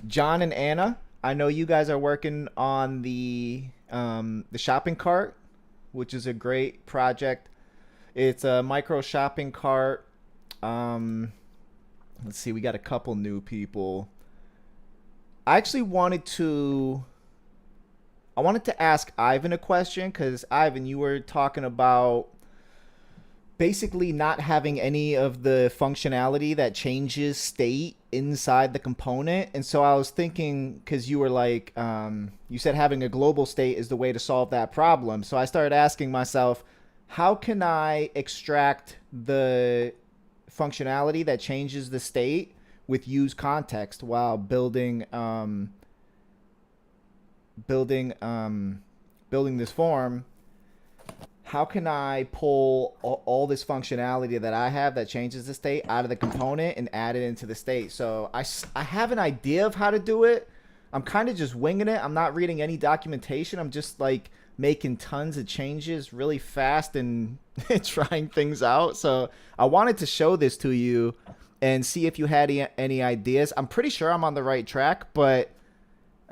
John and Anna, I know you guys are working on the shopping cart, which is a great project. It's a micro shopping cart. Um, let's see, we got a couple new people. I actually wanted to ask Ivan a question because Ivan, you were talking about basically not having any of the functionality that changes state inside the component. And so I was thinking, because you were like, you said having a global state is the way to solve that problem. So I started asking myself, how can I extract the functionality that changes the state with use context while building building this form? How can I pull all this functionality that I have that changes the state out of the component and add it into the state? So I have an idea of how to do it. I'm kind of just winging it. I'm not reading any documentation. I'm just like making tons of changes really fast and trying things out. So I wanted to show this to you and see if you had any ideas. I'm pretty sure I'm on the right track, but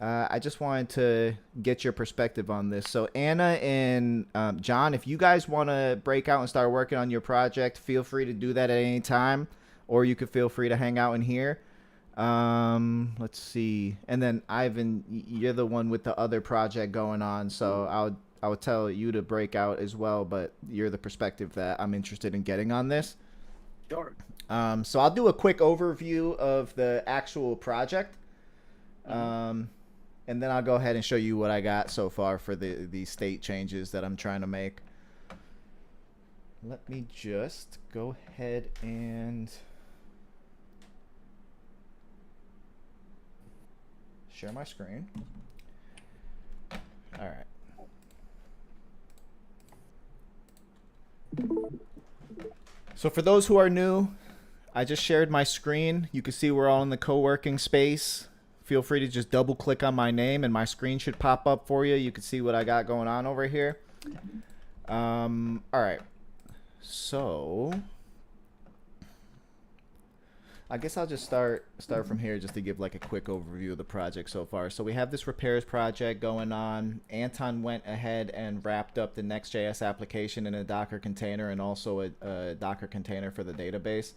I just wanted to get your perspective on this. So Anna and John, if you guys want to break out and start working on your project, feel free to do that at any time, or you could feel free to hang out in here. Let's see. And then Ivan, you're the one with the other project going on, so I would tell you to break out as well, but you're the perspective that I'm interested in getting on this. Sure. So I'll do a quick overview of the actual project. Mm-hmm. And then I'll go ahead and show you what I got so far for the state changes that I'm trying to make. Let me just go ahead and share my screen. All right. So for those who are new, I just shared my screen. You can see we're all in the co-working space. Feel free to just double click on my name and my screen should pop up for you. You can see what I got going on over here. All right. So I guess I'll just start from here just to give like a quick overview of the project so far. So we have this repairs project going on. Anton went ahead and wrapped up the Next.js application in a Docker container and also a Docker container for the database.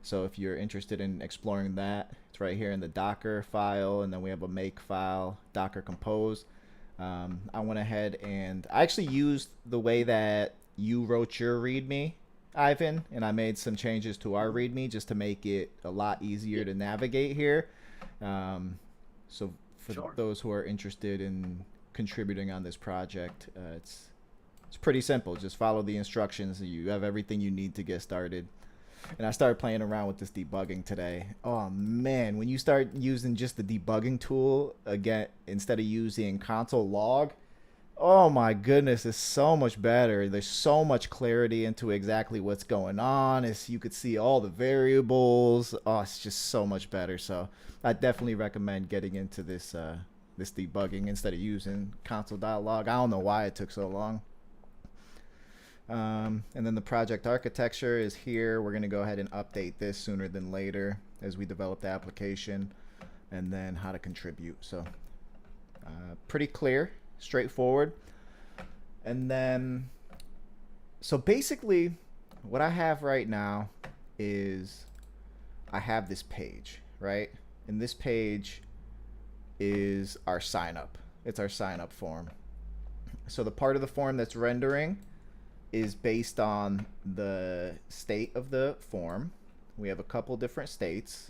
So if you're interested in exploring that, it's right here in the Docker file, and then we have a make file, Docker compose. I went ahead and I actually used the way that you wrote your README, Ivan, and I made some changes to our README just to make it a lot easier to navigate here. So for Sure. those who are interested in contributing on this project, it's pretty simple. Just follow the instructions. You have everything you need to get started. And I started playing around with this debugging today. Oh man, when you start using just the debugging tool again instead of using console log, oh my goodness, it's so much better. There's so much clarity into exactly what's going on. As you could see all the variables. Oh, it's just so much better. So I definitely recommend getting into this debugging instead of using console.log. I don't know why it took so long. And then the project architecture is here. We're going to go ahead and update this sooner than later as we develop the application, and then how to contribute. So pretty clear, straightforward. And then, so basically what I have right now is I have this page, right? And this page is our sign up. It's our sign up form. So the part of the form that's rendering is based on the state of the form. We have a couple different states: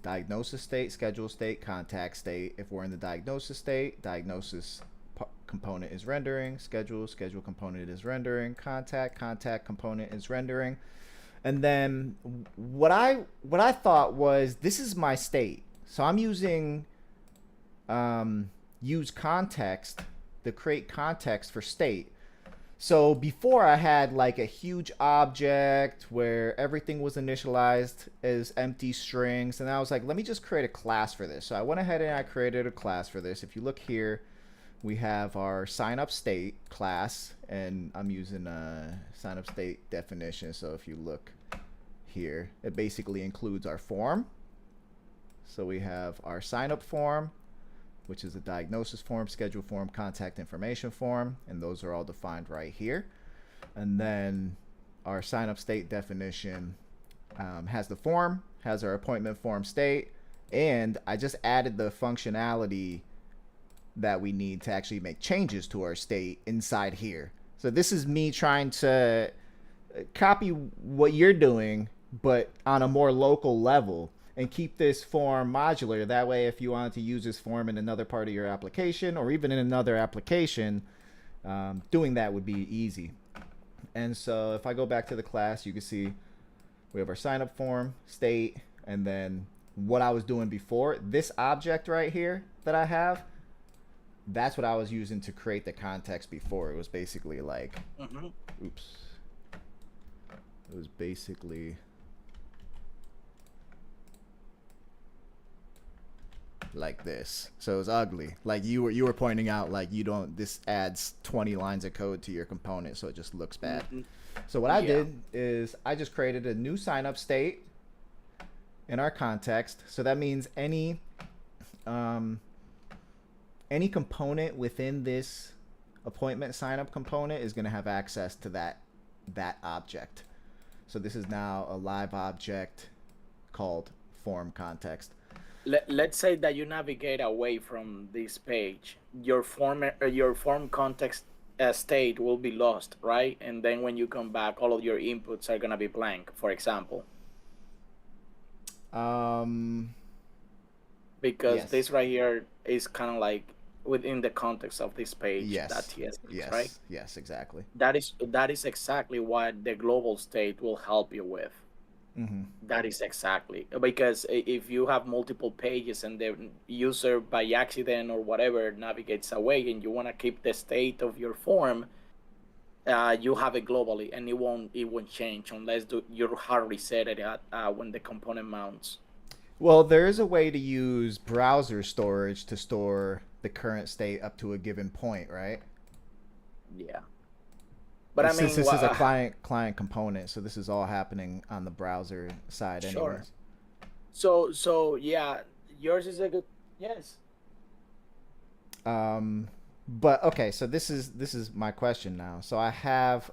diagnosis state, schedule state, contact state. If we're in the diagnosis state, diagnosis component is rendering, schedule component is rendering, contact component is rendering. And then what I thought was, this is my state. So I'm using use context to create context for state. So before I had like a huge object where everything was initialized as empty strings, and I was like, let me just create a class for this. So I went ahead and I created a class for this. If you look here, we have our sign up state class, and I'm using a sign up state definition. So if you look here, it basically includes our form. So we have our sign up form, which is a diagnosis form, schedule form, contact information form, and those are all defined right here. And then our sign up state definition has the form, has our appointment form state, and I just added the functionality that we need to actually make changes to our state inside here. So this is me trying to copy what you're doing, but on a more local level, and keep this form modular. That way, if you wanted to use this form in another part of your application or even in another application, doing that would be easy. And so if I go back to the class, you can see we have our sign up form, state, and then what I was doing before. This object right here that I have, that's what I was using to create the context before. It was basically like, oops. It was basically like this. So it was ugly. Like you were pointing out, like this adds 20 lines of code to your component, so it just looks bad. So what I did is I just created a new sign up state in our context. So that means any component within this appointment sign up component is going to have access to that object. So this is now a live object called form context. Let's say that you navigate away from this page, your form context state will be lost, right? And then when you come back, all of your inputs are gonna be blank, for example. Because Yes. this right here is kind of like within the context of this page. Yes. .tsx, right? Yes, exactly. That is exactly what the global state will help you with. That is exactly, because if you have multiple pages and the user by accident or whatever navigates away and you want to keep the state of your form, you have it globally and it won't change unless you hard reset it at when the component mounts. Well, there is a way to use browser storage to store the current state up to a given point, right? Yeah. But I mean, since this is a client component, so this is all happening on the browser side, sure. anyways. So yeah, yours is a good yes. But okay, so this is my question now. So I have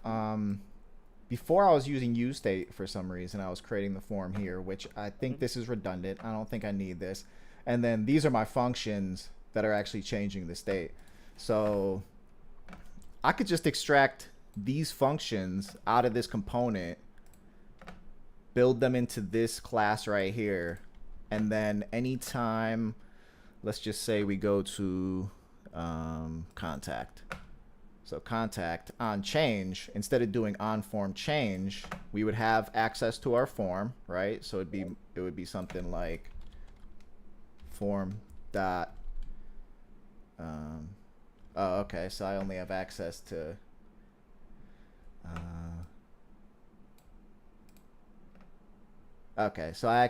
before I was using useState for some reason. I was creating the form here, which I think this is redundant. I don't think I need this. And then these are my functions that are actually changing the state. So I could just extract these functions out of this component, build them into this class right here, and then anytime, let's just say we go to contact. So contact on change, instead of doing on form change, we would have access to our form, right? So it would be something like form dot. Oh, okay. So I only have access to. Okay, so I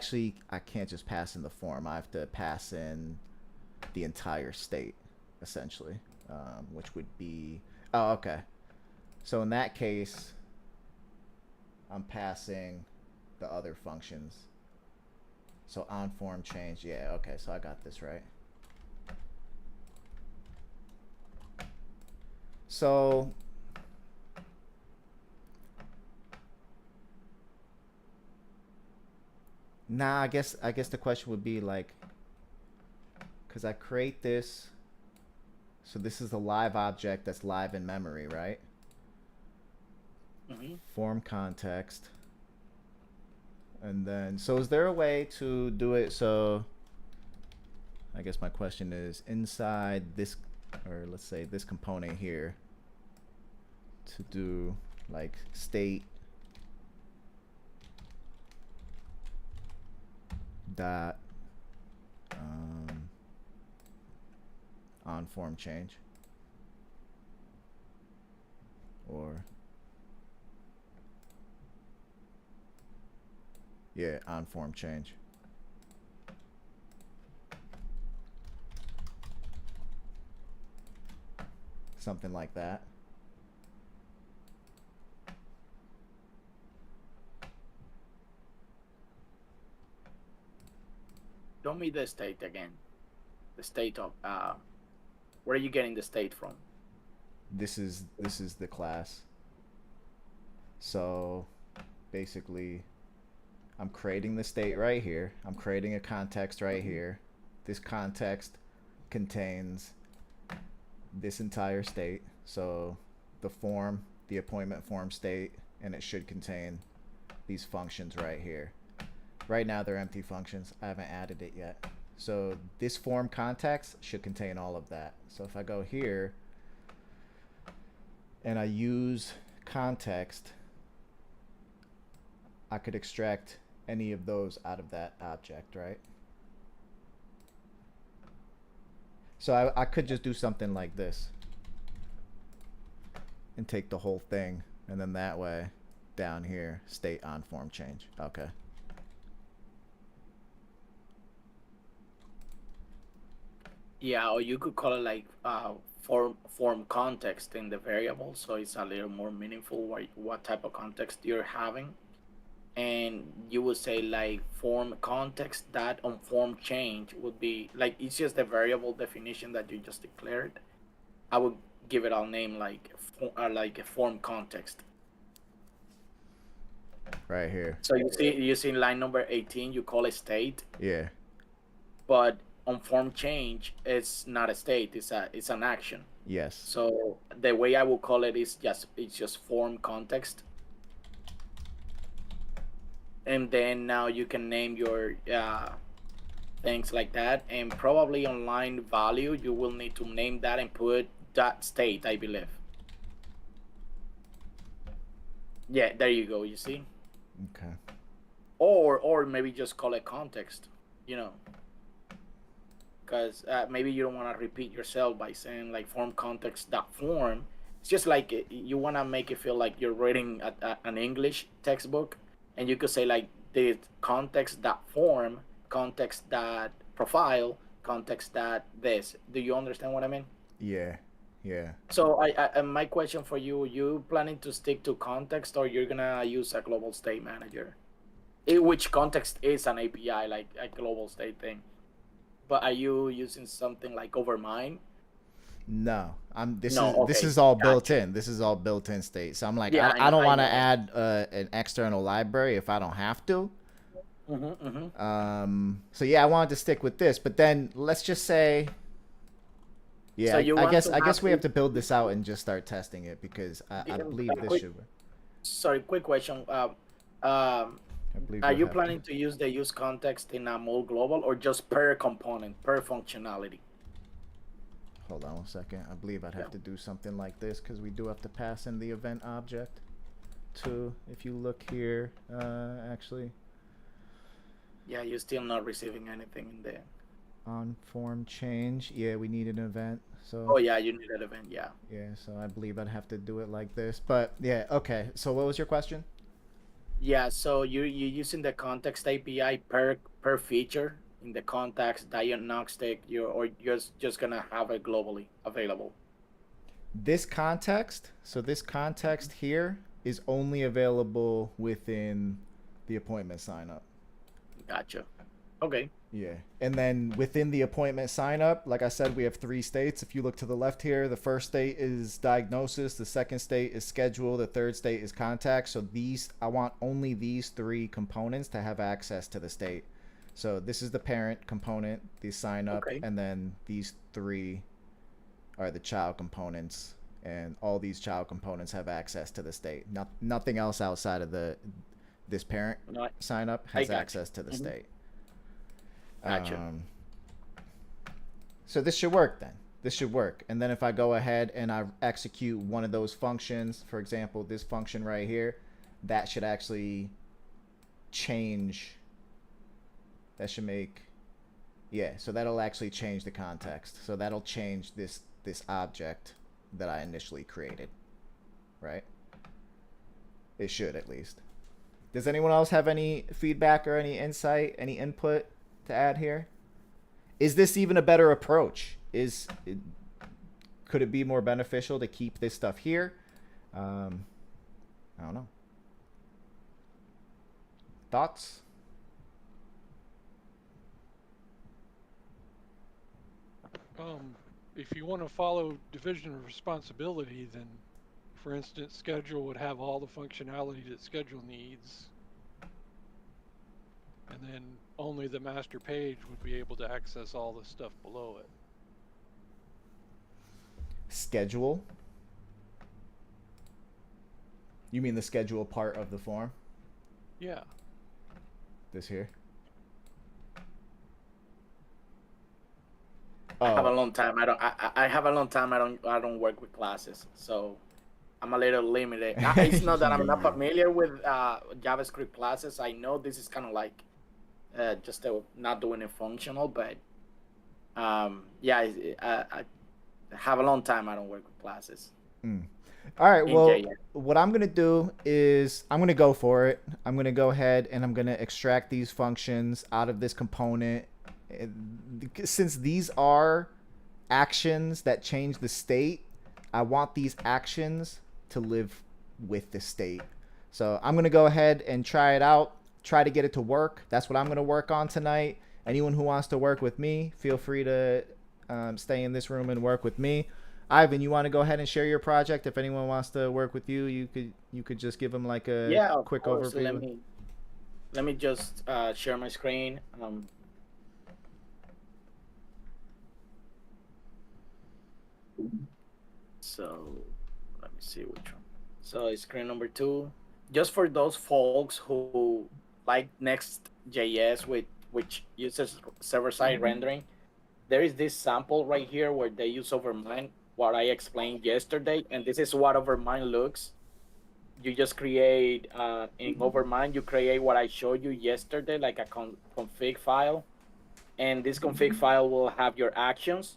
can't just pass in the form. I have to pass in the entire state, essentially, which would be. Oh, okay. So in that case, I'm passing the other functions. So on form change, yeah, okay, so I got this right. So now I guess the question would be like, because I create this, so this is a live object that's live in memory, right? Form context. And then, so is there a way to do it so, I guess my question is, inside this, or let's say this component here, to do like state dot on form change, or yeah, on form change. Something like that. Show me the state again. The state of where are you getting the state from? This is the class. So basically, I'm creating the state right here. I'm creating a context right here. This context contains this entire state. So the form, the appointment form state, and it should contain these functions right here. Right now they're empty functions. I haven't added it yet. So this form context should contain all of that. So if I go here and I use context, I could extract any of those out of that object, right? So I could just do something like this and take the whole thing, and then that way down here, state on form change. Okay. Yeah, or you could call it like form context in the variable, so it's a little more meaningful what type of context you're having. And you would say like form context that on form change would be like it's just the variable definition that you just declared. I would give it a name like a form context. Right here. So you see in line number 18, you call it state, Yeah. but on form change, it's not a state. It's an action. Yes. So the way I would call it is it's just form context. And then now you can name your things like that, and probably on line value you will need to name that and put that state, I believe. Yeah, there you go. You see. Okay. Or maybe just call it context, you know, because maybe you don't want to repeat yourself by saying like form context dot form. It's just like you want to make it feel like you're reading an English textbook, and you could say like the context dot form, context dot profile, context dot this. Do you understand what I mean? Yeah. Yeah. So my question for you planning to stick to context, or you're gonna use a global state manager? Which context is an API, like a global state thing. But are you using something like Overmind? No, No, this okay, is all built gotcha. in. This is all built in state. So I'm like, Yeah, I don't I want to know. add an external library if I don't have to. Mm-hmm. So yeah, I wanted to stick with this, but then let's just say, So yeah, you want to I have guess we have to build this out and just start testing it because I believe this quick, should work. sorry, quick question. I believe Are you'll you have to. planning to use the use context in a more global, or just per component, per functionality? Hold on 1 second. I believe I'd Yeah. have to do something like this because we do have to pass in the event object too. If you look here, actually. Yeah, you're still not receiving anything in there. On form change, yeah, we need an event. So Oh yeah, you need an event. Yeah. yeah, so I believe I'd have to do it like this. But yeah, okay. So what was your question? Yeah, so you're using the context API per feature in the context diagnostic, or you're just gonna have it globally available. This context, so this context here is only available within the appointment sign up. Gotcha. Okay. Yeah. And then within the appointment sign up, like I said, we have 3 states. If you look to the left here, the first state is diagnosis, the second state is schedule, the third state is contact. So these, I want only these 3 components to have access to the state. So this is the parent component, the sign up, Okay. and then these 3 are the child components, and all these child components have access to the state. Nothing else outside of this parent No, sign up I has got you. access to the Mhm. state. Gotcha. So this should work then. This should work. And then if I go ahead and I execute one of those functions, for example, this function right here, that should actually change. That should make, yeah, so that'll actually change the context. So that'll change this object that I initially created, right? It should, at least. Does anyone else have any feedback or any insight, any input to add here? Is this even a better approach? Could it be more beneficial to keep this stuff here? I don't know. Thoughts? If you want to follow division of responsibility, then, for instance, schedule would have all the functionality that schedule needs, and then only the master page would be able to access all the stuff below it. Schedule. You mean the schedule part of the form? Yeah. This here. I have a Oh. long time. I have a long time. I don't work with classes, so I'm a little limited. It's not that I'm not familiar with JavaScript classes. I know this is kind of like just not doing it functional, but yeah, I have a long time. I don't work with classes All right. in Well, JS. what I'm gonna do is I'm gonna go for it. I'm gonna go ahead and I'm gonna extract these functions out of this component. Since these are actions that change the state, I want these actions to live with the state. So I'm gonna go ahead and try it out. Try to get it to work. That's what I'm gonna work on tonight. Anyone who wants to work with me, feel free to stay in this room and work with me. Ivan, you want to go ahead and share your project? If anyone wants to work with you, you could just give them like a Yeah, of quick course. overview. Let me just share my screen. So let me see which one. So screen number 2. Just for those folks who like Next.js, which uses server-side rendering, there is this sample right here where they use Overmind, what I explained yesterday, and this is what Overmind looks. You just create in Overmind, you create what I showed you yesterday, like a config file, and this config file will have your actions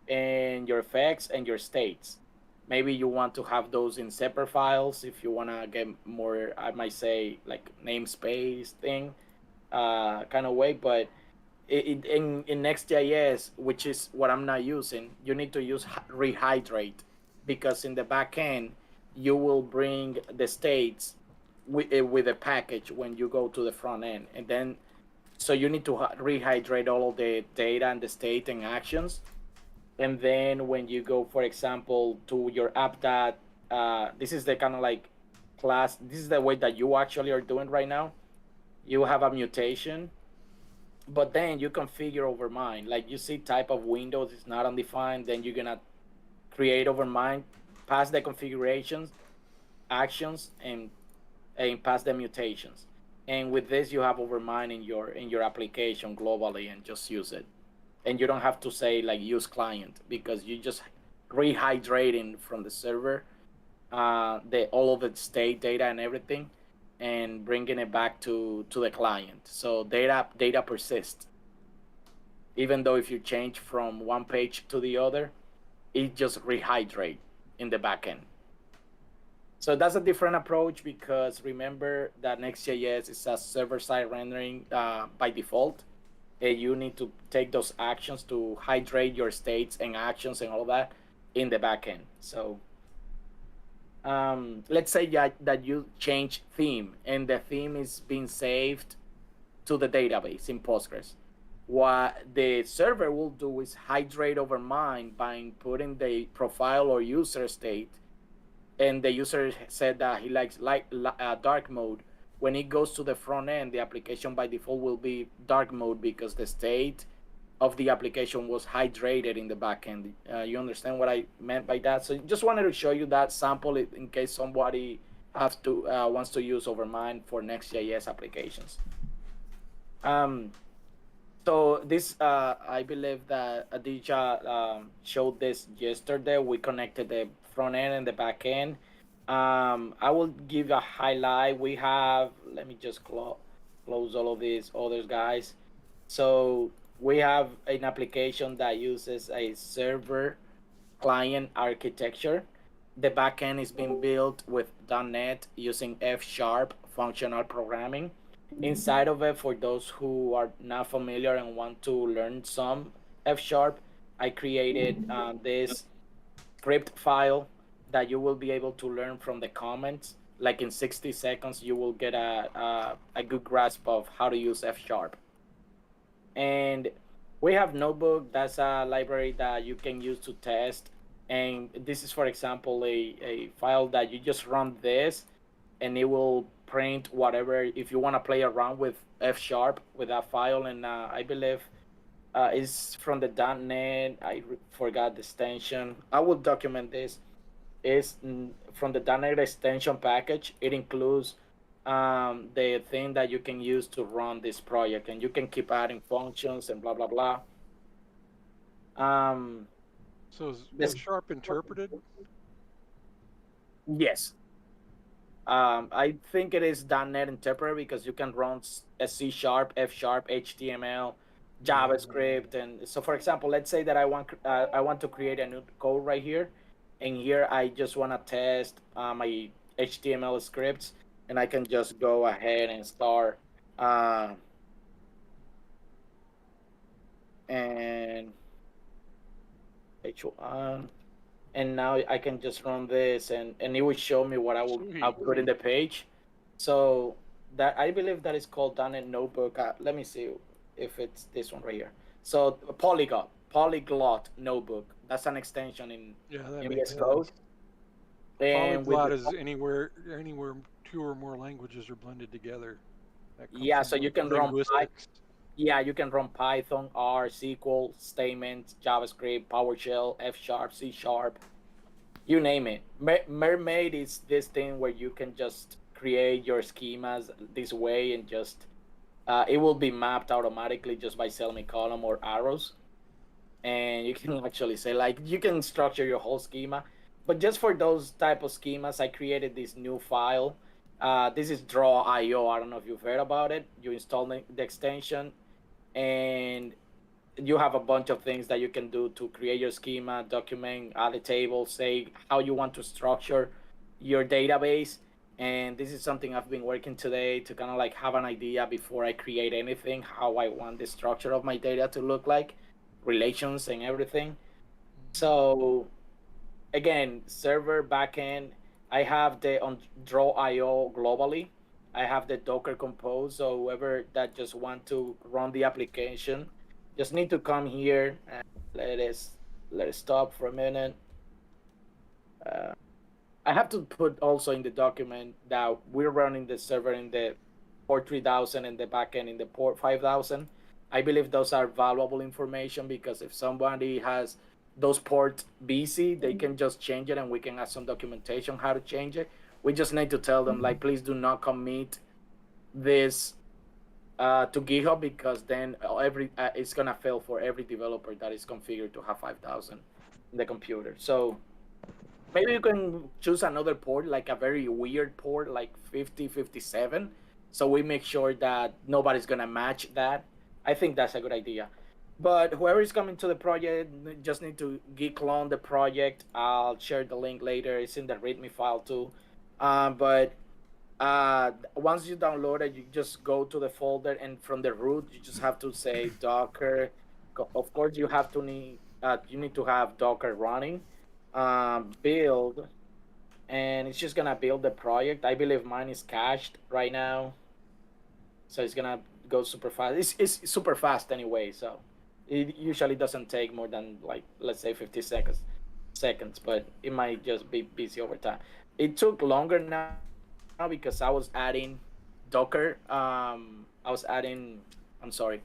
and your effects and your states. Maybe you want to have those in separate files if you want to get more, I might say, like namespace thing kind of way. But in Next.js, which is what I'm not using, you need to use rehydrate, because in the back end, you will bring the states with a package when you go to the front end. And then, so you need to rehydrate all of the data and the state and actions. And then when you go, for example, to your app, that this is the kind of like class, this is the way that you actually are doing right now. You have a mutation, but then you configure Overmind. Like you see type of windows is not undefined, then you're gonna create Overmind, pass the configurations, actions, and pass the mutations. And with this, you have Overmind in your application globally, and just use it. And you don't have to say like use client, because you just rehydrating from the server the all of the state data and everything, and bringing it back to the client. So data persists, even though if you change from one page to the other, it just rehydrate in the backend. So that's a different approach, because remember that Next.js is a server-side rendering by default. You need to take those actions to hydrate your states and actions and all that in the backend. So let's say that you change theme, and the theme is being saved to the database in Postgres. What the server will do is hydrate Overmind by putting the profile or user state, and the user said that he likes dark mode. When it goes to the front end, the application by default will be dark mode, because the state of the application was hydrated in the backend. You understand what I meant by that? So just wanted to show you that sample in case somebody has to wants to use Overmind for Next.js applications. Um, so this, I believe that Aditya showed this yesterday. We connected the front end and the back end. I will give a highlight. We have, let me just close all of these others, guys. So we have an application that uses a server client architecture. The backend is being built with .NET using F# functional programming. Inside of it, for those who are not familiar and want to learn some F#, I created this script file that you will be able to learn from the comments. Like in 60 seconds, you will get a good grasp of how to use F#. And We have Notebook. That's a library that you can use to test. And this is, for example, a file that you just run this, and it will print whatever. If you want to play around with F sharp with that file, and I believe it's from the .NET. Forgot the extension. I will document this. Is from the .NET extension package. It includes the thing that you can use to run this project, and you can keep adding functions and blah blah blah. Um, So is this F sharp interpreted? yes, I think it is .NET Interpreter because you can run a C sharp, F sharp, HTML, JavaScript, and so for example, let's say that I want to create a new code right here, and here I just want to test my HTML scripts, and I can just go ahead and start uh, and H1, and now I can just run this, and it will show me what I'll Sweet. put in the page. So that I believe that is called .NET Notebook. Let me see if it's this one right here. So Polyglot Notebook. That's an extension Yeah, that in makes VS Code. sense. And with Polyglot is anywhere two or more languages are blended together. That comes yeah, from so you can run linguistics. yeah, you can run Python, R, SQL, statements, JavaScript, PowerShell, F sharp, C sharp, you name it. Mermaid is this thing where you can just create your schemas this way, and just it will be mapped automatically just by semicolon or arrows, and you can actually say, like, you can structure your whole schema. But just for those type of schemas, I created this new file. This is draw.io. I don't know if you've heard about it. You install the extension, and you have a bunch of things that you can do to create your schema, document, add a table, say how you want to structure your database. And this is something I've been working today to kind of like have an idea before I create anything, how I want the structure of my data to look like, relations and everything. So again, server backend, I have the on Draw.io globally. I have the Docker Compose, so whoever that just want to run the application, just need to come here and let it let it stop for a minute. Uh, I have to put also in the document that we're running the server in the port 3000 and the backend in the port 5000. I believe those are valuable information because if somebody has those ports busy, they can just change it, and we can add some documentation how to change it. We just need to tell them, like, please do not commit this to GitHub, because then every it's gonna fail for every developer that is configured to have 5000 in the computer. So maybe you can choose another port, like a very weird port, like 5057, so we make sure that nobody's gonna match that. I think that's a good idea. But whoever is coming to the project just need to git clone the project. I'll share the link later. It's in the README file too. But once you download it, you just go to the folder, and from the root, you just have to say Docker. Of course, you need to have Docker running, build, and it's just gonna build the project. I believe mine is cached right now, so it's gonna go super fast. It's super fast anyway, so it usually doesn't take more than, like, let's say 50 seconds, but it might just be busy over time. It took longer now because I was adding Docker. I was adding. I'm sorry.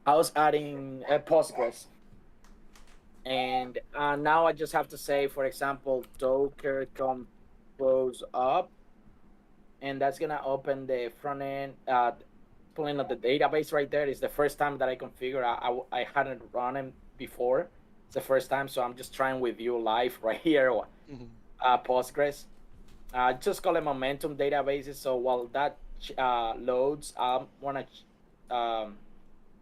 I was adding Postgres, and now I just have to say, for example, Docker compose up, and that's gonna open the front end. Pulling up the database right there is the first time that I configure. I hadn't run it before. It's the first time, so I'm just trying with you live right here. Postgres. Just call it momentum databases. So while that loads, I want to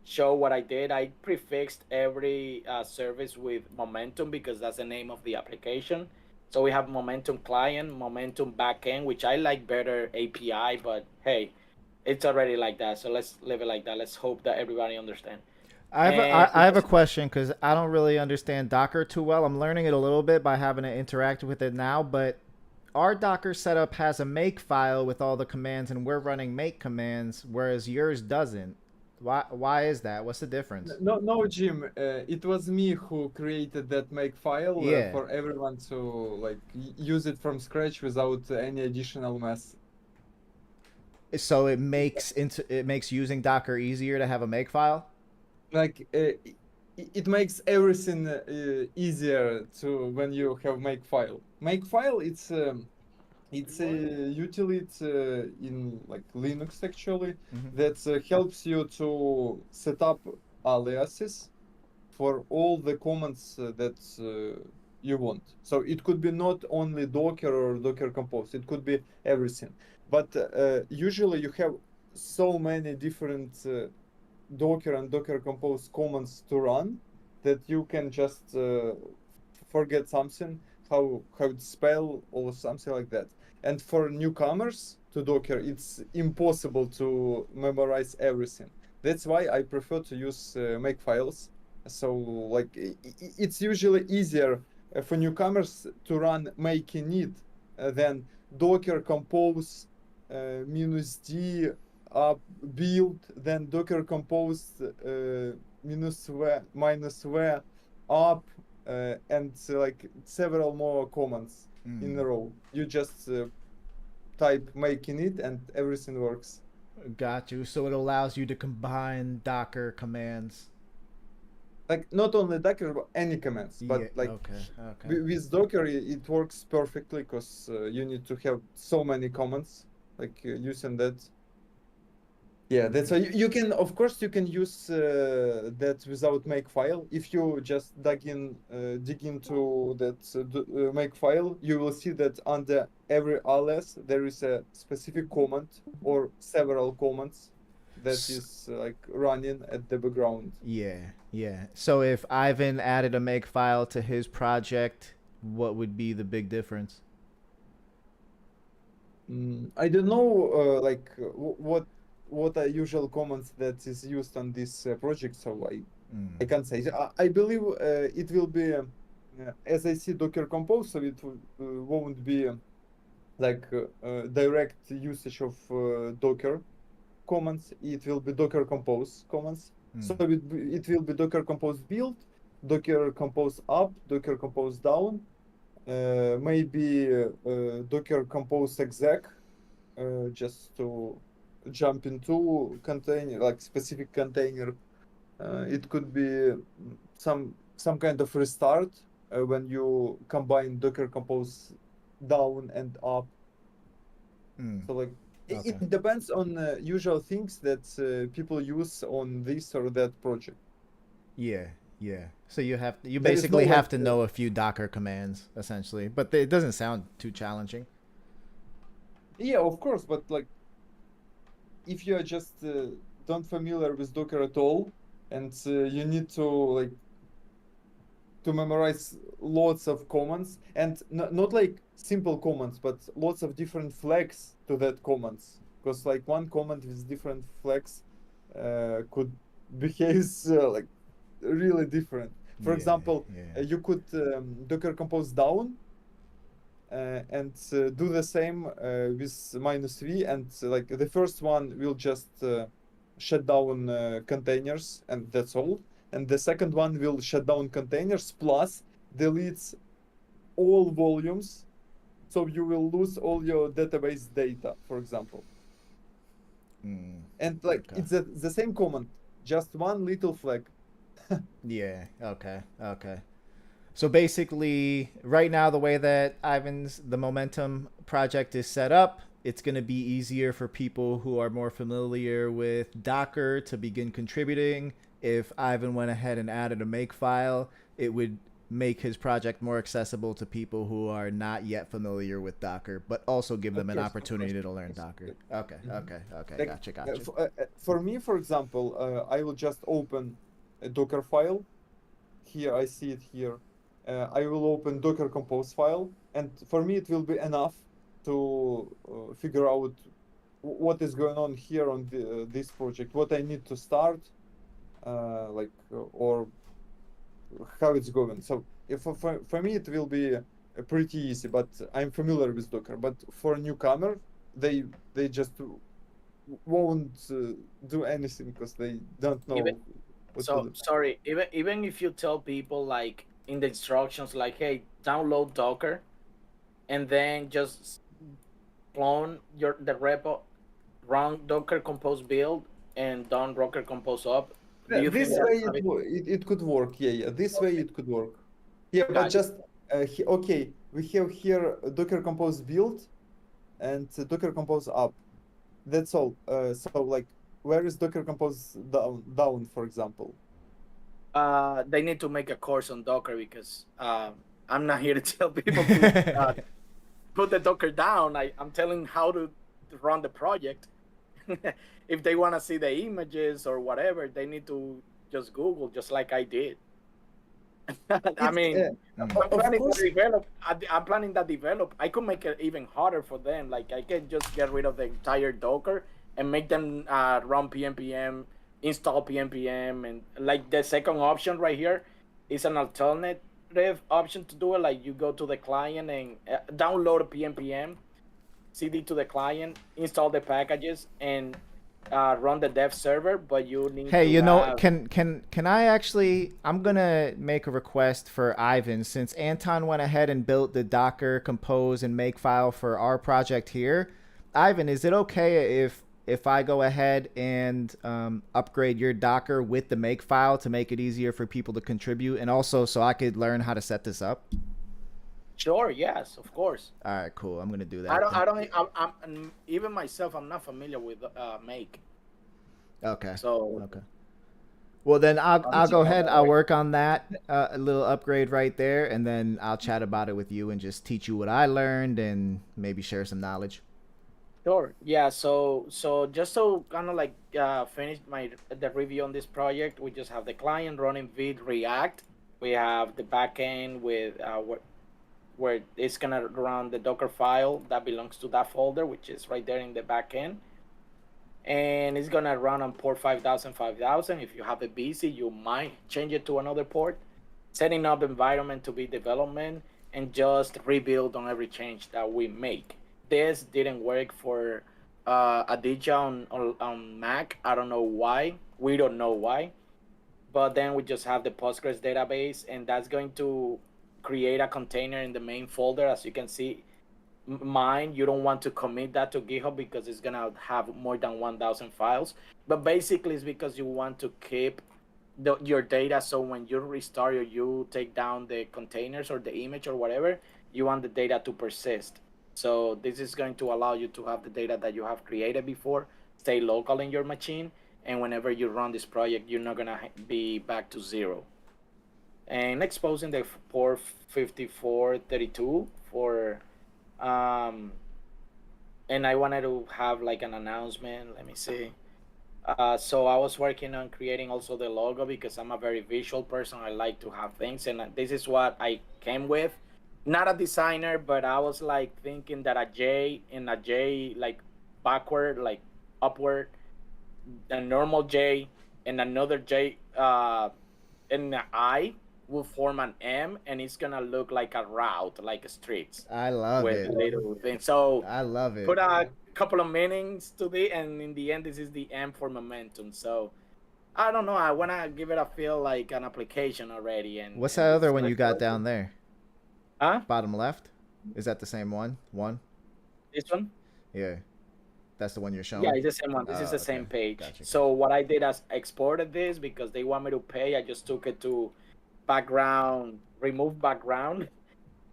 show what I did. I prefixed every service with momentum because that's the name of the application. So we have momentum client, momentum backend, which I like better API, but hey, it's already like that. So let's leave it like that. Let's hope that everybody understands. I have a question because I don't really understand Docker too well. I'm learning it a little bit by having to interact with it now, but our Docker setup has a make file with all the commands, and we're running make commands, whereas yours doesn't. Why is that? What's the difference? No, Jim. It was me who created that make file Yeah. for everyone to like use it from scratch without any additional mess. So it makes using Docker easier to have a make file. Like it makes everything easier to when you have make file. Make file, it's a utility in like Linux actually that helps you to set up aliases for all the commands that you want. So it could be not only Docker or Docker Compose, it could be everything. But usually you have so many different Docker and Docker Compose commands to run that you can just forget something, how it's spell or something like that. And for newcomers to Docker, it's impossible to memorize everything. That's why I prefer to use makefiles. So like it's usually easier for newcomers to run make init than Docker Compose -d up build, then Docker Compose -v up and like several more commands in a row. You just type make init and everything works. Got you. So it allows you to combine Docker commands. Like not only Docker but any commands, but Yeah. like Okay. with Docker it works perfectly because you need to have so many commands like using that. Yeah, that's why you can, of course, you can use that without makefile. If you just dig into that makefile, you will see that under every alias there is a specific command or several commands that is like running at the background. Yeah. So if Ivan added a make file to his project, what would be the big difference? I don't know, like what are usual commands that is used on this project, so I can't say. I believe it will be as I see Docker Compose, so it won't be like direct usage of Docker commands. It will be Docker Compose commands. So it will be Docker Compose build, Docker Compose up, Docker Compose down, maybe Docker Compose exec, just to jump into container, like specific container. It could be some kind of restart when you combine Docker Compose down and up. So like it depends on usual things that people use on this or that project. Yeah. So you There basically is no, have like, to know a few Docker commands essentially, but it doesn't sound too challenging. yeah, of course, but like if you are just don't familiar with Docker at all, and you need to like to memorize lots of commands and not like simple commands, but lots of different flags to that commands, because like one command with different flags could behave like really different. For example, you could Docker Compose down and do the same with -v, and like the first one will just shut down containers and that's all, and the second one will shut down containers plus deletes all volumes, so you will lose all your database data, for example. And like it's the same command, just one little flag. Yeah. Okay. So basically, right now, the way that the Momentum project is set up, it's going to be easier for people who are more familiar with Docker to begin contributing. If Ivan went ahead and added a make file, it would make his project more accessible to people who are not yet familiar with Docker, but also give them an opportunity to learn Docker. Okay. Like, Gotcha. For me, for example, I will just open a Docker file. Here, I see it here. I will open Docker Compose file, and for me it will be enough to figure out what is going on here on this project, what I need to start, or how it's going. So if for me it will be pretty easy, but I'm familiar with Docker. But for a newcomer, they just won't do anything because they don't know Even what to so, do. sorry. Even if you tell people like in the instructions, like, hey, download Docker, and then just clone the repo, run Docker compose build, and done Docker compose up. Do you think This that's way gonna be it could work. Yeah. This way okay? it could work. Yeah, but Gotcha. just okay. We have here Docker Compose build and Docker Compose up. That's all. So like, where is Docker Compose down, for example? They need to make a course on Docker because I'm not here to tell people to put the Docker down. I'm telling how to run the project. If they want to see the images or whatever, they need to just Google, just like I did. I It's mean, I'm of planning course. to develop. I'm planning to develop. I could make it even harder for them. Like I can just get rid of the entire Docker and make them run pnpm, install pnpm, and like the second option right here is an alternative option to do it. Like you go to the client and download a pnpm, cd to the client, install the packages, and run the dev server. But you need Hey, to you know, have can I actually? I'm gonna make a request for Ivan since Anton went ahead and built the Docker compose and make file for our project here. Ivan, is it okay if I go ahead and upgrade your Docker with the make file to make it easier for people to contribute, and also so I could learn how to set this up? sure, yes, of course. All right, cool. I'm gonna do I that don't. then. I don't. I'm even myself. I'm not familiar with Make. Okay. So Okay. Well, then I'm I'll just go on ahead. my I'll way. work on that a little upgrade right there, and then I'll chat about it with you and just teach you what I learned and maybe share some knowledge. Sure. Yeah. So just so kind of like finish the review on this project, we just have the client running with React. We have the backend with where it's gonna run the Docker file that belongs to that folder, which is right there in the backend, and it's gonna run on port 5000. If you have it busy, you might change it to another port, setting up environment to be development, and just rebuild on every change that we make. This didn't work for Aditya on Mac. I don't know why. We don't know why. But then we just have the Postgres database, and that's going to create a container in the main folder. As you can see, mine, you don't want to commit that to GitHub because it's gonna have more than 1,000 files. But basically, it's because you want to keep your data, so when you restart or you take down the containers or the image or whatever, you want the data to persist. So this is going to allow you to have the data that you have created before stay local in your machine, and whenever you run this project, you're not gonna be back to zero. And exposing the port 5432 for um and I wanted to have like an announcement. Let me see. So I was working on creating also the logo because I'm a very visual person. I like to have things, and this is what I came with. Not a designer, but I was like thinking that a J and a J like backward, like upward, a normal J and another J and an I will form an M, and it's gonna look like a route, like streets I love with it. little things. So I love put it. a couple of meanings to the, and in the end, this is the M for momentum. So I don't know. I wanna give it a feel like an application already, What's and that other just one let's you got work it. down there? Huh? Bottom left? Is that the same one? One? This one? Yeah. That's the one you're Yeah, showing? it's the same one. This is Oh, the okay. same page. Gotcha, So gotcha. what I did is exported this because they want me to pay. I just took it to background, remove background.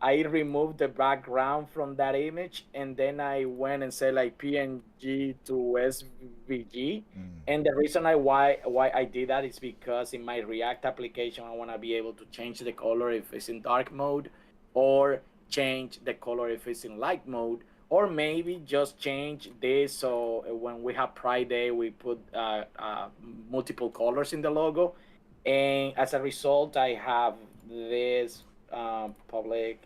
I removed the background from that image, and then I went and said like PNG to SVG. Mm. And the reason why I did that is because in my React application I want to be able to change the color if it's in dark mode, or change the color if it's in light mode, or maybe just change this so when we have Pride Day we put multiple colors in the logo. And as a result, I have this public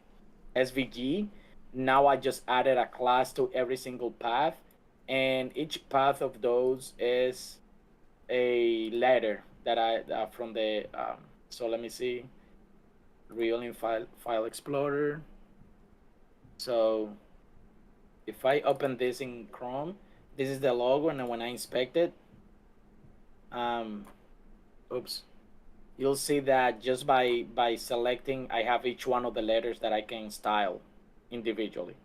SVG. Now I just added a class to every single path, and each path of those is a letter that I from the. So let me see. Real in file explorer. So if I open this in Chrome, This is the logo, and then when I inspect it, oops, you'll see that just by selecting, I have each one of the letters that I can style individually.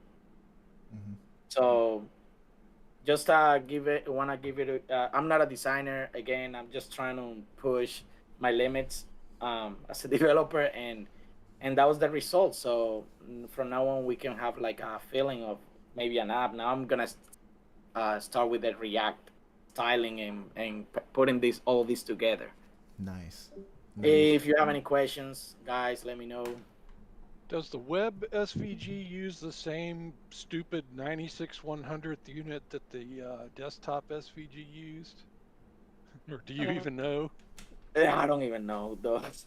Mm-hmm. So just wanna give it. I'm not a designer. Again, I'm just trying to push my limits as a developer, and that was the result. So from now on, we can have like a feeling of maybe an app. Now I'm gonna start with the React styling and putting all this together. Nice. If you have any questions, guys, let me know. Does the web SVG use the same stupid 96/100th unit that the desktop SVG used? Or do you even know? I don't even know those.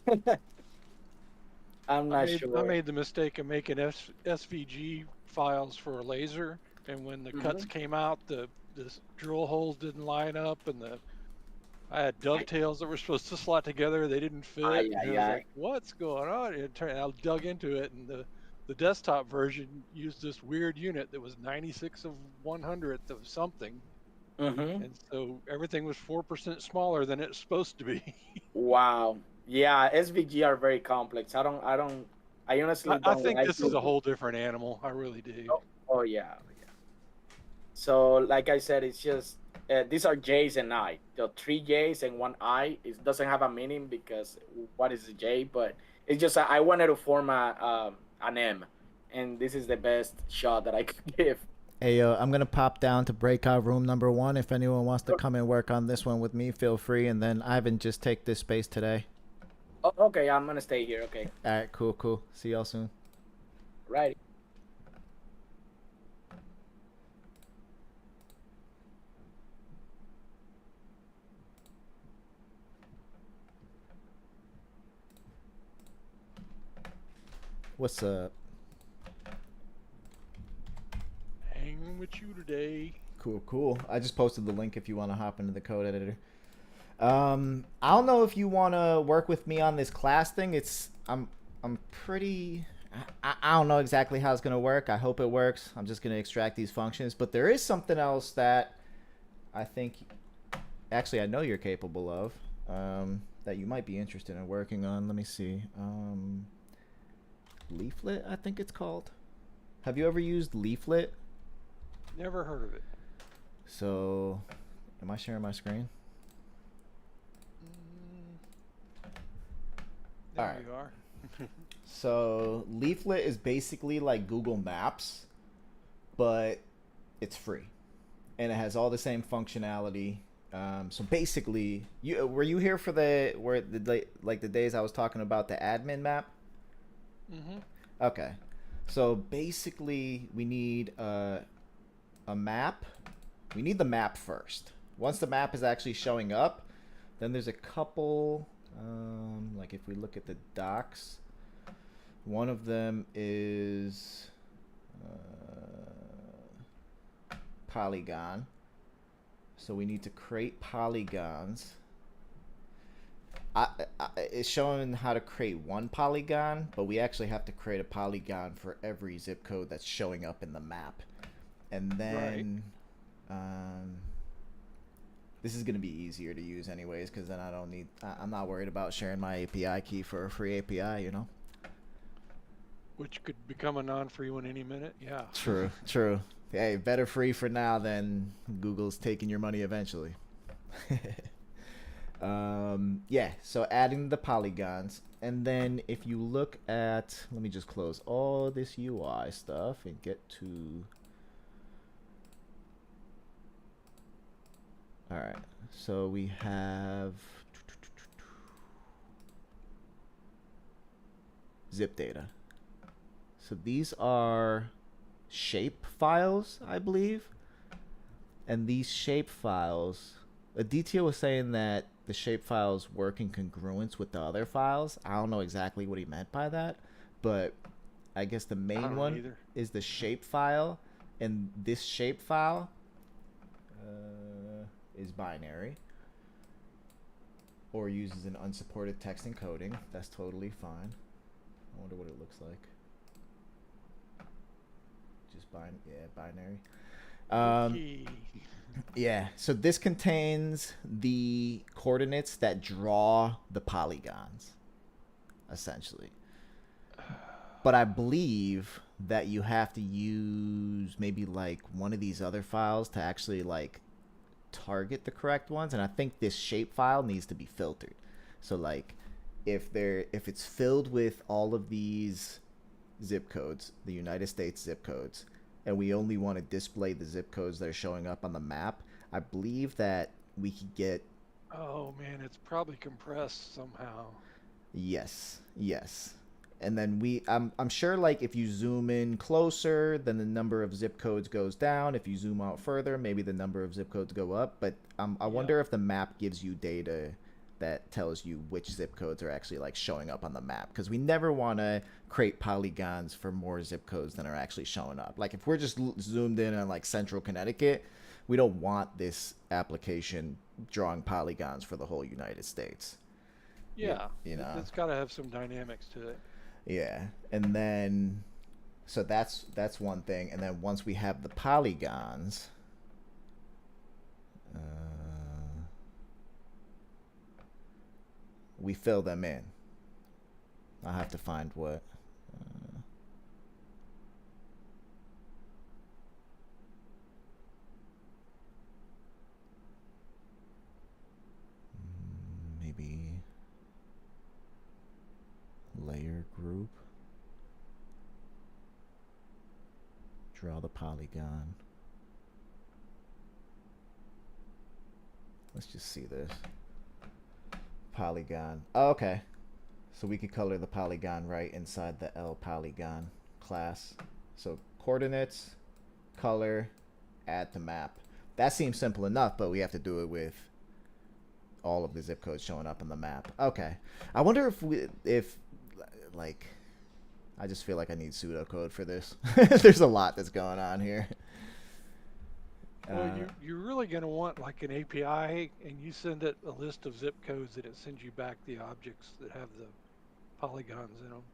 I'm not I sure. made the mistake of making SVG files for a laser, and when the cuts Mm-hmm. came out, the drill holes didn't line up, and I had dovetails that were supposed to slot together, they didn't fit, Ay, and ay, I was ay. like, "What's going on?" And I dug into it, and the desktop version used this weird unit that was 96 of 100th of something, Mm-hmm. and so everything was 4% smaller than it's supposed to be. Wow. Yeah, SVG are very complex. I honestly I don't think like this is it. a whole different animal. I really do. Oh, oh yeah. So, like I said, it's just these are J's and I. The three J's and one I. It doesn't have a meaning because what is a J? But it's just I wanted to form an M, and this is the best shot that I could give. Hey, I'm gonna pop down to breakout room number 1. If anyone wants to come and work on this one with me, feel free. And then Ivan, just take this space today. Oh, okay, I'm gonna stay here. Okay, All right, cool. See y'all soon. right. What's up? Hanging with you today. Cool. I just posted the link if you want to hop into the code editor. I don't know if you want to work with me on this class thing. I'm pretty. I don't know exactly how it's gonna work. I hope it works. I'm just gonna extract these functions, but there is something else that I think, actually, I know you're capable of. That you might be interested in working on. Let me see. Leaflet, I think it's called. Have you ever used Leaflet? Never heard of it. So, am I sharing my screen? There All right. you are. So Leaflet is basically like Google Maps, but it's free, and it has all the same functionality. So basically, were you here for the days I was talking about the admin map? Mm-hmm. Okay, so basically we need a map. We need the map first. Once the map is actually showing up, then there's a couple. Like if we look at the docs, one of them is polygon. So we need to create polygons. It's showing how to create one polygon, but we actually have to create a polygon for every zip code that's showing up in the map. And then this is going to be easier to use anyways, because then I'm not worried about sharing my API key for a free API, you know? Which could become a non-free one any minute. Yeah. True. Hey, better free for now than Google's taking your money eventually. Yeah, so adding the polygons. And then if you look at, let me just close all this UI stuff and get to, all right, so we have zip data. So these are shape files, I believe. And these shape files, Aditya was saying that the shape files work in congruence with the other files. I don't know exactly what he meant by that, but I guess the main one either. is the shape file, and this shape file is binary or uses an unsupported text encoding. That's totally fine. I wonder what it looks like. Just binary. Okay. Yeah, so this contains the coordinates that draw the polygons, essentially. But I believe that you have to use maybe like one of these other files to actually like target the correct ones, and I think this shape file needs to be filtered. So like if it's filled with all of these zip codes, the United States zip codes, and we only want to display the zip codes that are showing up on the map, I believe that we could get Oh man, it's probably compressed somehow. yes. And then I'm sure like if you zoom in closer, then the number of zip codes goes down. If you zoom out further, maybe the number of zip codes go up. But I wonder if the map gives you data that tells you which zip codes are actually like showing up on the map, because we never want to create polygons for more zip codes than are actually showing up. Like if we're just zoomed in on like central Connecticut, we don't want this application drawing polygons for the whole United States. Yeah, You know, it's got to have some dynamics to it. yeah. And then so that's one thing. And then once we have the polygons, we fill them in. I'll have to find what. Maybe layer group. Draw the polygon. Let's just see this. Polygon. Oh, okay. So we could color the polygon right inside the L polygon class. So coordinates, color, add to map. That seems simple enough, but we have to do it with all of the zip codes showing up on the map. Okay. I wonder if like, I just feel like I need pseudocode for this. There's a lot that's going on here. Well, you're really going to want like an API, and you send it a list of zip codes, and it sends you back the objects that have the polygons in them.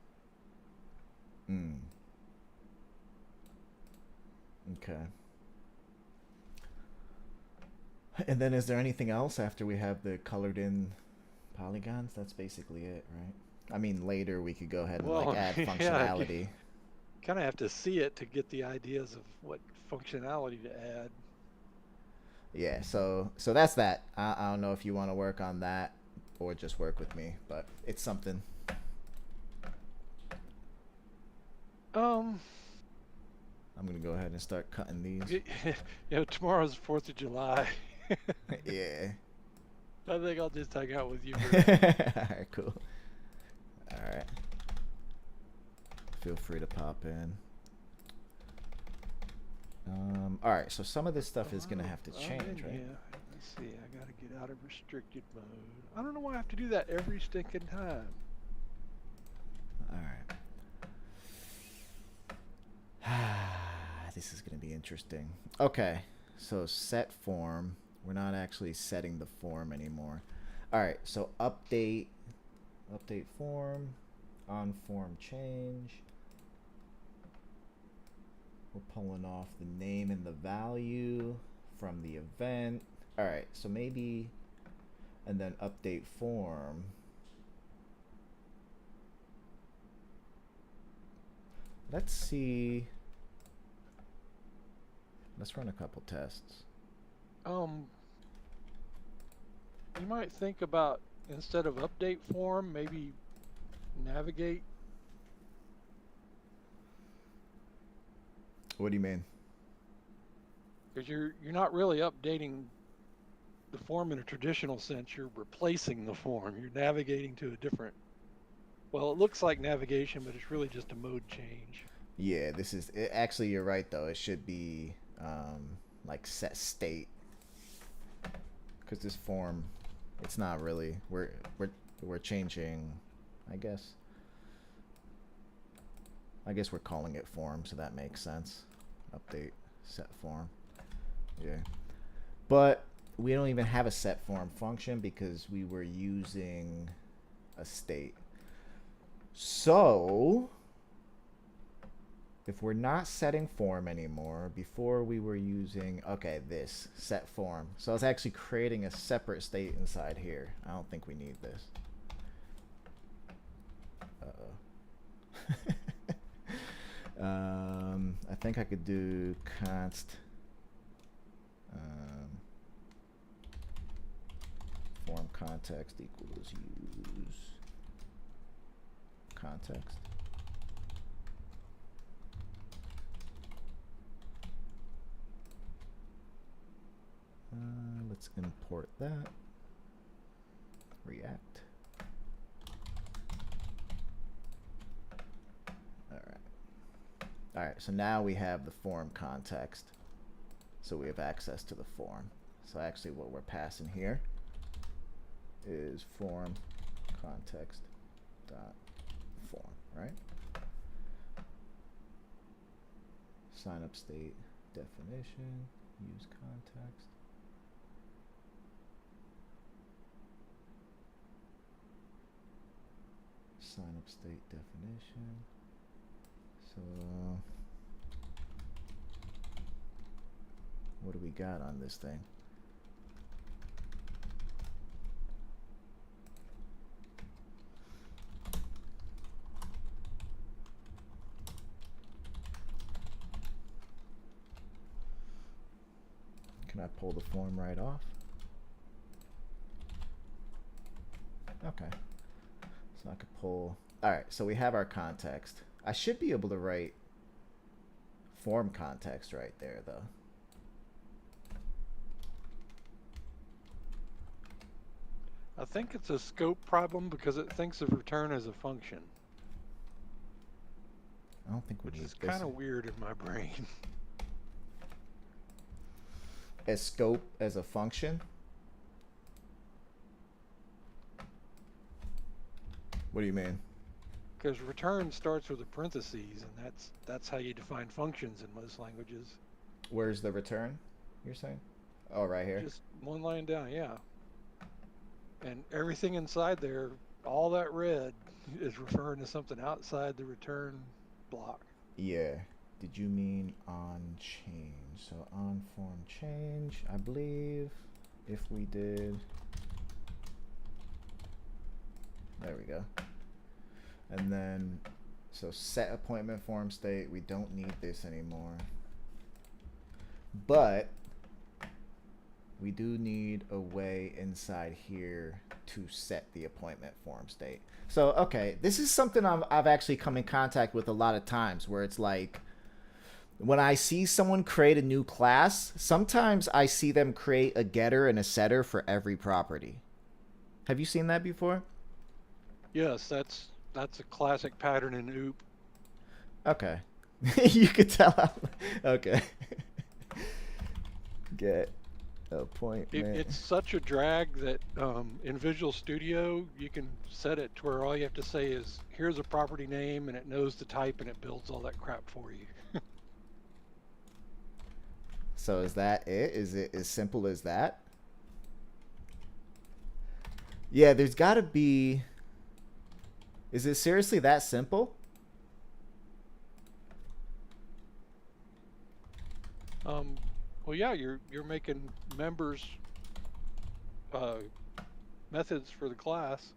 Okay. And then is there anything else after we have the colored in polygons? That's basically it, right? I mean, later we could go ahead and like add functionality. Kind of have to see it to get the ideas of what functionality to add. Yeah, so that's that. I don't know if you want to work on that or just work with me, but it's something. I'm gonna go ahead and start cutting these. Tomorrow's 4th of July. Yeah. I think I'll just hang out with you. Alright, cool. Alright. Feel free to pop in. Alright, so some of this stuff is gonna have to change, right? Yeah. Let's see, I gotta get out of restricted mode. I don't know why I have to do that every stinking time. Alright. This is gonna be interesting. Okay, so set form. We're not actually setting the form anymore. Alright, so update form, on form change. We're pulling off the name and the value from the event. Alright, so maybe, and then update form. Let's see. Let's run a couple tests. You might think about, instead of update form, maybe navigate. What do you mean? Because you're not really updating the form in a traditional sense. You're replacing the form. You're navigating to a different. Well, it looks like navigation, but it's really just a mode change. Yeah, this is actually, you're right though. It should be like set state, because this form, it's not really. We're changing. I guess we're calling it form, so that makes sense. Update set form. Yeah, but we don't even have a set form function because we were using a state. So if we're not setting form anymore, before we were using, okay, this set form. So it's actually creating a separate state inside here. I don't think we need this. I think I could do const form context equals use context. Let's import that. React. All right, so now we have the form context. So we have access to the form. So actually what we're passing here is form context dot form, right? Sign up state definition, use context. Sign up state definition. So what do we got on this thing? Can I pull the form right off? Okay. So I could pull. All right, so we have our context. I should be able to write form context right there, though. I think it's a scope problem because it thinks of return as a function. I don't think we Which need is this. kind of weird in my brain. As scope as a function? What do you mean? Because return starts with a parentheses, and that's how you define functions in most languages. Where's the return, you're saying? Oh, right here. Just one line down, yeah. And everything inside there, all that red, is referring to something outside the return block. Yeah. Did you mean on change? So on form change, I believe if we did, there we go. And then, so set appointment form state, we don't need this anymore. But we do need a way inside here to set the appointment form state. So, okay, this is something I've actually come in contact with a lot of times where it's like, when I see someone create a new class, sometimes I see them create a getter and a setter for every property. Have you seen that before? Yes, that's a classic pattern in OOP. Okay. You could tell how, okay. Get appointment. It's such a drag that in Visual Studio, you can set it to where all you have to say is, here's a property name, and it knows the type, and it builds all that crap for you. So is that it? Is it as simple as that? Yeah, there's got to be... Is it seriously that simple? Well, yeah, you're making members methods for the class.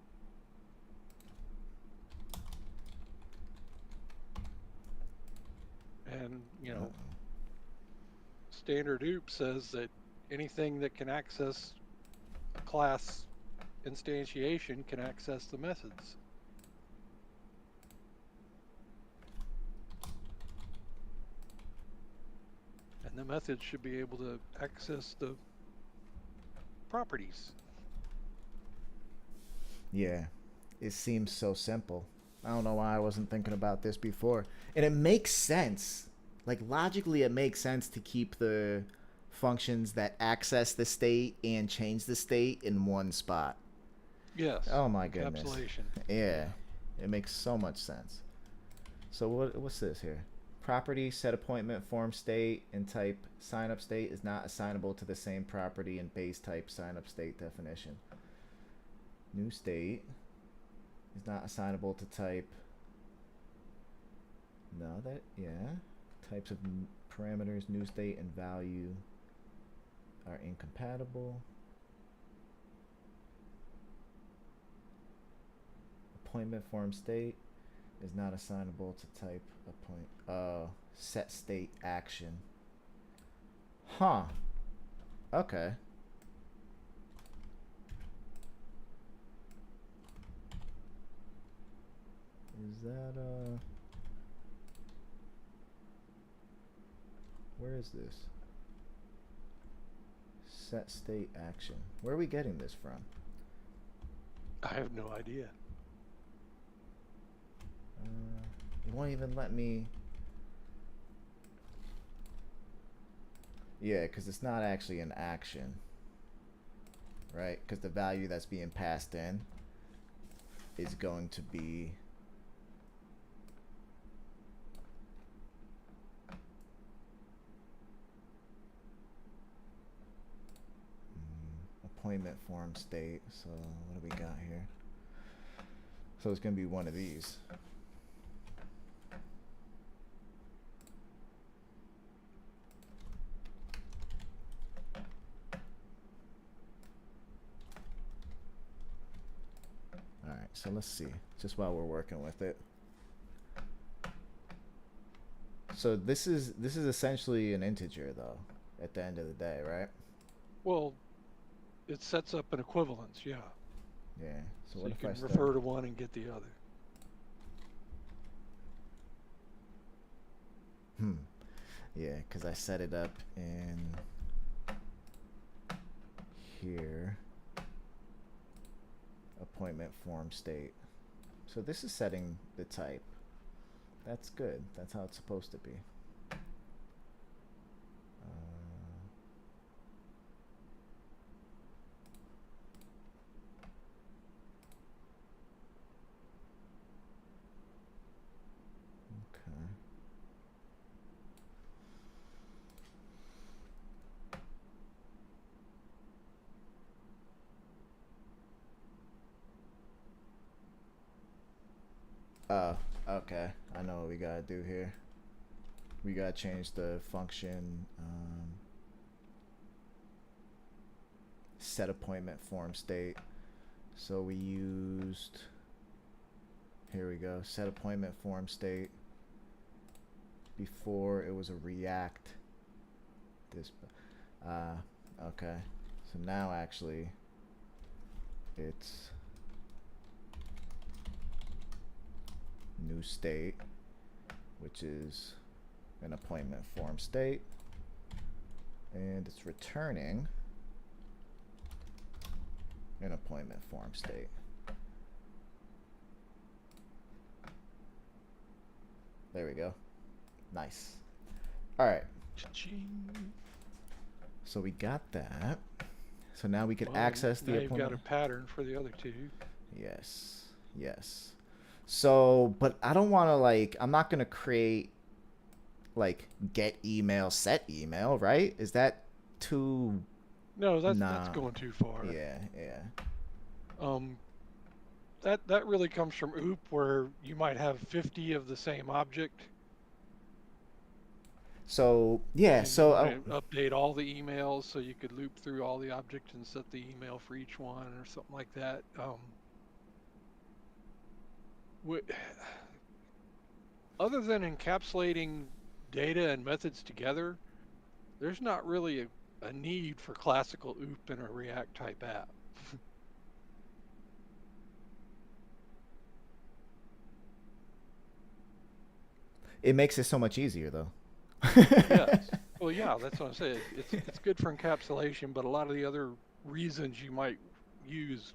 And, you know, standard OOP says that anything that can access a class instantiation can access the methods. And the methods should be able to access the properties. Yeah, it seems so simple. I don't know why I wasn't thinking about this before. And it makes sense. Like, logically, it makes sense to keep the functions that access the state and change the state in one spot. Yes. Oh my goodness. Encapsulation. Yeah, it makes so much sense. So what's this here? Property set appointment form state and type sign up state is not assignable to the same property and base type sign up state definition. New state is not assignable to type No, that, yeah. Types of parameters, new state and value are incompatible. Appointment form state is not assignable to type appoint. Set state action. Huh. Okay. Is that where is this? Set state action. Where are we getting this from? I have no idea. It won't even let me. Yeah, because it's not actually an action, right? Because the value that's being passed in is going to be appointment form state. So what do we got here? So it's going to be one of these. Alright, so let's see, just while we're working with it. So this is essentially an integer though, at the end of the day, right? Well, it sets up an equivalence, yeah. Yeah. So So what you if I can start? refer to one and get the other. Yeah, because I set it up in here. Appointment form state. So this is setting the type. That's good. That's how it's supposed to be. Okay. Oh, okay. I know what we gotta do here. We gotta change the function set appointment form state. So we used, here we go, set appointment form state. Before it was a React. This, okay. So now actually it's new state, which is an appointment form state, and it's returning an appointment form state. There we go. Nice. All right. Cha-ching. So we got that. So now we can Well, access the now you've got appointment. a pattern for the other two. Yes. Yes. So, but I don't want to like, I'm not going to create like get email, set email, right? Is that too? No, that's Nah. going too far. Yeah, yeah. That really comes from OOP, where you might have 50 of the same object. So, yeah, and so you might update all the emails, so you could loop through all the objects and set the email for each one or something like that. Other than encapsulating data and methods together, there's not really a need for classical OOP in a React type app. it makes it so much easier though. Yes. Well, yeah, that's what I'm saying. It's good for encapsulation, but a lot of the other reasons you might use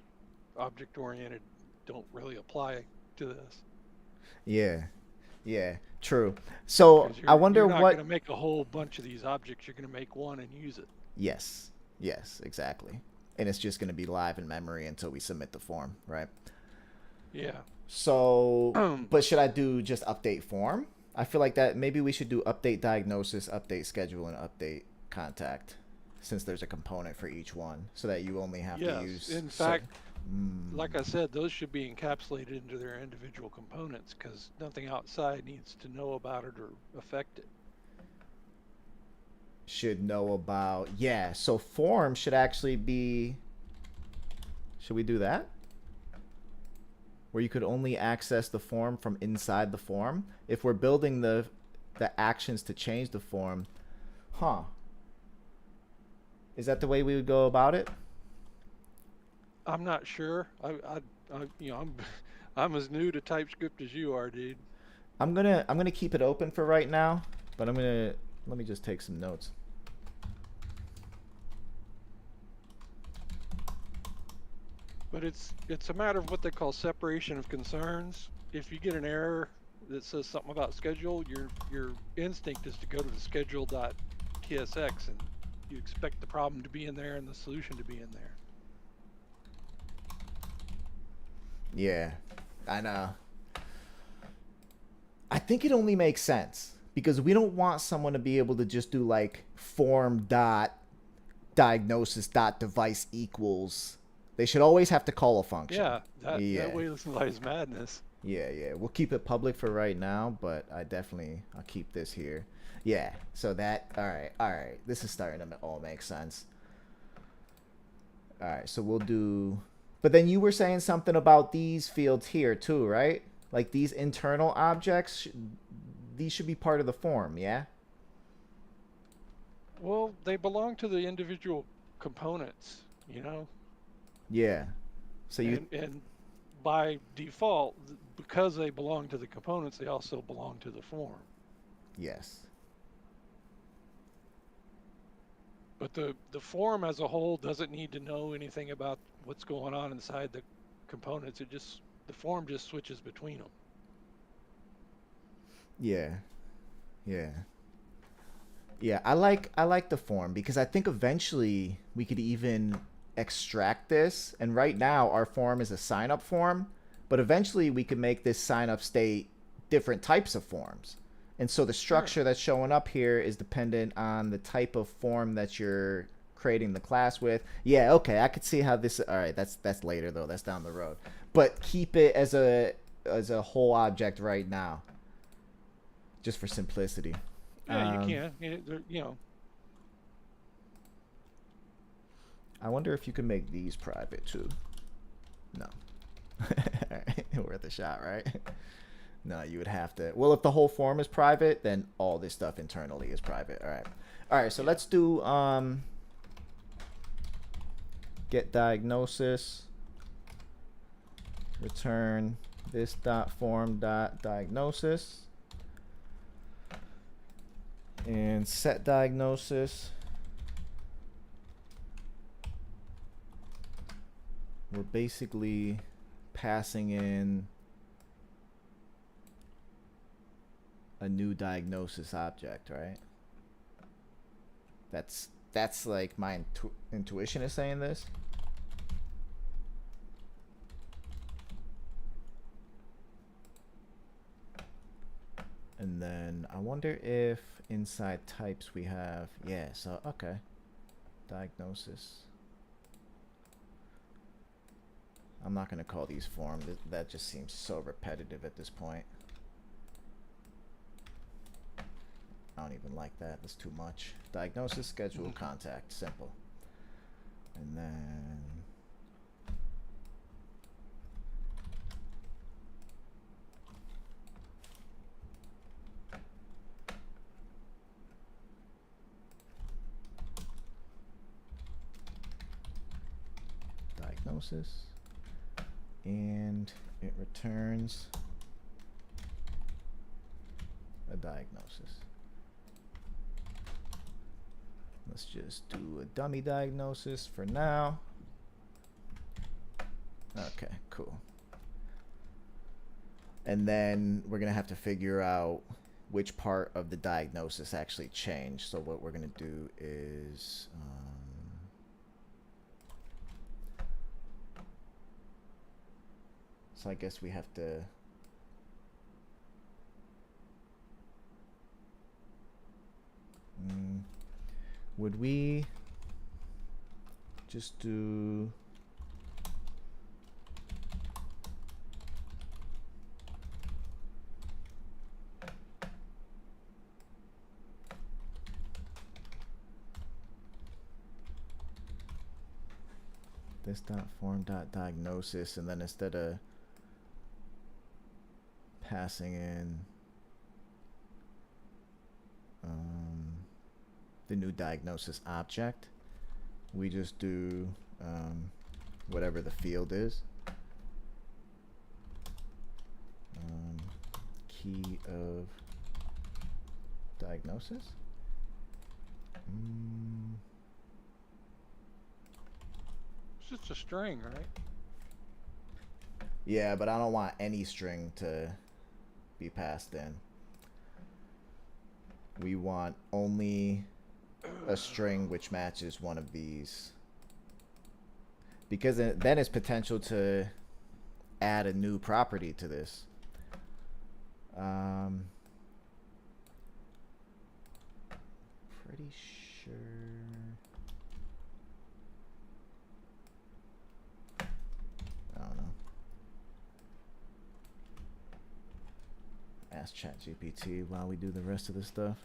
object-oriented don't really apply to this. Yeah. Yeah, true. So 'Cause I wonder you're not what. going to make a whole bunch of these objects. You're going to make one and use it. Yes. Yes, exactly. And it's just going to be live in memory until we submit the form, right? Yeah. So, but should I do just update form? I feel like that maybe we should do update diagnosis, update schedule, and update contact, since there's a component for each one, so that you only have to use. In fact, Like I said, those should be encapsulated into their individual components because nothing outside needs to know about it or affect it. Should know about, yeah. So form should actually be. Should we do that? Where you could only access the form from inside the form. If we're building the actions to change the form, huh? Is that the way we would go about it? I'm not sure. I'm as new to TypeScript as you are, dude. I'm gonna keep it open for right now, but let me just take some notes. But it's a matter of what they call separation of concerns. If you get an error that says something about schedule, your instinct is to go to the schedule.tsx and you expect the problem to be in there and the solution to be in there. Yeah, I know. I think it only makes sense because we don't want someone to be able to just do like form dot diagnosis dot device equals. They should always have to call a function. Yeah, that way lies madness. Yeah. We'll keep it public for right now, but I'll keep this here. Yeah. So that all right. This is starting to all make sense. All right. So we'll do. But then you were saying something about these fields here too, right? Like these internal objects, these should be part of the form, yeah? Well, they belong to the individual components, you know? Yeah. So and by default, because they belong to the components, they also belong to the form. Yes. But the form as a whole doesn't need to know anything about what's going on inside the components. The form just switches between them. Yeah. I like the form because I think eventually we could even extract this. And right now our form is a sign up form, but eventually we could make this sign up state different types of forms. And so the structure that's showing up here is dependent on the type of form that you're creating the class with. Yeah, okay, I could see how this. All right, that's later though. That's down the road. But keep it as a whole object right now, just for simplicity. Yeah, you can. You know. I wonder if you can make these private too. No. All right, worth a shot, right? No, you would have to. Well, if the whole form is private, then all this stuff internally is private. All right. So let's do get diagnosis. Return this dot form dot diagnosis and set diagnosis. We're basically passing in a new diagnosis object, right? That's like my intuition is saying this. And then I wonder if inside types we have, yeah, so okay. Diagnosis. I'm not gonna call these form. That just seems so repetitive at this point. I don't even like that. That's too much. Diagnosis, schedule, contact. Simple. And then diagnosis. And it returns a diagnosis. Let's just do a dummy diagnosis for now. Okay, cool. And then we're gonna have to figure out which part of the diagnosis actually changed. So what we're gonna do is so I guess we have to would we just do this dot form dot diagnosis, and then instead of passing in the new diagnosis object, we just do whatever the field is. Key of diagnosis. It's just a string, right? Yeah, but I don't want any string to be passed in. We want only a string which matches one of these, because then it's potential to add a new property to this. Pretty sure. I don't know. Ask ChatGPT while we do the rest of the stuff.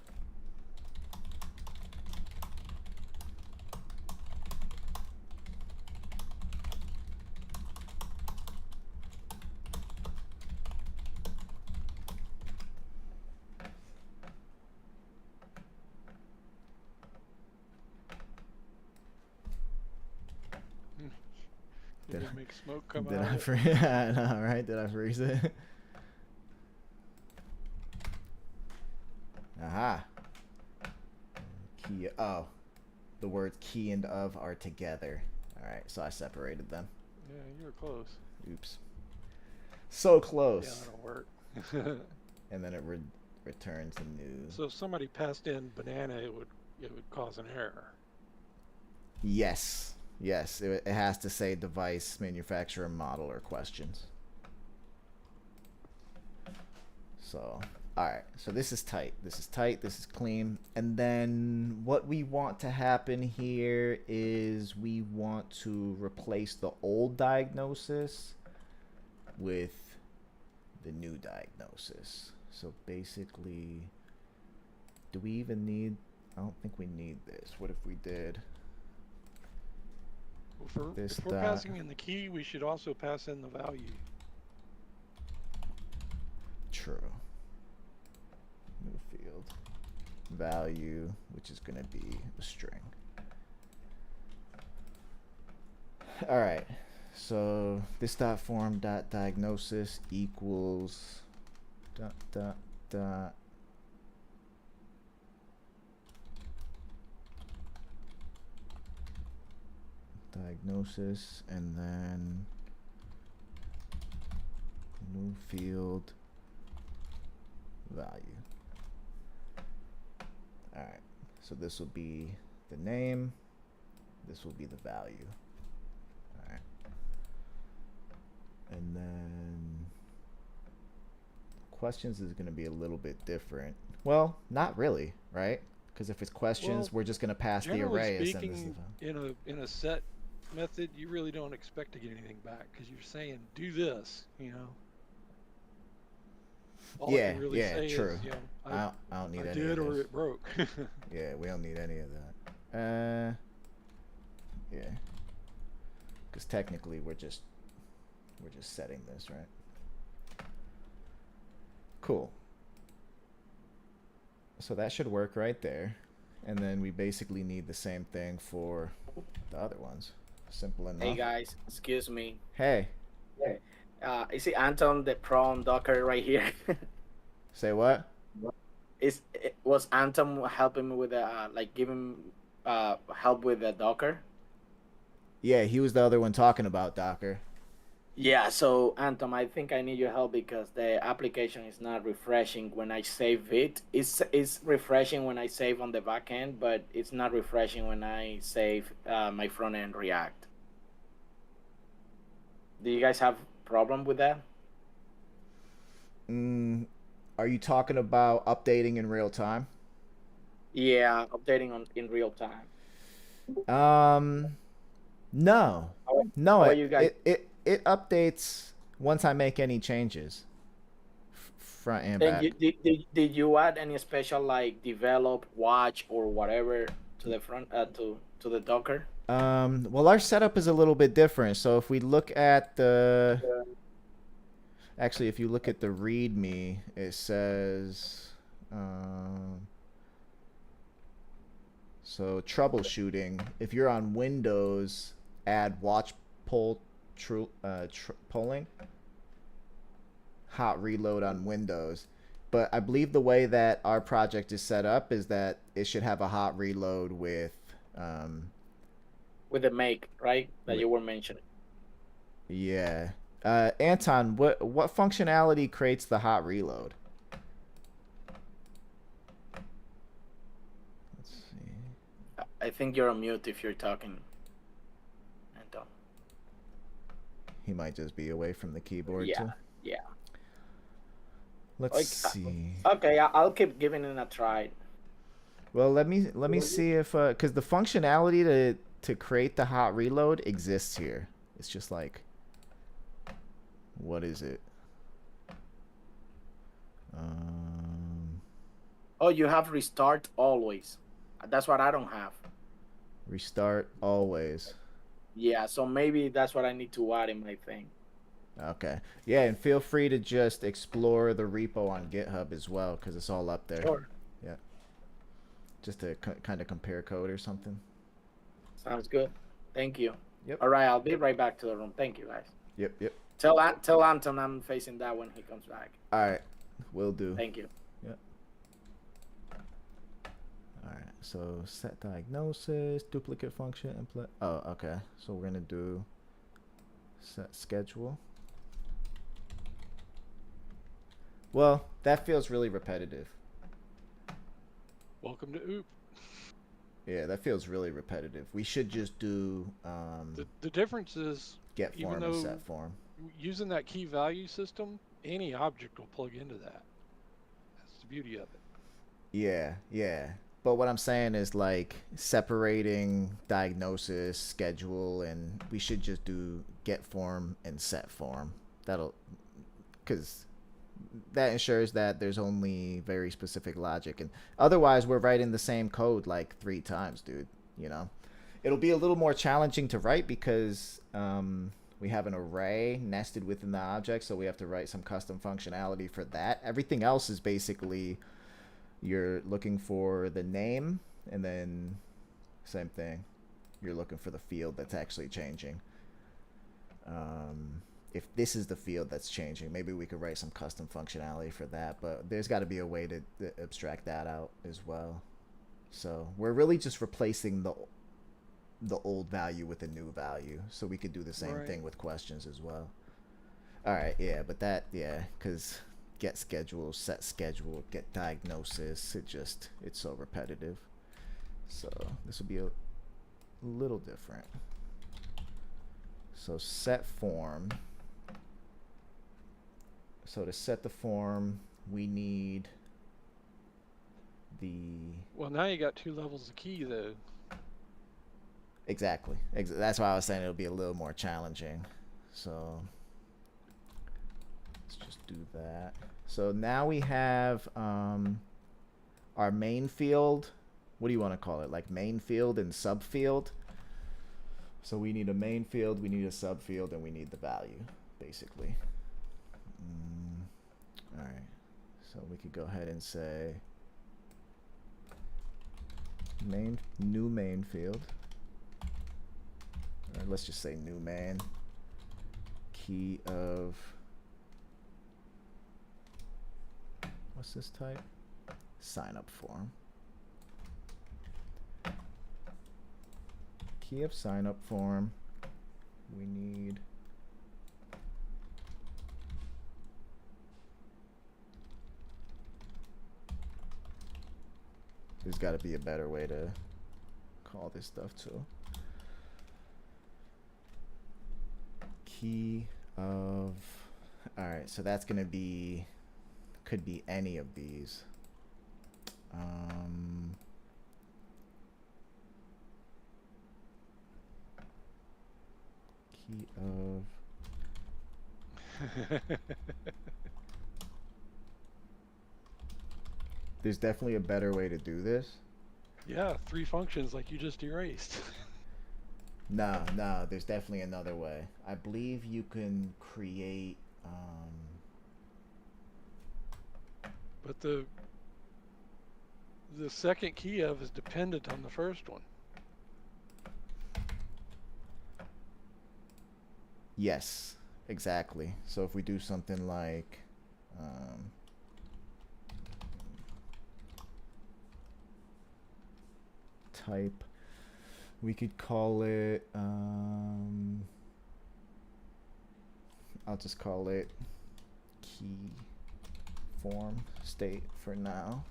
Did it make smoke come Did out? I freeze? I know, right? Did I freeze it? Aha. Key. Oh, the words key and of are together. All right, so I separated them. Yeah, you were close. Oops. So Yeah, close. that'll work. And then it returns a new. So if somebody passed in banana, it would cause an error. Yes. Yes. It has to say device, manufacturer, model, or questions. So, all right. So this is tight. This is tight. This is clean. And then what we want to happen here is we want to replace the old diagnosis with the new diagnosis. So basically, do we even need, I don't think we need this. What if we did If we're passing in the key, we should also pass in the value. True. New field. Value, which is going to be a string. All right. So this dot form dot diagnosis equals dot dot dot diagnosis, and then new field value. All right, so this will be the name, this will be the value. All right, and then questions is going to be a little bit different. Well, not really, right? Because if it's questions, we're just going to pass the array and send this to them. In a set method, you really don't expect to get anything back because you're saying do this, you know. All I can really say true. Is, you know, I don't need I any did of or this. it broke. Yeah, we don't need any of that. Yeah, because technically we're just setting this, right? Cool. So that should work right there, and then we basically need the same thing for the other ones. Simple enough. Hey guys, excuse me. Hey. Is it Anton the pro on Docker right here? Say what? Was Anton helping me with like giving help with the Docker? Yeah, he was the other one talking about Docker. Yeah, so Anton, I think I need your help because the application is not refreshing when I save it. It's refreshing when I save on the back end, but it's not refreshing when I save my front end React. Do you guys have problem with that? Are you talking about updating in real time? Yeah, updating in real time. No. How are you guys? It updates once I make any changes. Front and back. Did you add any special like develop, watch, or whatever to the front to the Docker? Well, our setup is a little bit different. So if we look at the, actually, if you look at the README, it says, so troubleshooting. If you're on Windows, add watch poll polling, hot reload on Windows. But I believe the way that our project is set up is that it should have a hot reload with with the make, right? That with, you were mentioning. yeah. Anton, what functionality creates the hot reload? Let's see. I think you're on mute if you're talking, Anton. He might just be away from the keyboard Yeah, too. yeah. Let's see. Okay, I'll keep giving it a try. Well, let me see if because the functionality to create the hot reload exists here. It's just like, what is it? Oh, you have restart always. That's what I don't have. Restart always. Yeah, so maybe that's what I need to add in my thing. Okay. Yeah, and feel free to just explore the repo on GitHub as well, because it's all up there. Sure. Yeah. Just to kind of compare code or something. Sounds good. Thank you. Yep. All right, I'll be right back to the room. Thank you, guys. Yep. Tell Anton I'm facing that when he comes back. All right. Will do. Thank you. Yep. All right. So set diagnosis, duplicate function, implement. Oh, okay. So we're gonna do set schedule. Well, that feels really repetitive. Welcome to OOP. Yeah, that feels really repetitive. We should just do The difference is, get even form and though set form. using that key value system, any object will plug into that. That's the beauty of it. Yeah. But what I'm saying is like separating diagnosis, schedule, and we should just do get form and set form. That'll, because that ensures that there's only very specific logic, and otherwise we're writing the same code like 3 times, dude. You know, it'll be a little more challenging to write because we have an array nested within the object, so we have to write some custom functionality for that. Everything else is basically you're looking for the name, and then same thing, you're looking for the field that's actually changing. If this is the field that's changing, maybe we could write some custom functionality for that, but there's got to be a way to abstract that out as well. So we're really just replacing the old value with a new value, so we could do the same thing with questions as well. All right, yeah, but that, yeah, because get schedule, set schedule, get diagnosis, it's so repetitive. So this will be a little different. So set form. So to set the form, we need the... Well, now you got 2 levels of key, though. Exactly. That's why I was saying it'll be a little more challenging. So let's just do that. So now we have our main field. What do you want to call it? Like main field and subfield. So we need a main field, we need a subfield, and we need the value, basically. All right. So we could go ahead and say new main field. Or let's just say new main. Key of, what's this type? Sign up form. Key of sign up form. We need there's got to be a better way to call this stuff too. Key of, all right, so that's gonna be, could be any of these. Key of, there's definitely a better way to do this. Yeah, 3 functions like you just erased. No, there's definitely another way. I believe you can create But the second key of is dependent on the first one. yes, exactly. So if we do something like type, we could call it I'll just call it key form state for now.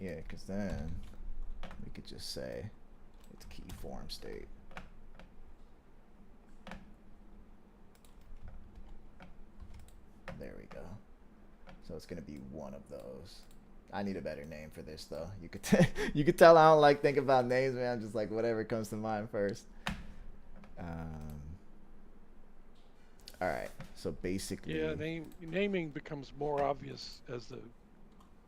Yeah, because then we could just say it's key form state. There we go. So it's gonna be one of those. I need a better name for this though. You could you could tell I don't like thinking about names, man. I'm just like whatever comes to mind first. All right. So basically, Yeah, naming becomes more obvious as the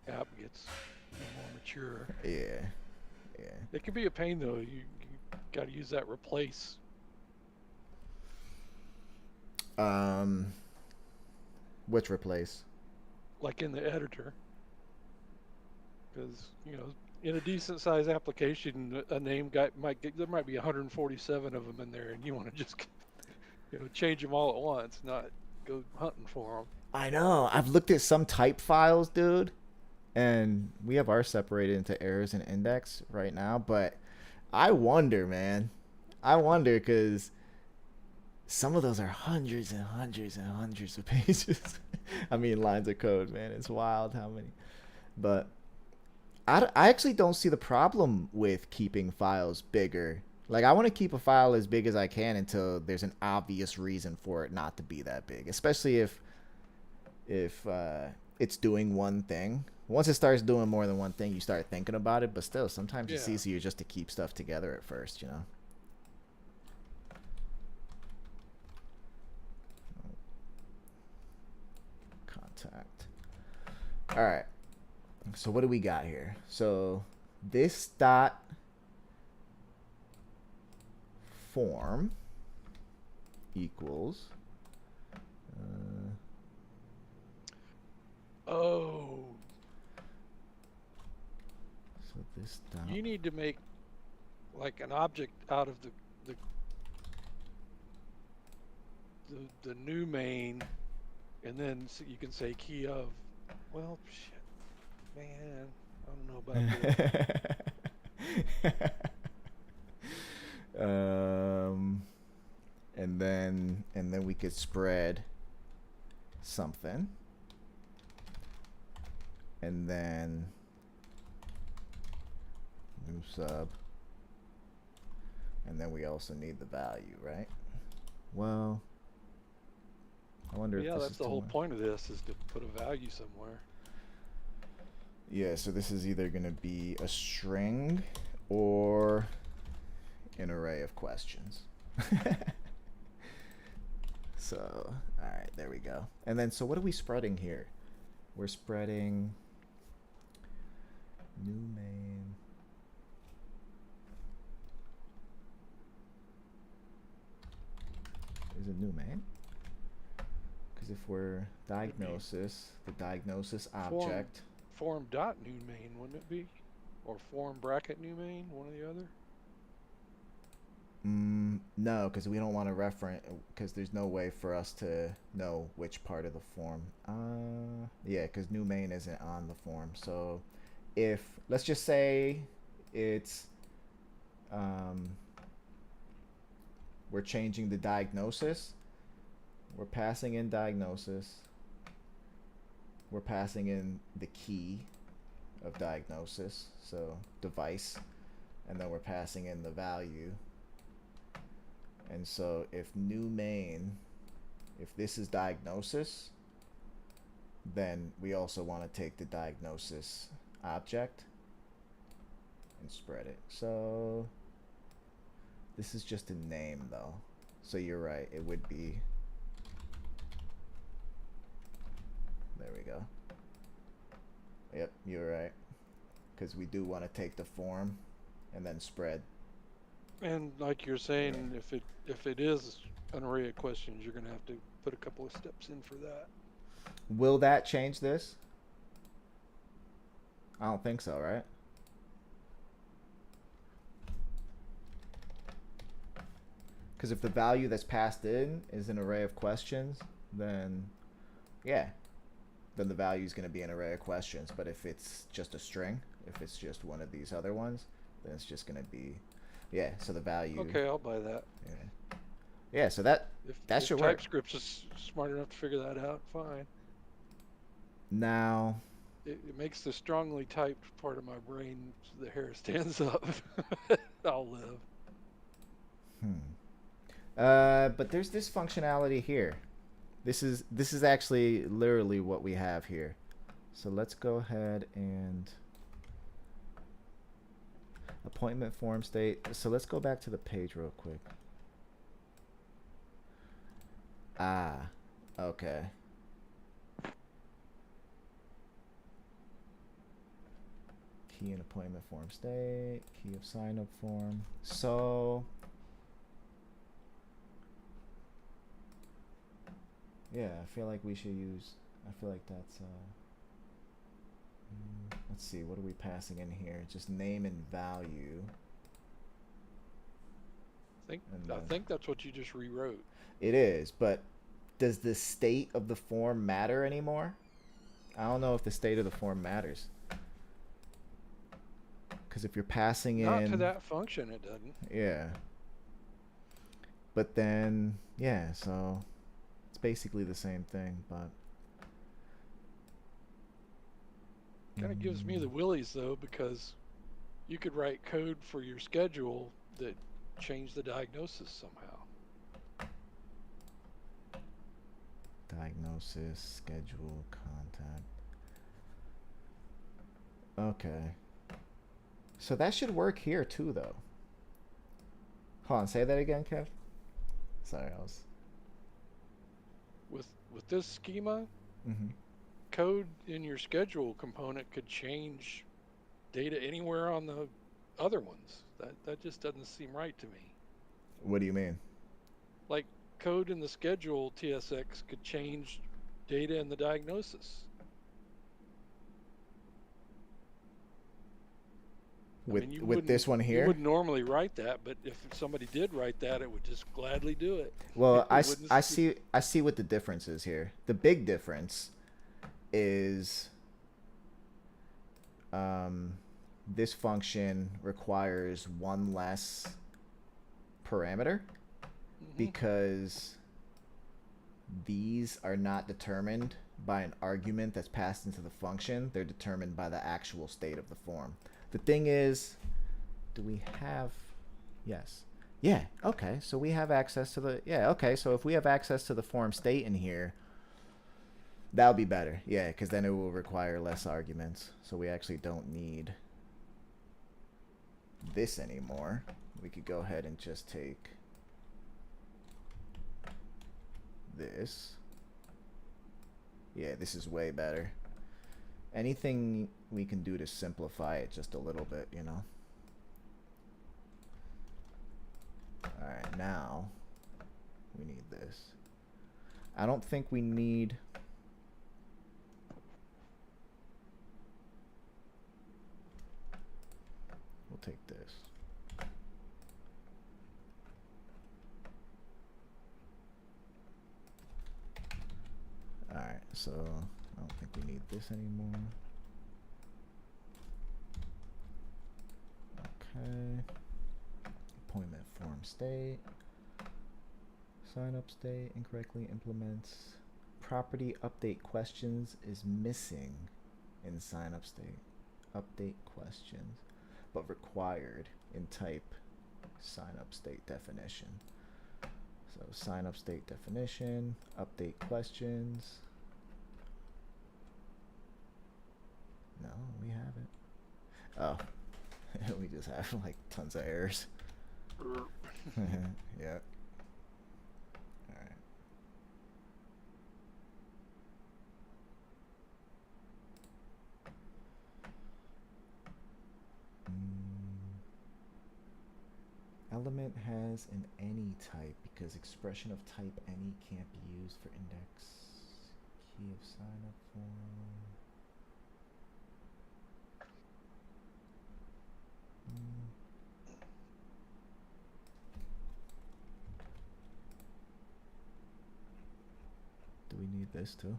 app gets more mature. yeah, yeah. It can be a pain though. You got to use that replace. Which replace? Like in the editor, because in a decent sized application, a name there might be 147 of them in there, and you want to just change them all at once, not go hunting for them. I know. I've looked at some type files, dude, and we have ours separated into errors and index right now. But I wonder, man. I wonder because some of those are hundreds and hundreds and hundreds of pages. I mean, lines of code, man. It's wild how many. But I actually don't see the problem with keeping files bigger. Like, I want to keep a file as big as I can until there's an obvious reason for it not to be that big. Especially if it's doing one thing. Once it starts doing more than one thing, you start thinking about it. But still, sometimes it's easier just to keep stuff together at first, you know? Contact. All right. So what do we got here? So this dot form equals Oh, so this dot, you need to make like an object out of the new main, and then you can say key of. Well, shit, man, I don't know about this. and then we could spread something, and then new sub, and then we also need the value, right? Well, I wonder if this that's is the whole point of this, is to put a value somewhere. Yeah, so this is either going to be a string or an array of questions. So, all right, there we go. And then, so what are we spreading here? We're spreading new main. Is it new main? Because if we're diagnosis, the diagnosis object. Form dot new main, wouldn't it be? Or form bracket new main, one or the other? No, because we don't want to reference, because there's no way for us to know which part of the form. Yeah, because new main isn't on the form. So if, let's just say it's, we're changing the diagnosis. We're passing in diagnosis. We're passing in the key of diagnosis, so device, and then we're passing in the value. And so if new main, if this is diagnosis, then we also want to take the diagnosis object and spread it. So this is just a name though. So you're right, it would be, there we go. Yep, you're right. Because we do want to take the form and then spread And like you're saying, if it is an array of questions, you're gonna have to put a couple of steps in for that. Will that change this? I don't think so, right? Because if the value that's passed in is an array of questions, then yeah, then the value is going to be an array of questions. But if it's just a string, if it's just one of these other ones, then it's just going to be, yeah. So the value. Okay, I'll buy that. Yeah. Yeah. So that If should work. TypeScript's is smart enough to figure that out, fine. Now. It makes the strongly typed part of my brain, the hair stands up. I'll live. But there's this functionality here. This is actually literally what we have here. So let's go ahead and appointment form state. So let's go back to the page real quick. Ah, okay. Key and appointment form state, key of sign up form. So yeah, I feel like we should use, I feel like that's let's see, what are we passing in here? Just name and value. I think that's what you just rewrote. It is, but does the state of the form matter anymore? I don't know if the state of the form matters. Because if you're passing in... Not to that function, it doesn't. Yeah. But then, yeah, so it's basically the same thing, but... Kind of gives me the willies, though, because you could write code for your schedule that changed the diagnosis somehow. Diagnosis, schedule, contact. Okay. So that should work here too, though. Hold on, say that again, Kev. Sorry, I was... With this schema, code in your schedule component could change data anywhere on the other ones. That just doesn't seem right to me. What do you mean? Like code in the schedule TSX could change data in the diagnosis. With this one here? You wouldn't normally write that, but if somebody did write that, it would just gladly do it. Well, I see what the difference is here. The big difference is this function requires one less parameter because these are not determined by an argument that's passed into the function. They're determined by the actual state of the form. The thing is, do we have... Yes. Yeah, okay. So we have access to the... Yeah, okay. So if we have access to the form state in here, that'll be better. Yeah, because then it will require less arguments. So we actually don't need this anymore. We could go ahead and just take this. Yeah, this is way better. Anything we can do to simplify it just a little bit, you know? Alright, now we need this. I don't think we need... We'll take this. Alright, so I don't think we need this anymore. Okay. Appointment form state. Sign up state incorrectly implements. Property update questions is missing in sign up state. Update questions, but required in type sign up state definition. So sign up state definition, update questions. No, we haven't. Oh, we just have like tons of errors. Yeah. All right. argument has an any type because expression of type any can't be used for index key of sign up form. Do we need this too?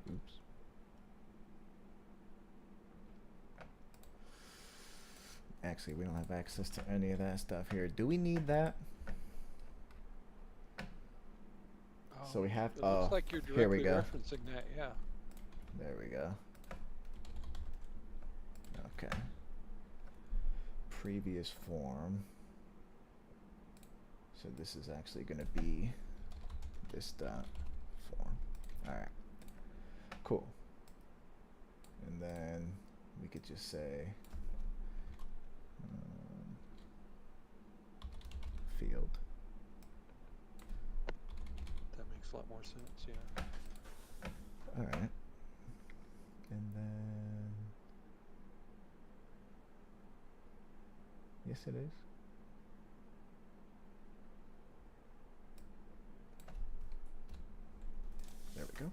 Oops. Actually, we don't have access to any of that stuff here. Do we need that? So we have. It looks like you're here we directly go. referencing that. Yeah. There we go. Okay. Previous form. So this is actually going to be this dot form. All right. Cool. And then we could just say field. That makes a lot more sense. Yeah. All right. And then yes, it is. There we go.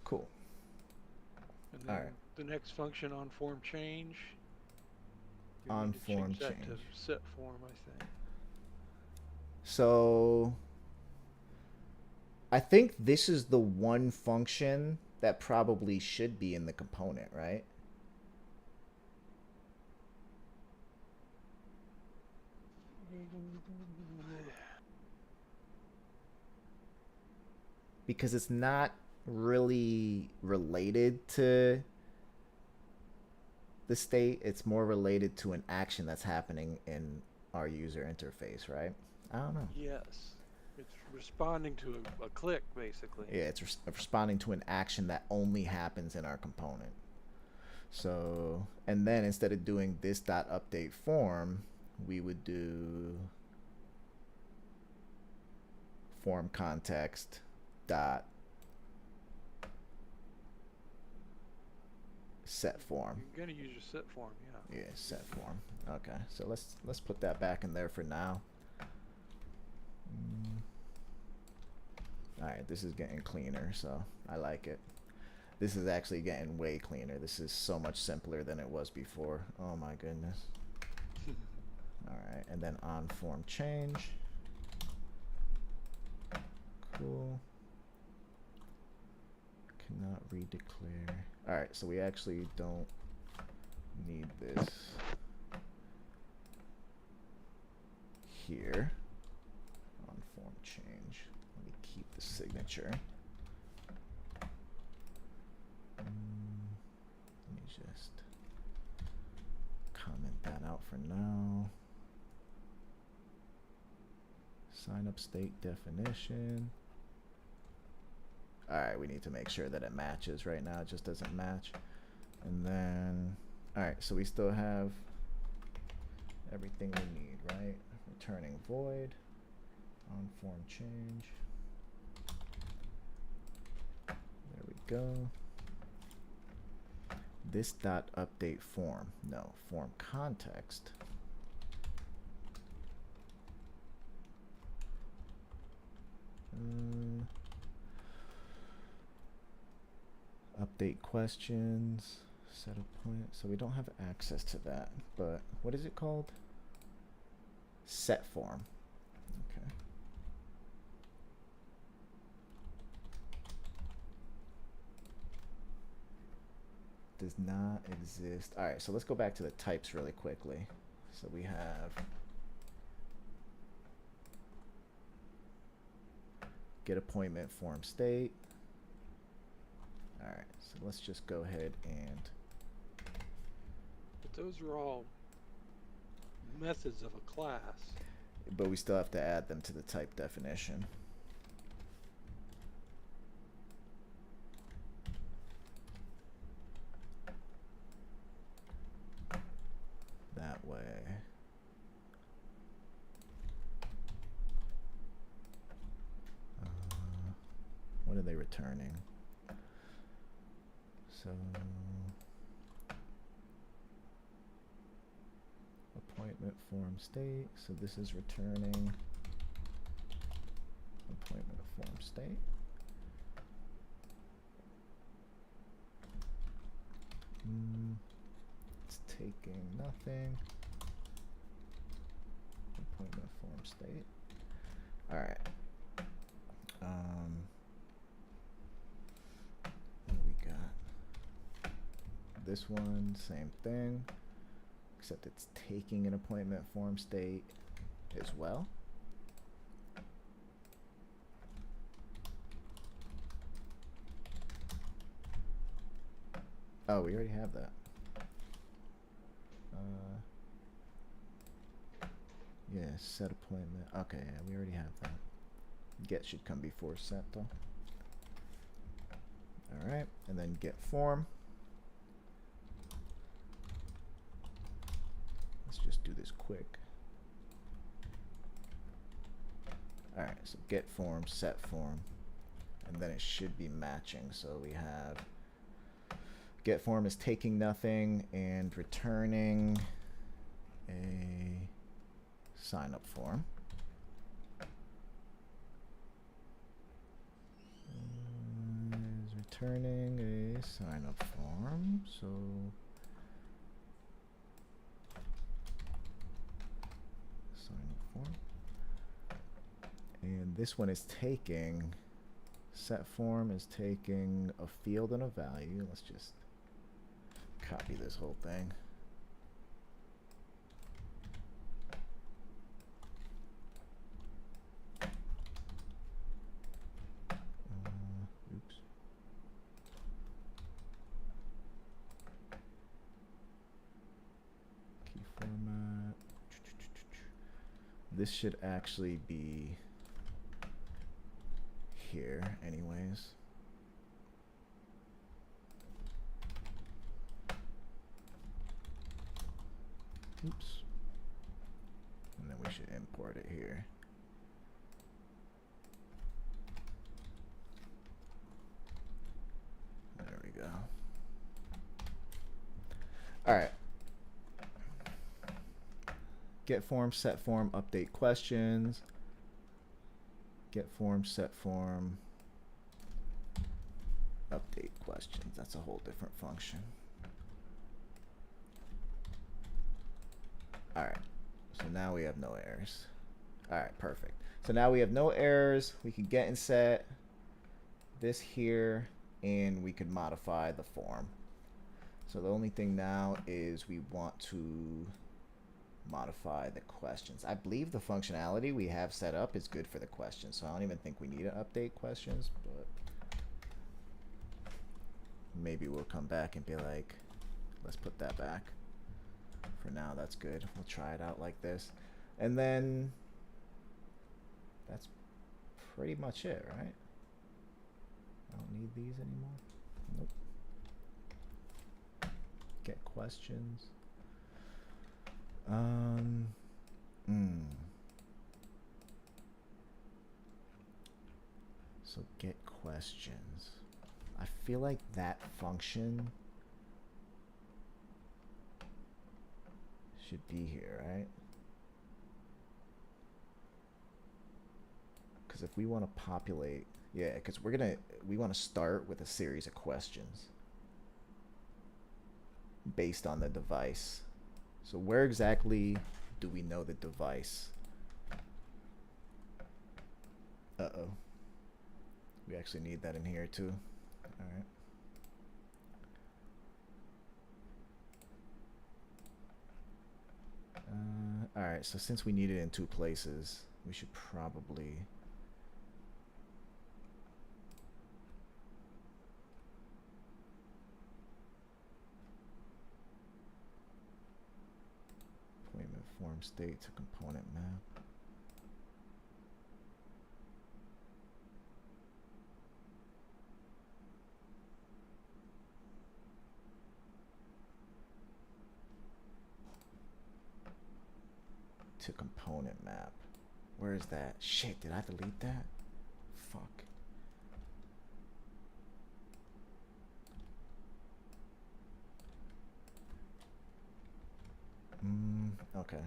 Cool. And then All right. the next function on form change. you On need to form change that change. to set form, I think. So I think this is the one function that probably should be in the component, right? Because it's not really related to the state. It's more related to an action that's happening in our user interface, right? I don't know. Yes. It's responding to a click, basically. Yeah, it's responding to an action that only happens in our component. So, and then instead of doing this dot update form, we would do form context dot set form. You're gonna use your set form, yeah. Yeah, set form. Okay, so let's put that back in there for now. All right, this is getting cleaner, so I like it. This is actually getting way cleaner. This is so much simpler than it was before. Oh my goodness. All right, and then on form change. Cool. Cannot redeclare. All right, so we actually don't need this here. On form change. Let me keep the signature. Let me just comment that out for now. Sign up state definition. All right, we need to make sure that it matches. Right now it just doesn't match. And then, all right, so we still have everything we need, right? Returning void, on form change. There we go. This dot update form. No, form context. Update questions, set a point. So we don't have access to that, but what is it called? Set form. Okay. Does not exist. All right, so let's go back to the types really quickly. So we have get appointment form state. All right, so let's just go ahead and. But those are all methods of a class. But we still have to add them to the type definition. That way. What are they returning? So appointment form state. So this is returning appointment form state. It's taking nothing. Appointment form state. All right. What do we got? This one, same thing, except it's taking an appointment form state as well. Oh, we already have that. Yeah, set appointment. Okay, yeah, we already have that. Get should come before set though. All right, and then get form. Let's just do this quick. All right, so get form, set form, and then it should be matching. So we have get form is taking nothing and returning a sign up form. Is returning a sign up form. So sign up form. And this one is taking set form is taking a field and a value. Let's just copy this whole thing. Oops. Key format. This should actually be here anyways. Oops. And then we should import it here. There we go. All right. Get form, set form, update questions. Get form, set form, update questions. That's a whole different function. All right, so now we have no errors. All right, perfect. So now we have no errors. We can get and set this here, and we could modify the form. So the only thing now is we want to modify the questions. I believe the functionality we have set up is good for the questions, so I don't even think we need to update questions, but maybe we'll come back and be like, let's put that back. For now, that's good. We'll try it out like this. And then that's pretty much it, right? I don't need these anymore. Nope. Get questions. So get questions. I feel like that function should be here, right? Because if we want to populate, yeah, because we want to start with a series of questions based on the device. So where exactly do we know the device? Uh-oh. We actually need that in here too. All right. All right, so since we need it in two places, we should probably appointment form state to component map. To component map. Where is that? Shit, did I delete that? Fuck. Okay. okay.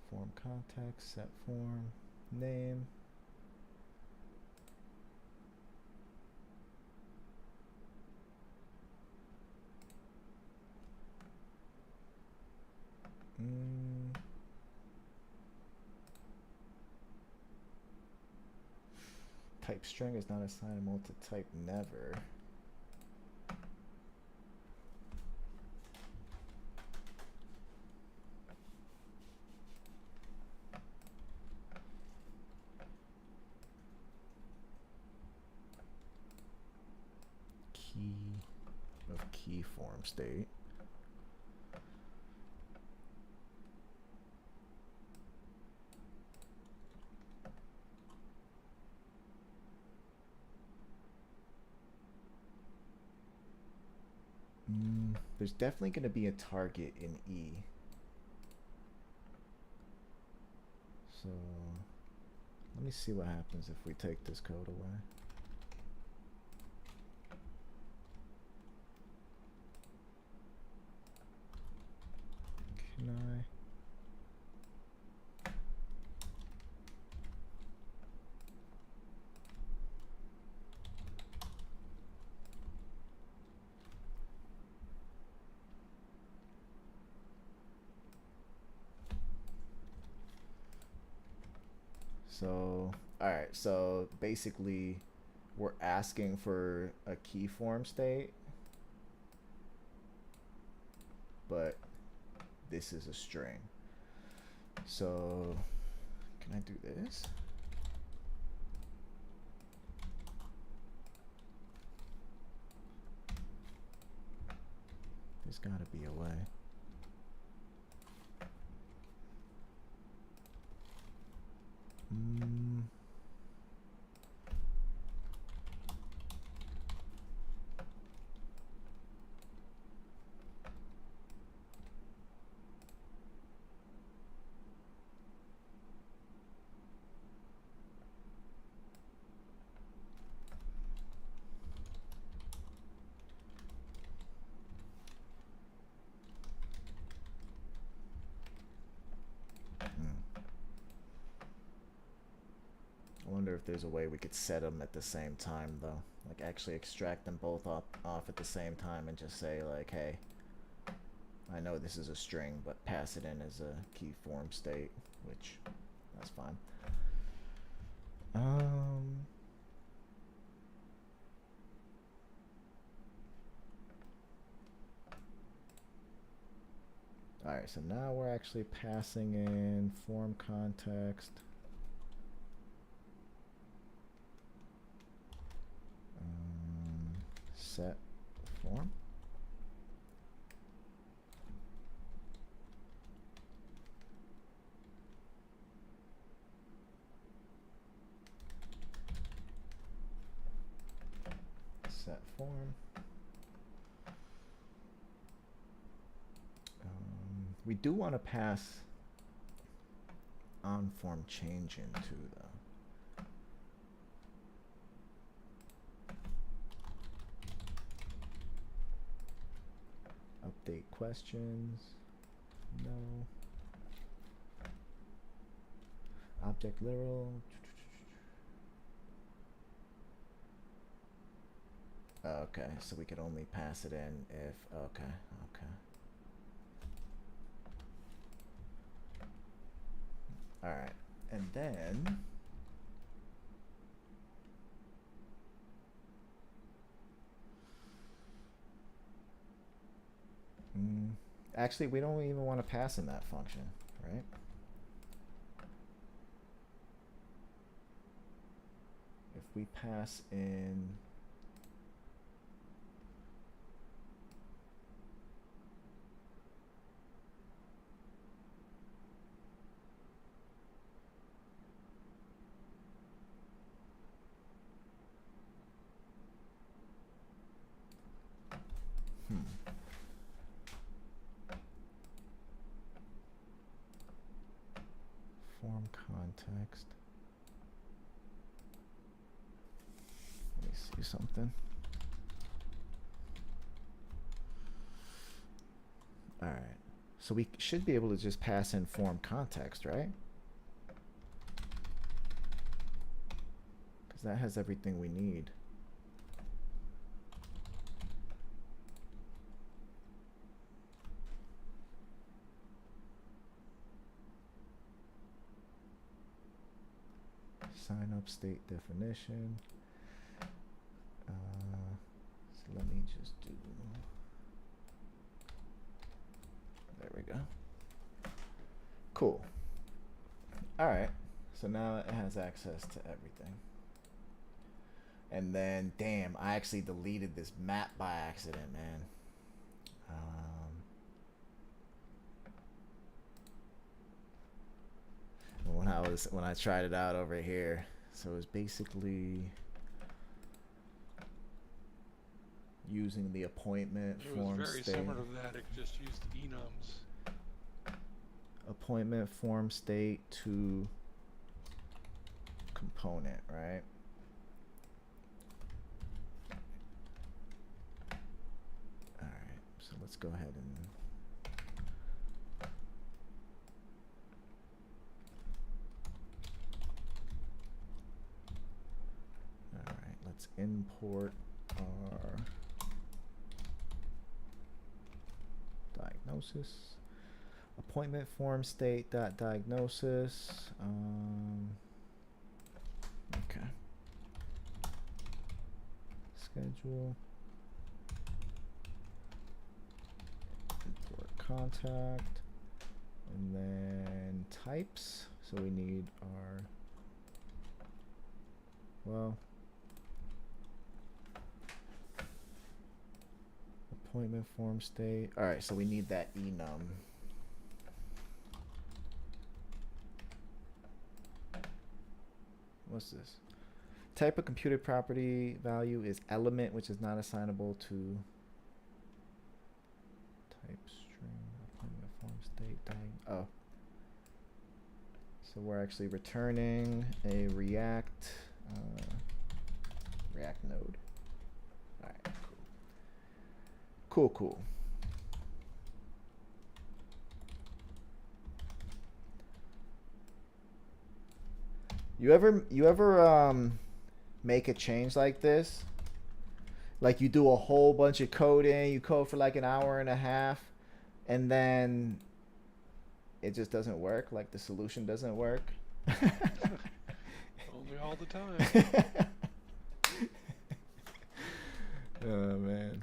Form context, set form, name. Type string is not assignable to type never. Key of key form state. There's definitely going to be a target in E. So let me see what happens if we take this code away. Can I? So, all right, so basically we're asking for a key form state, but this is a string. So can I do this? There's gotta be a way. I wonder if there's a way we could set them at the same time, though. Like, actually extract them both off at the same time and just say, like, hey, I know this is a string, but pass it in as a key form state, which, that's fine. Alright, so now we're actually passing in form context. Set form. Set form. We do want to pass on form change into though. Update questions. No. Object literal. Okay, so we could only pass it in if, okay. All right, and then actually we don't even want to pass in that function, right? If we pass in form context. Let me see something. So we should be able to just pass in form context, right? Because that has everything we need. Sign up state definition. So let me just do. There we go. Cool. All right. So now it has access to everything. And then, damn, I actually deleted this map by accident, man. When I tried it out over here, so it was basically using the appointment form It was very state. similar to that. It just used enums. Appointment form state to component, right? All right, so let's go ahead and let's import our diagnosis. Appointment form state dot diagnosis. Okay. Schedule. Import contact. And then types. So we need our, well, appointment form state. All right, so we need that enum. What's this? Type of computed property value is element, which is not assignable to type string appointment form state. Oh, so we're actually returning a React node. All right, cool. You ever make a change like this? Like you do a whole bunch of coding, you code for like an hour and a half, and then it just doesn't work, like the solution doesn't work? Only all the time. Oh man.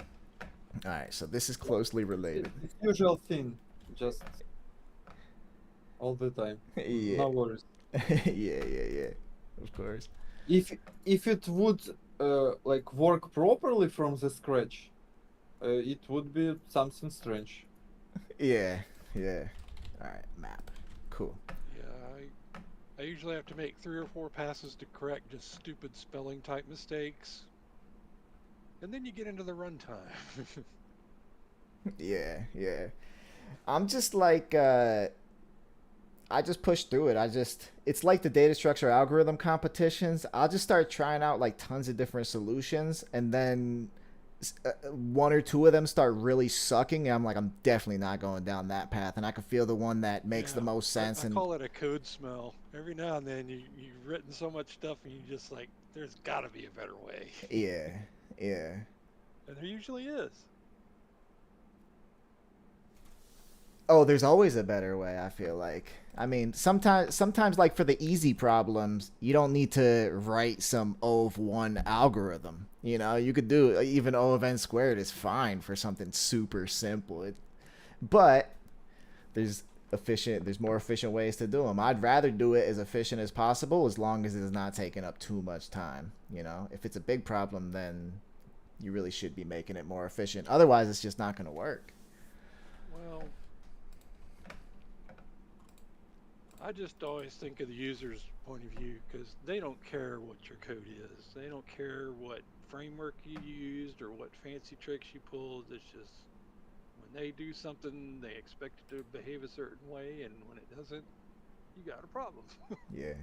All right, so this is closely related. It's usual thing, just all the time. Yeah. No worries. yeah. Of course. If it would like work properly from the scratch, it would be something strange. Yeah. All right, map. Cool. Yeah, I usually have to make 3 or 4 passes to correct just stupid spelling type mistakes. And then you get into the runtime. Yeah. I'm just like I just push through it. It's like the data structure algorithm competitions. I'll just start trying out like tons of different solutions, and then one or two of them start really sucking, and I'm like, I'm definitely not going down that path. And I can feel the one that makes the most sense. I call it a code smell. Every now and then you've written so much stuff and you just like, there's got to be a better way. Yeah. And there usually is. Oh, there's always a better way, I feel like. I mean, sometimes like for the easy problems, you don't need to write some O of 1 algorithm. You know, you could do even O of n squared is fine for something super simple. But there's more efficient ways to do them. I'd rather do it as efficient as possible as long as it's not taking up too much time. You know, if it's a big problem, then you really should be making it more efficient. Otherwise, it's just not going to work. Well, I just always think of the user's point of view, because they don't care what your code is. They don't care what framework you used or what fancy tricks you pulled. It's just when they do something, they expect it to behave a certain way, and when it doesn't, you got a problem. Yeah.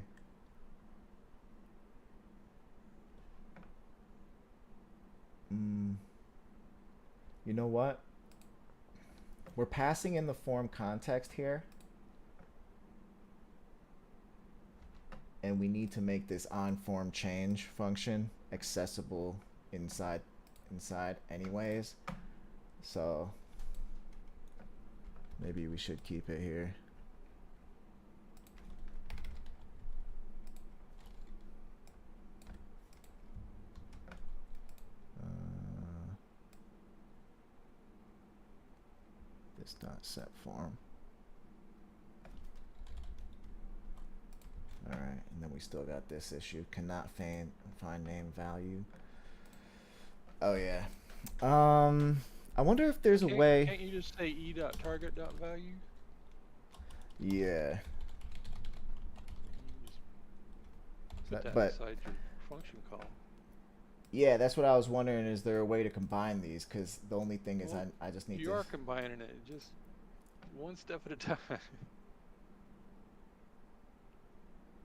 You know what? we're passing in the form context here. And we need to make this onForm change function accessible inside anyways. So maybe we should keep it here. This dot set form. All right, and then we still got this issue. Cannot find name value. Oh yeah. I wonder if there's a way. Can't you just say e.target.value? Yeah. You just put that But inside your function call. yeah, that's what I was wondering. Is there a way to combine these? Because the only thing is, Well, I just need to. You are combining it, just one step at a time.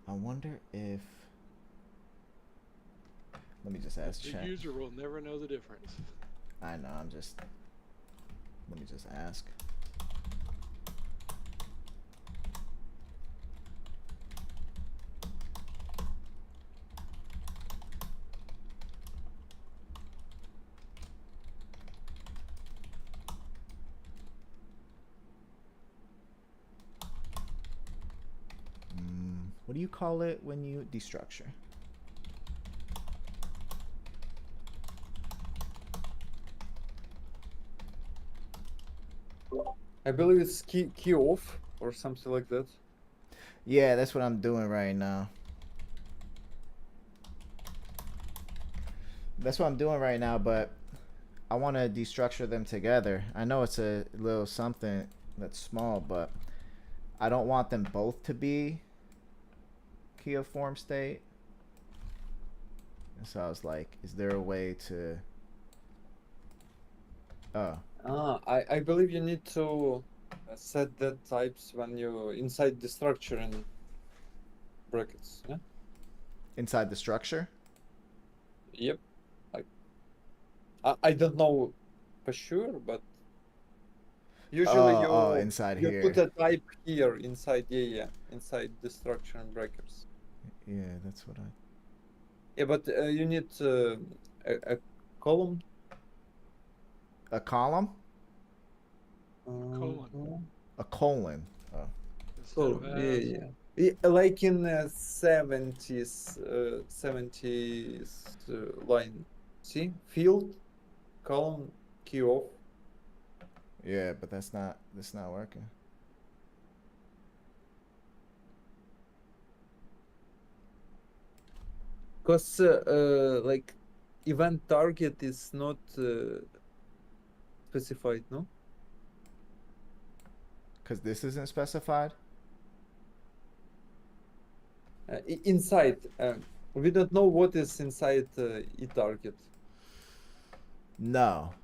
I wonder if. Let me just ask The chat. user will never know the difference. I know. I'm just. Let me just ask. What do you call it when you destructure? I believe it's key off or something like that. Yeah, that's what I'm doing right now. That's what I'm doing right now, but I want to destructure them together. I know it's a little something that's small, but I don't want them both to be key of form state. And so I was like, is there a way to... Oh. I believe you need to set that types when you inside the structure and brackets. Yeah. Inside the structure? Yep. I don't know for sure, but usually inside you here. put a type here inside. Yeah, inside the structure and brackets. Yeah, that's what I... Yeah, but you need a column. A column? Colon. A colon. Oh. Instead of Column. as. Yeah. Like in 70s line. See, field, column, key off. Yeah, but that's not working. Because like event target is not specified, no? Because this isn't specified? Inside, we don't know what is inside target. No.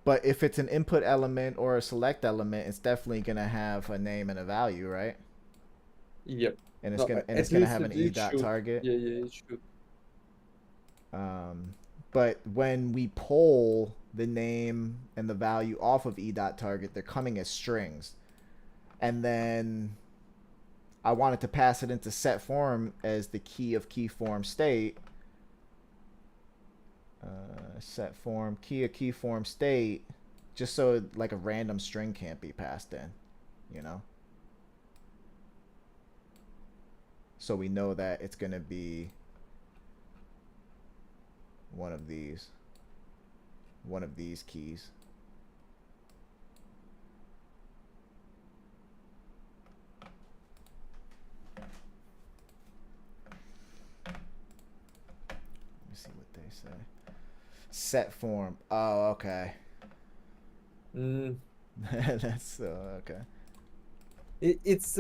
But if it's an input element or a select element, it's definitely gonna have a name and a value, right? Yep. And it's gonna have an e.target. Yeah, it should. But when we pull the name and the value off of e.target, they're coming as strings. And then I wanted to pass it into set form as the key of key form state. Set form, key of key form state, just so like a random string can't be passed in, you know? So we know that it's going to be one of these keys. Let me see what they say. Set form. Oh, okay. That's okay. It's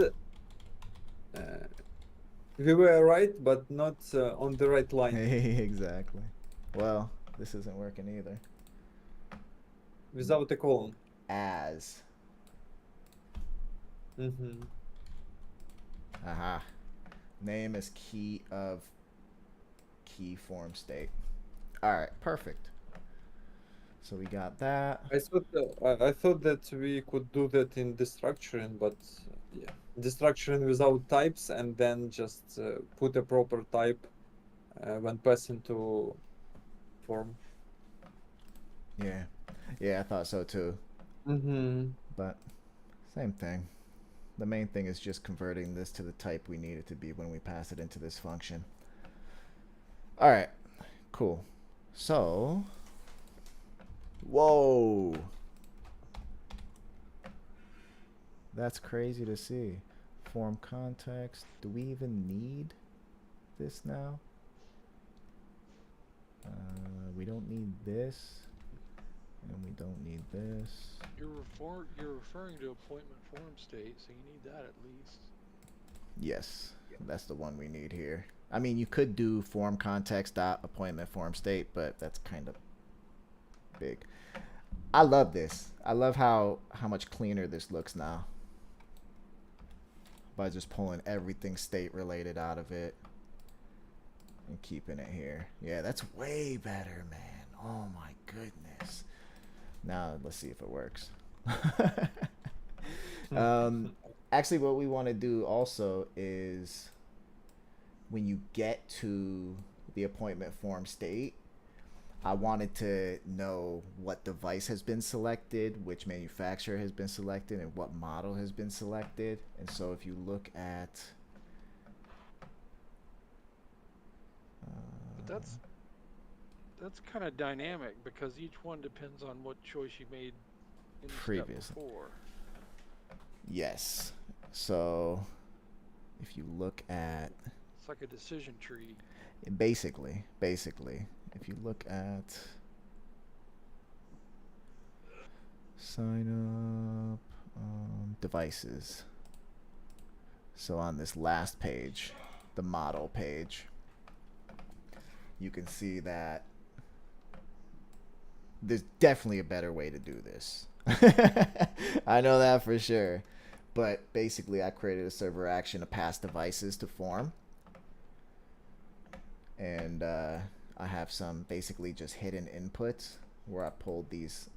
we were right, but not on the right line. Exactly. Well, this isn't working either. Without a column. As. Aha. Name is key of key form state. All right, perfect. So we got that. I thought that we could do that in destructuring, but yeah, destructuring without types and then just put a proper type when passing to form. Yeah. Yeah, I thought so too. Mm-hmm. But same thing. The main thing is just converting this to the type we need it to be when we pass it into this function. All right, cool. So, whoa. That's crazy to see. Form context. Do we even need this now? We don't need this. And we don't need this. You're referring to appointment form state, so you need that at least. Yes, that's the one we need here. I mean, you could do form context dot appointment form state, but that's kind of big. I love this. I love how much cleaner this looks now by just pulling everything state related out of it and keeping it here. Yeah, that's way better, man. Oh my goodness. Now let's see if it works. Actually, what we want to do also is when you get to the appointment form state, I wanted to know what device has been selected, which manufacturer has been selected, and what model has been selected. And so if you look at But that's kind of dynamic because each one depends on what choice you made in the previous. step before. Yes. So if you look at It's like a decision tree. basically, if you look at sign up devices. So on this last page, the model page, you can see that there's definitely a better way to do this. I know that for sure. But basically, I created a server action to pass devices to form. And I have some basically just hidden inputs where I pulled these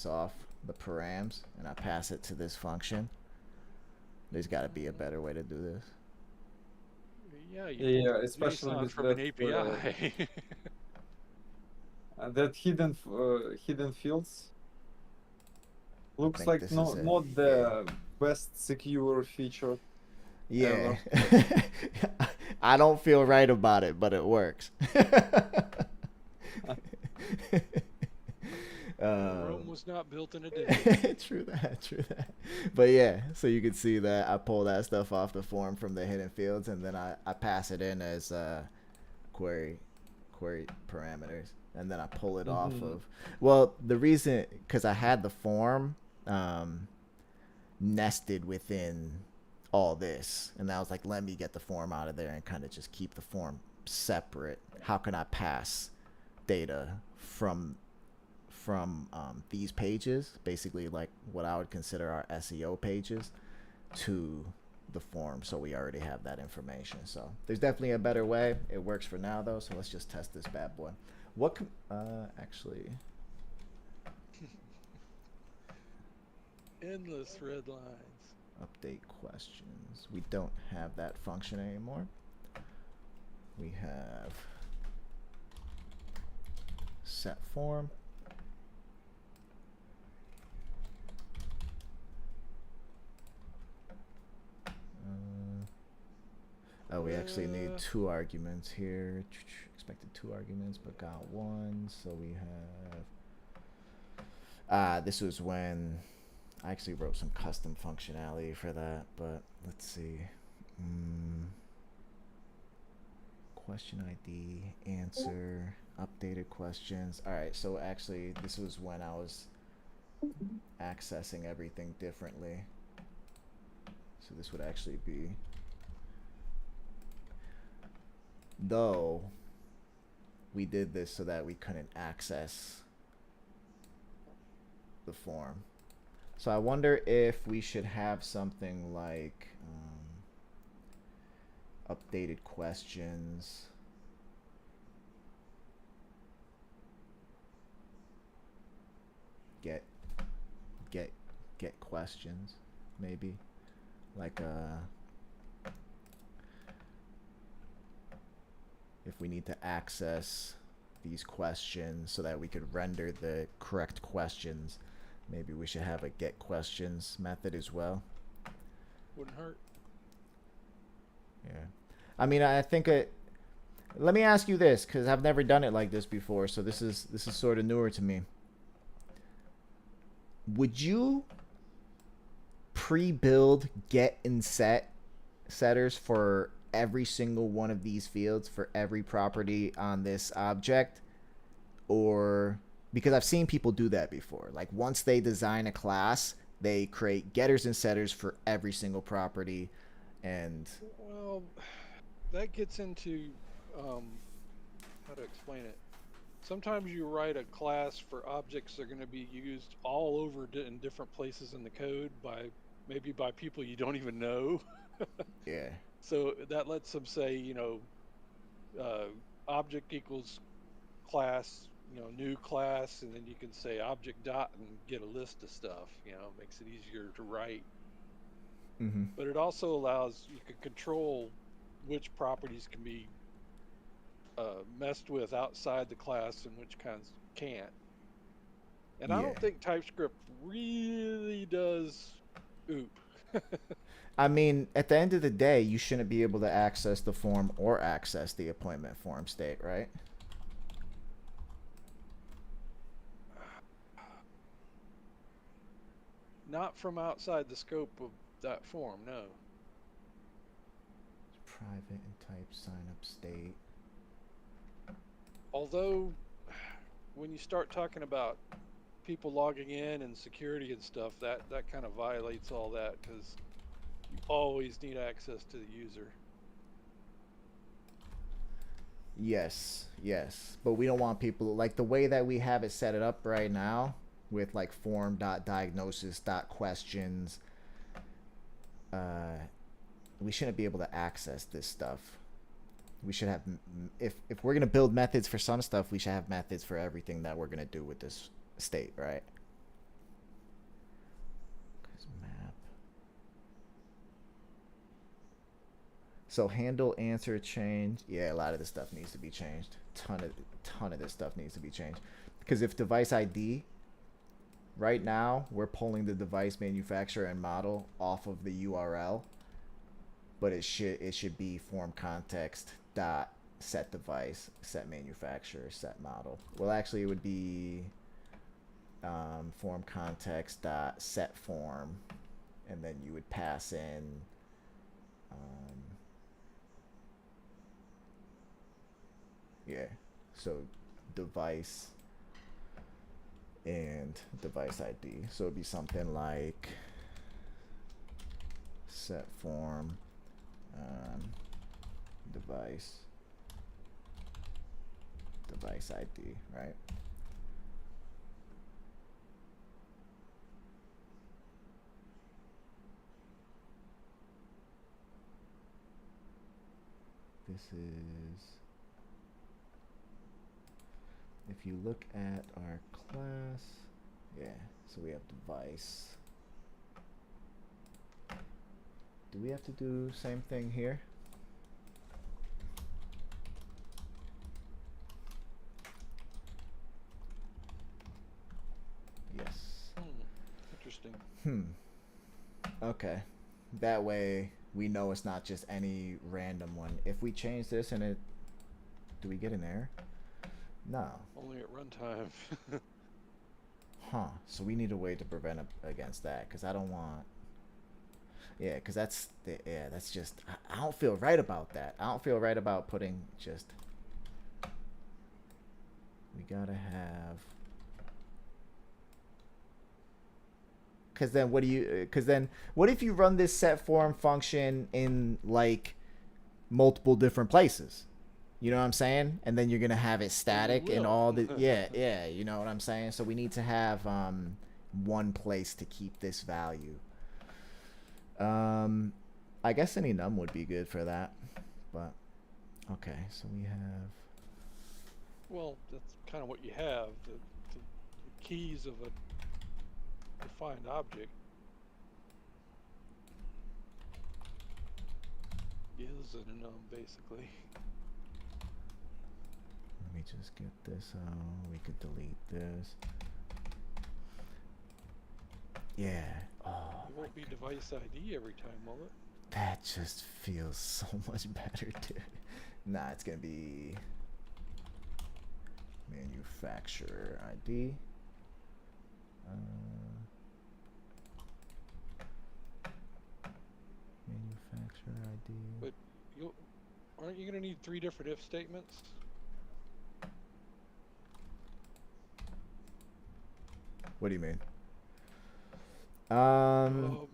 off the params and I pass it to this function. There's got to be a better way to do this. Yeah, Yeah, especially JSON with from an that API. that hidden fields looks think like this is not it. not the best secure feature Yeah. ever. I don't feel right about it, but it works. Rome was not built in a day. True that. But yeah, so you can see that I pull that stuff off the form from the hidden fields, and then I pass it in as query parameters, and then I pull it off of. Well, the reason, because I had the form nested within all this, and I was like, let me get the form out of there and kind of just keep the form separate. How can I pass data from these pages, basically like what I would consider our SEO pages, to the form, so we already have that information. So there's definitely a better way. It works for now though, so let's just test this bad boy. What actually Endless red lines. update questions? We don't have that function anymore. We have set form. Oh, we actually need 2 arguments here. Expected 2 arguments, but got 1. So we have. This was when I actually wrote some custom functionality for that, but let's see. Question ID, answer, updated questions. All right, so actually, this was when I was accessing everything differently. So this would actually be. Though we did this so that we couldn't access the form. So I wonder if we should have something like updated questions. get questions, maybe, like if we need to access these questions so that we could render the correct questions, maybe we should have a get questions method as well. Wouldn't hurt. Yeah, I mean, I think it. Let me ask you this, because I've never done it like this before, so this is sort of newer to me. Would you pre-build get and set setters for every single one of these fields for every property on this object? Or because I've seen people do that before, like once they design a class, they create getters and setters for every single property. And well, that gets into how to explain it. Sometimes you write a class for objects that are going to be used all over in different places in the code by maybe by people you don't even know. yeah. So that lets them say, object equals class, new class, and then you can say object dot and get a list of stuff. Makes it easier to write. Mm-hmm. But it also allows you can control which properties can be messed with outside the class and which kinds can't. And I don't think TypeScript really does OOP. I mean, at the end of the day, you shouldn't be able to access the form or access the appointment form state, right? Not from outside the scope of that form, no. Private and type sign up state. Although, when you start talking about people logging in and security and stuff, that kind of violates all that, because you always need access to the user. Yes, but we don't want people, like the way that we have it set it up right now with like form.diagnosis.questions. We shouldn't be able to access this stuff. We should have, if we're going to build methods for some stuff, we should have methods for everything that we're going to do with this state, right? Map. So handle answer change. Yeah, a lot of this stuff needs to be changed. Ton of this stuff needs to be changed. Because if device ID, right now we're pulling the device manufacturer and model off of the URL, but it should be form context dot set device, set manufacturer, set model. Well, actually, it would be form context dot set form, and then you would pass in so device and device ID. So it'd be something like set form device ID, right? This is, if you look at our class, so we have device. Do we have to do same thing here? Yes. Interesting. Okay. That way we know it's not just any random one. If we change this and it, do we get an error? No. Only at runtime. So we need a way to prevent against that, because I don't want. Yeah, because that's just, I don't feel right about that. I don't feel right about putting just. We gotta have. Because then what if you run this set form function in like multiple different places? You know what I'm saying? And then you're going to have it static and all the, yeah, you know what I'm saying? So we need to have one place to keep this value. I guess any num would be good for that, but okay, so we have. Well, that's kind of what you have. The keys of a defined object is an enum, basically. Let me just get this out. We could delete this. Yeah. Oh, It won't be device ID every time, will it? that just feels so much better, dude. Nah, it's gonna be manufacturer ID. Manufacturer ID. But aren't you going to need 3 different if statements? What do you mean? Model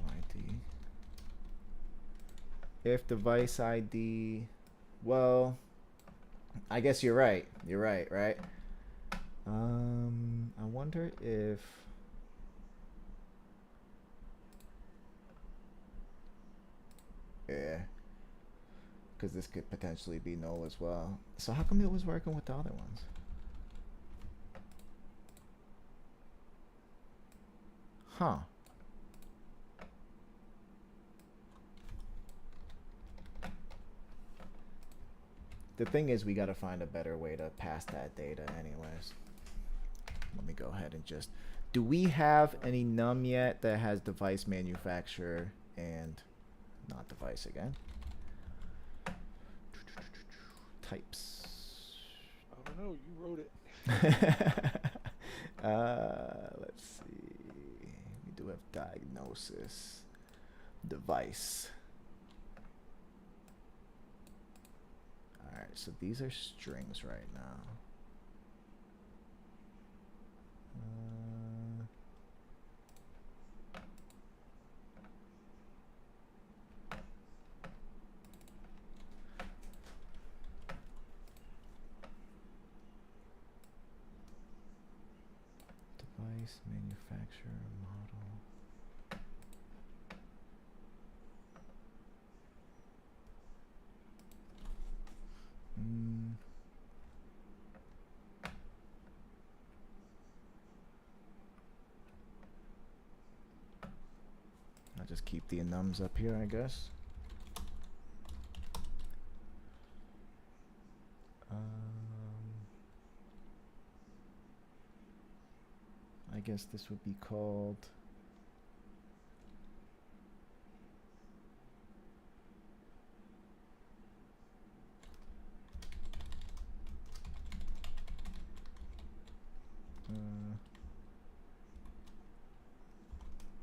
ID. If device ID, well, I guess you're right. You're right, right? I wonder if yeah, because this could potentially be null as well. So how come it was working with the other ones? Huh. The thing is, we got to find a better way to pass that data anyways. Let me go ahead and just... Do we have any num yet that has device manufacturer and not device again? Types. I don't know, you wrote it. Let's see. We do have diagnosis. Device. Alright, so these are strings right now. Device manufacturer model. I'll just keep the enums up here, I guess. I guess this would be called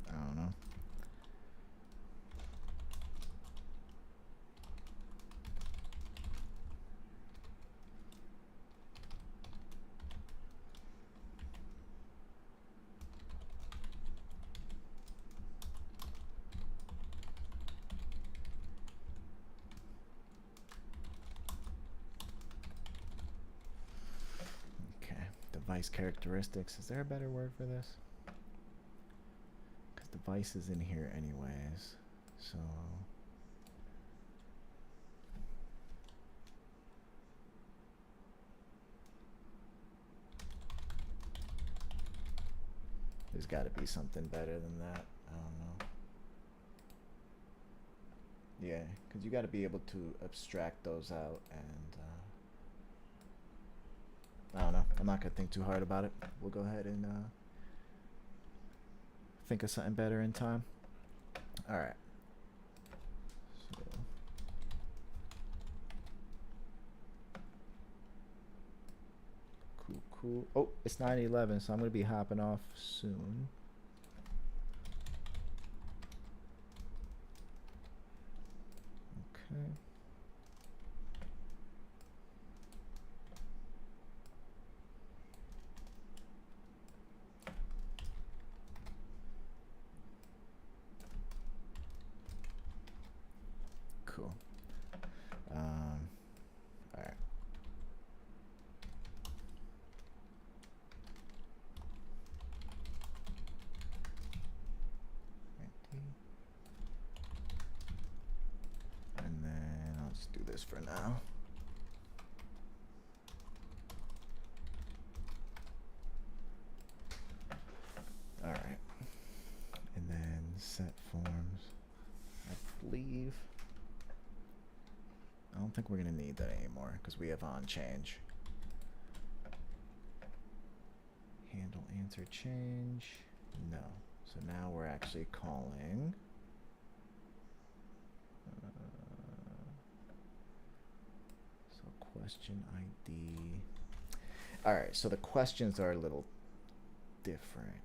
I don't know. Device characteristics. Is there a better word for this? Because device is in here anyways. So there's got to be something better than that. I don't know. Yeah, because you got to be able to abstract those out and I don't know. I'm not going to think too hard about it. We'll go ahead and think of something better in time. All right. So cool. Oh, it's 9:11, so I'm going to be hopping off soon. Okay. Cool. All right. And then I'll just do this for now. forms. I believe. I don't think we're going to need that anymore because we have on change. Handle answer change. No. So now we're actually calling. So question ID. All right. So the questions are a little different,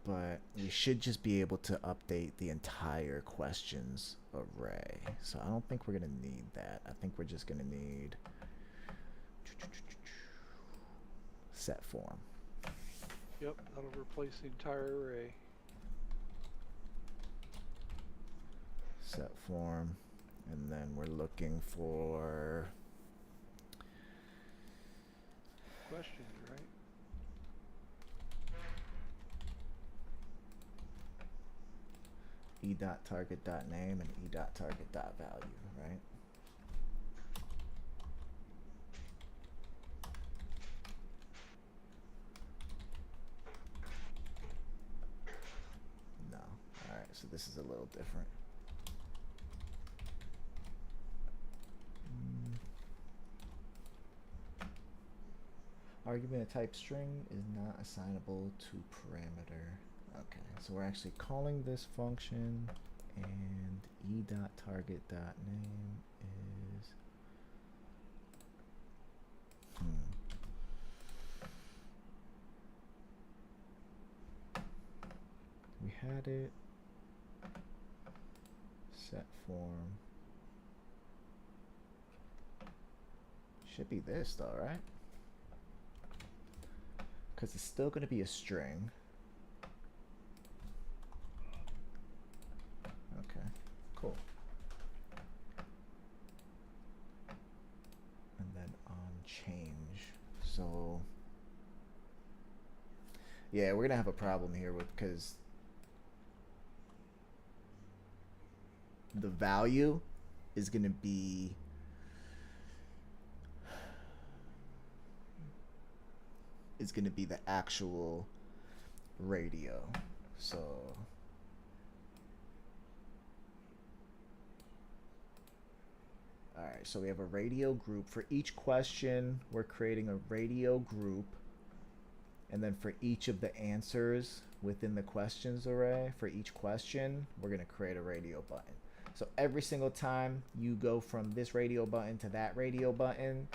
but we should just be able to update the entire questions array. So I don't think we're going to need that. I think we're just going to need set form. Yep, that'll replace the entire array. Set form, and then we're looking for Questions, right? e.target.name and e.target.value, right? No. All right, so this is a little different. Argument of type string is not assignable to parameter. Okay, so we're actually calling this function, and e.target.name is we had it set form. Should be this though, right? Because it's still going to be a string. Okay, cool. And then on change. So yeah, we're going to have a problem here with, because the value is going to be the actual radio. So all right, so we have a radio group. For each question, we're creating a radio group. And then for each of the answers within the questions array, for each question, we're going to create a radio button. So every single time you go from this radio button to that radio button,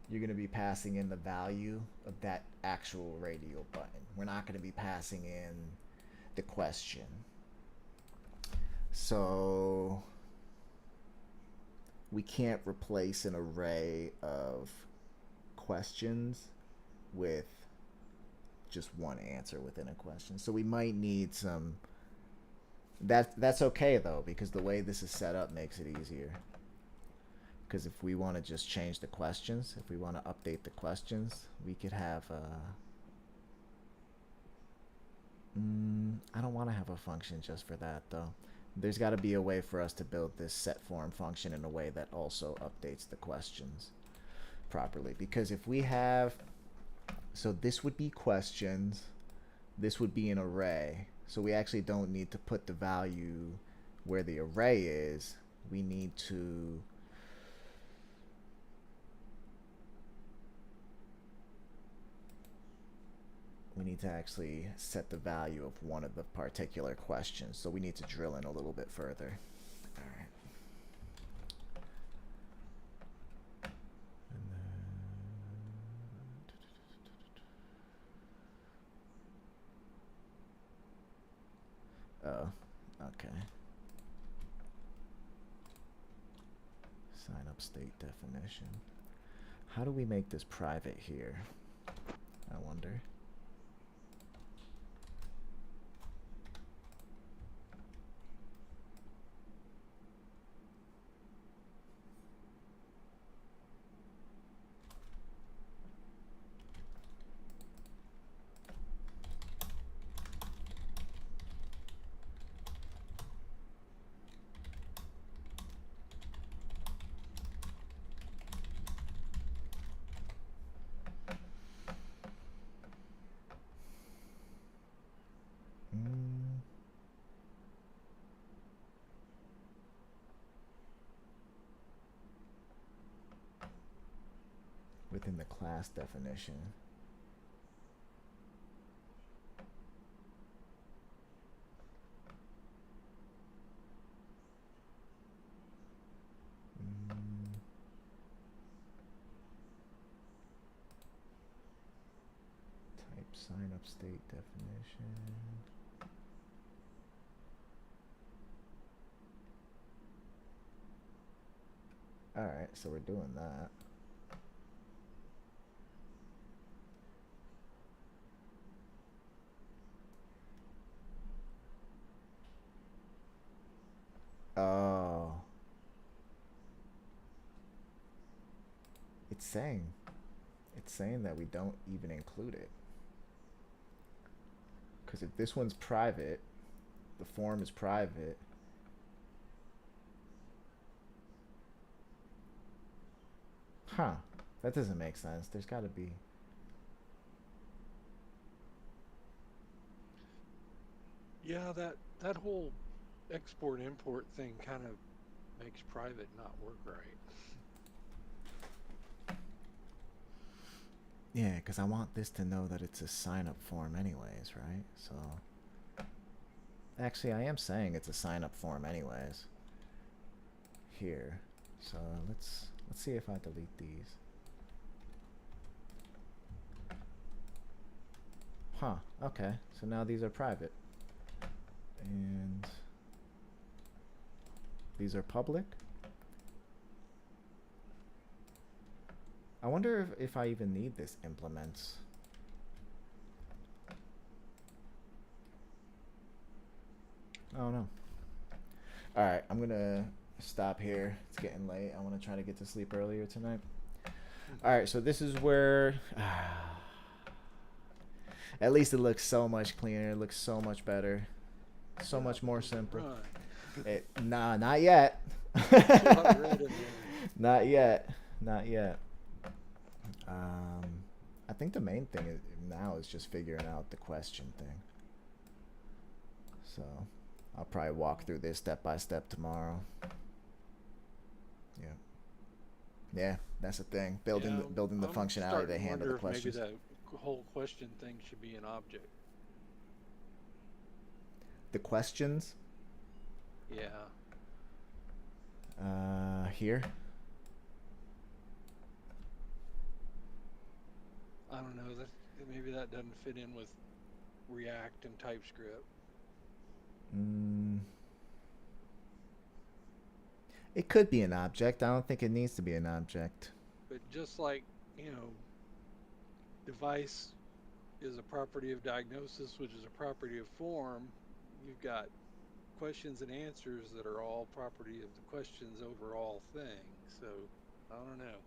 you're going to be passing in the value of that actual radio button. We're not going to be passing in the question. So we can't replace an array of questions with just one answer within a question. So we might need some. That's okay though, because the way this is set up makes it easier. Because if we want to just change the questions, if we want to update the questions, we could have I don't want to have a function just for that though. There's got to be a way for us to build this set form function in a way that also updates the questions properly. Because if we have, so this would be questions, this would be an array. So we actually don't need to put the value where the array is. We need to actually set the value of one of the particular questions. So we need to drill in a little bit further. All right. And then, oh, okay. Sign up state definition. How do we make this private here? I wonder. within the class definition. Type sign up state definition. All right, so we're doing that. Oh. It's saying that we don't even include it. Because if this one's private, the form is private. Huh. That doesn't make sense. There's got to be. Yeah, that whole export import thing kind of makes private not work right. Yeah, because I want this to know that it's a sign-up form anyways, right? So, actually, I am saying it's a sign-up form anyways. Here, so let's see if I delete these. Huh. Okay. So now these are private, and these are public. I wonder if I even need this implements. I don't know. All right, I'm gonna stop here. It's getting late. I want to try to get to sleep earlier tonight. All right, so this is where at least it looks so much cleaner. It looks so much better. So much more simple. Nah, not yet. Not yet. Not yet. I think the main thing now is just figuring out the question thing. So I'll probably walk through this step by step tomorrow. Yeah. Yeah, that's the thing. Building the functionality to handle the questions. Maybe that whole question thing should be an object. The questions? Yeah. Here. I don't know. Maybe that doesn't fit in with React and TypeScript. It could be an object. I don't think it needs to be an object. But just like, device is a property of diagnosis, which is a property of form, you've got questions and answers that are all property of the questions overall thing. So, I don't know.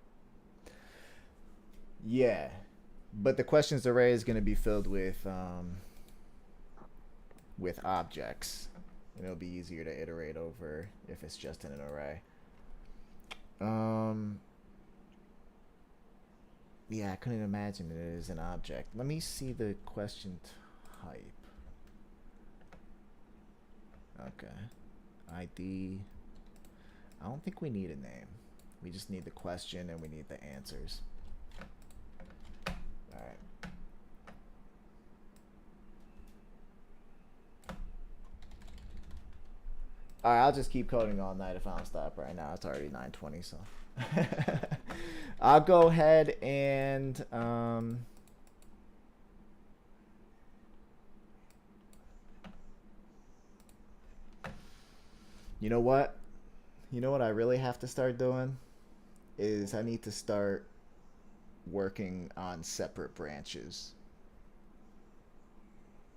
Yeah. But the questions array is going to be filled with objects. And it'll be easier to iterate over if it's just in an array. Yeah, I couldn't imagine it as an object. Let me see the question type. Okay. ID. I don't think we need a name. We just need the question and we need the answers. Alright. Alright, I'll just keep coding all night if I don't stop right now. It's already 9:20, so. I'll go ahead and you know what? You know what I really have to start doing is I need to start working on separate branches.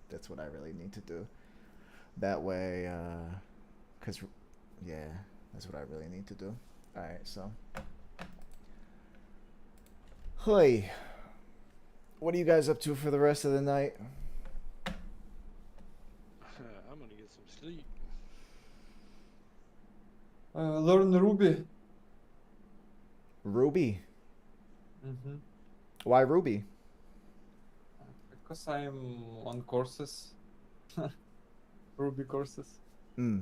That's what I really need to do. That way, yeah, that's what I really need to do. All right, so. Hey, what are you guys up to for the rest of the night? I'm gonna get some sleep. Learn Ruby. Ruby? Mm-hmm. Why Ruby? Because I'm on courses. Ruby courses. Do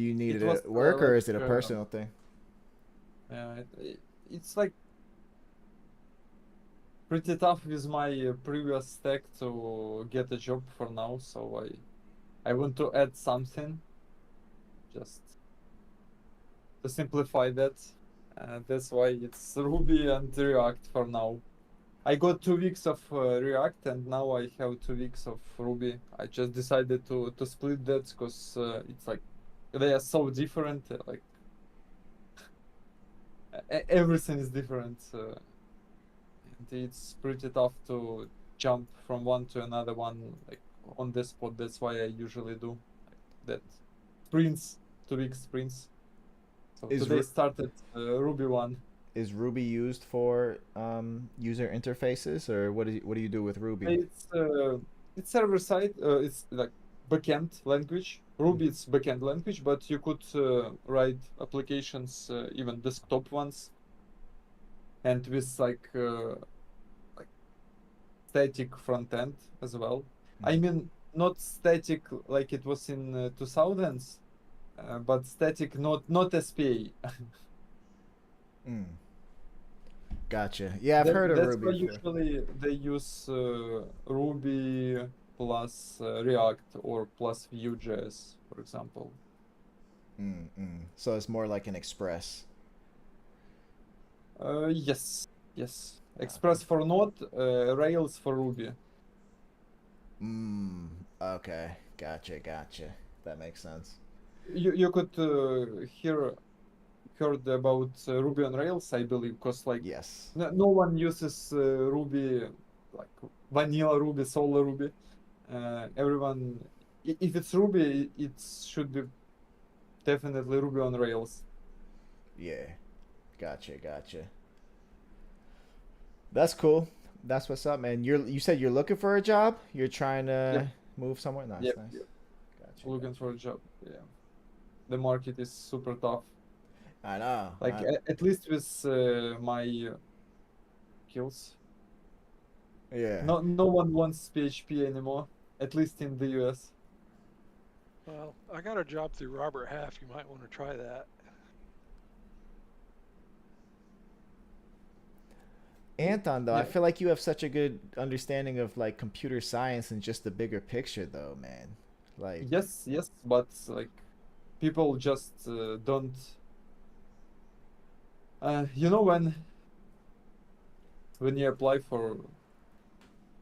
you need It it was, at work or like, is it a personal thing? It's like pretty tough with my previous stack to get a job for now, so I want to add something just to simplify that. That's why it's Ruby and React for now. I got 2 weeks of React and now I have 2 weeks of Ruby. I just decided to split that because it's like they are so different. Like everything is different. And it's pretty tough to jump from one to another one like on the spot. That's why I usually do like that. Sprints, 2 weeks sprints. So Is today Ru- started Ruby one. Is Ruby used for user interfaces, or what do you do with Ruby? It's server side. It's like backend language. Ruby it's backend language, but you could write applications, even desktop ones, and with like static front end as well. I mean, not static like it was in 2000s, but static, not SPA. Mm. Gotcha. Yeah, I've heard of That's why Ruby before. usually they use Ruby plus React or plus Vue.js, for example. So it's more like an express. Yes, yes. Express for Node, Rails for Ruby. Okay. Gotcha. That makes sense. You could heard about Ruby on Rails, I believe, because like Yes. no one uses Ruby like vanilla Ruby, solo Ruby. Everyone, if it's Ruby, it should be definitely Ruby on Rails. Yeah. Gotcha. That's cool. That's what's up, man. You said you're looking for a job? You're trying Yep, to move somewhere? Nice. yep. Gotcha. Looking for a job. Yeah, the market is super tough. I know. Like at least with my skills, Yeah. no one wants PHP anymore. At least in the US. Well, I got a job through Robert Half. You might want to try that. Anton, though, I Yeah. feel like you have such a good understanding of like computer science and just the bigger picture, though, man. Like, Yes, but like people just don't. You know when you apply for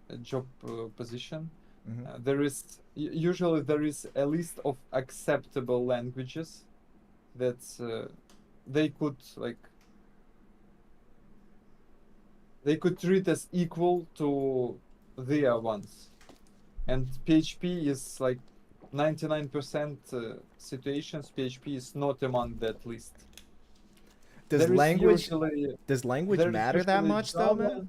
a job position, mhm. usually there is a list of acceptable languages that they could like they could treat as equal to their ones, and PHP is like 99% situations PHP is not among that list. Does There is language usually does language there is matter that usually much, though, man? Java.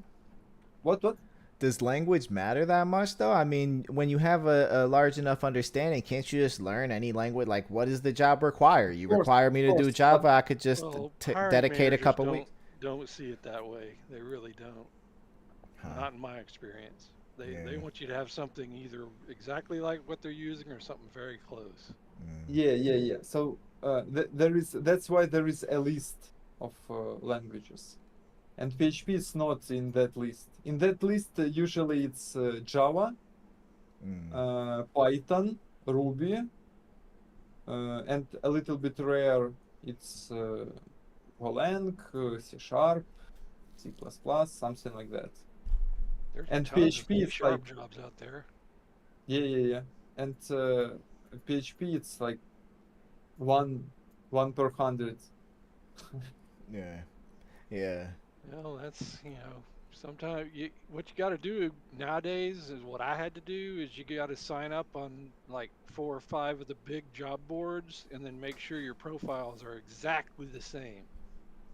What? Does language matter that much, though? I mean, when you have a large enough understanding, can't you just learn any language? Like, what does the job require? You require me Of to do course, but Java, I could just Well, hiring dedicate a managers couple weeks. don't see it that way. They really don't. Huh. Not in my experience. They Yeah. want you to have something either exactly like what they're using or something very close. yeah. So that's why there is a list of languages, and PHP is not in that list. In that list, usually it's Java, Python, Ruby, and a little bit rare it's Golang, C Sharp, C++, something like that. There's And tons of PHP C is like jobs out there. yeah. And PHP it's like one per 100. Yeah. Well, that's, sometimes what you got to do nowadays is what I had to do is you got to sign up on like 4 or 5 of the big job boards and then make sure your profiles are exactly the same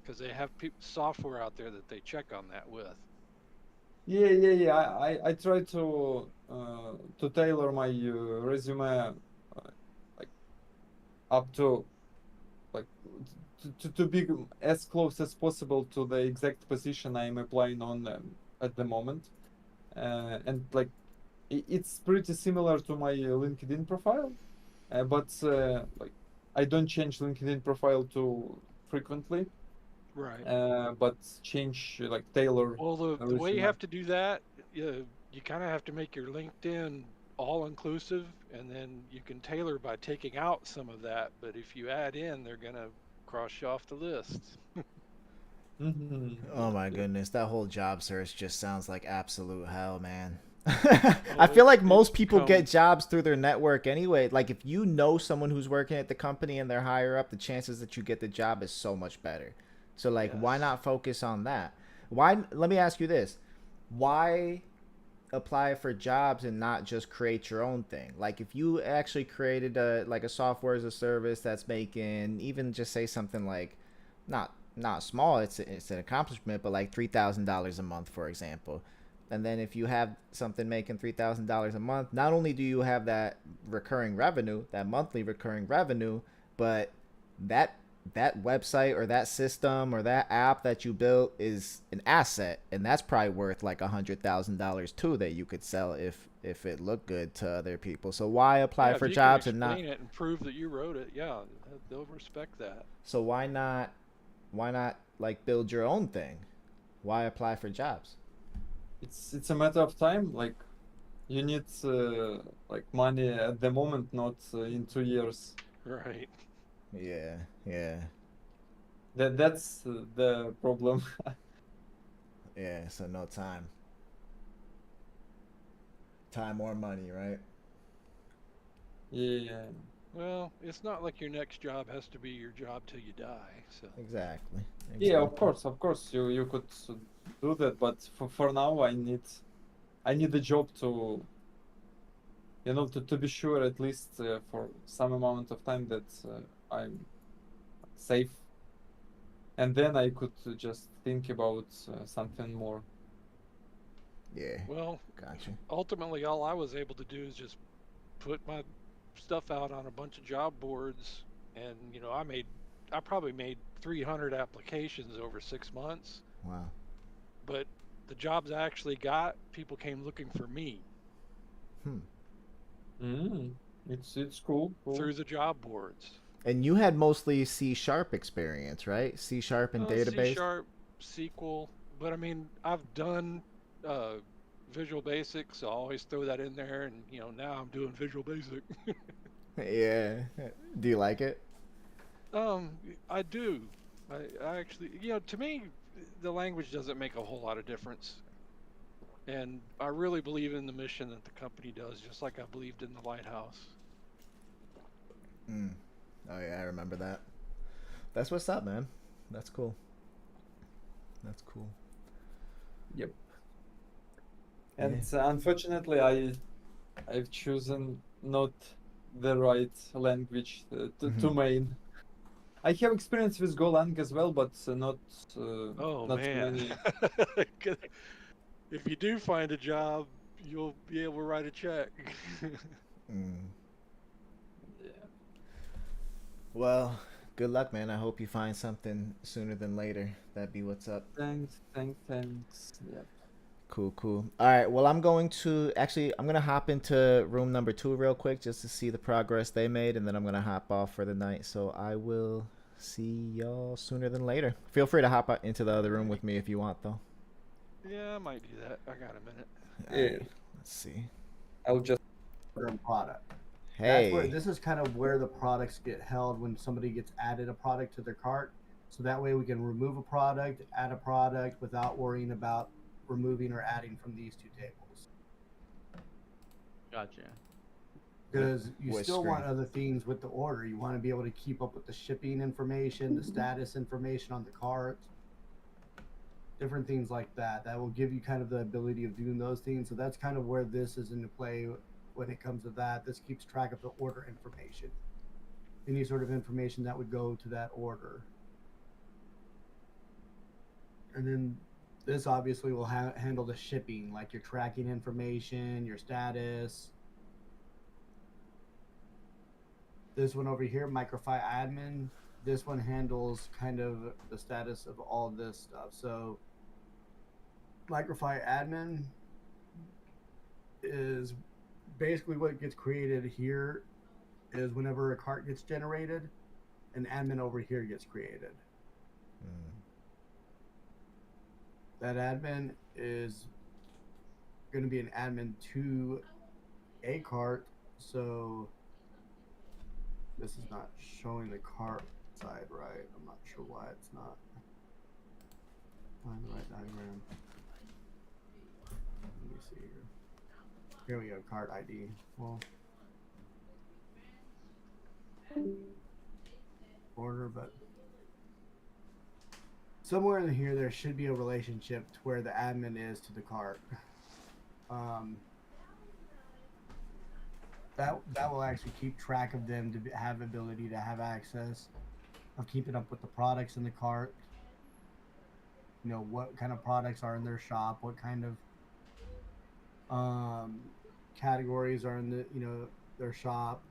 because they have software out there that they check on that with. Yeah. I try to tailor my resume like up to like to be as close as possible to the exact position I'm applying on at the moment, and like it's pretty similar to my LinkedIn profile, but like I don't change LinkedIn profile too frequently. Right. but change like tailor Well, the way you everything have up. to do that, you kind of have to make your LinkedIn all inclusive, and then you can tailor by taking out some of that. But if you add in, they're gonna cross you off the list. Oh Yep, my yep. goodness, that whole job search just sounds like absolute hell, man. I Oh, feel like it's most people get become jobs through their network anyway. Like if you know someone who's working at the company and they're higher up, the chances that you get the job is so much better. So like why yes. not focus on that? Why let me ask you this. Why apply for jobs and not just create your own thing? Like if you actually created a software as a service that's making even just say something like not small, it's an accomplishment, but like $3,000 a month, for example. And then if you have something making $3,000 a month, not only do you have that recurring revenue, that monthly recurring revenue, but that that website or that system or that app that you built is an asset, and that's probably worth like $100,000 too that you could sell if it looked good to other people. So why apply Yeah, if for you can jobs and not? explain it and prove that you wrote it, yeah, they'll respect that. So why not like build your own thing? Why apply for jobs? It's a matter of time. Like you need like money at the moment, not in 2 years. Right. Yeah, yeah, That's the problem. yeah. So no time or money, right? Yeah. Well, it's not like your next job has to be your job till you die. So, Exactly, Yeah, exactly. of course, you could do that, but for now, I need a job to, to be sure at least for some amount of time that I'm safe, and then I could just think about something more. Yeah, well, gotcha. ultimately, all I was able to do is just put my stuff out on a bunch of job boards, and I probably made 300 applications over 6 months. Wow. But the jobs I actually got, people came looking for me Hmm. Mm, it's cool, cool. through the job boards. And you had mostly C sharp experience, right? C sharp and C database. Sharp, SQL, but I mean, I've done uh, Visual Basic, so I always throw that in there. And now I'm doing Visual Basic. Yeah. Do you like it? I do. I actually, to me, the language doesn't make a whole lot of difference. And I really believe in the mission that the company does, just like I believed in the lighthouse. Mm. Oh yeah, I remember that. That's what's up, man. That's cool. That's cool. Yep. Yeah. And unfortunately, I've chosen not the right language Mm-hmm. to main. I have experience with Golang as well, but Oh not too man. many. If you do find a job, you'll be able to write a check. Mm. Yeah. Well, good luck, man. I hope you find something sooner than later. That'd be what's up. Thanks. Yep. Cool, cool. All right. Well, I'm gonna hop into room number two real quick just to see the progress they made, and then I'm gonna hop off for the night. So I will see y'all sooner than later. Feel free to hop out into the other room Alrighty. with me if you want, though. Yeah, I might do that. I got a minute. All Yeah. right. Let's see. I'll just. Product. That's where Hey. this is kind of where the products get held when somebody gets added a product to their cart. So that way we can remove a product, add a product without worrying about removing or adding from these two tables. Gotcha. Because you Which still screen? want other things with the order. You want to be able to keep up with the shipping information, the status information on the cart, different things like that. That will give you kind of the ability of doing those things. So that's kind of where this is into play when it comes to that. This keeps track of the order information, any sort of information that would go to that order. And then this obviously will handle the shipping, like your tracking information, your status. This one over here, Microfy admin, this one handles kind of the status of all of this stuff. So Microfy admin is basically what gets created here is whenever a cart gets generated, an admin over here gets created. Mm. that admin is going to be an admin to a cart. So this is not showing the cart side right. I'm not sure why it's not. Find the right diagram. Let me see here. Here we go, cart ID. Well, order, but somewhere in here there should be a relationship to where the admin is to the cart. That will actually keep track of them to have ability to have access of keeping up with the products in the cart. You know, what kind of products are in their shop, what kind of categories are in their shop,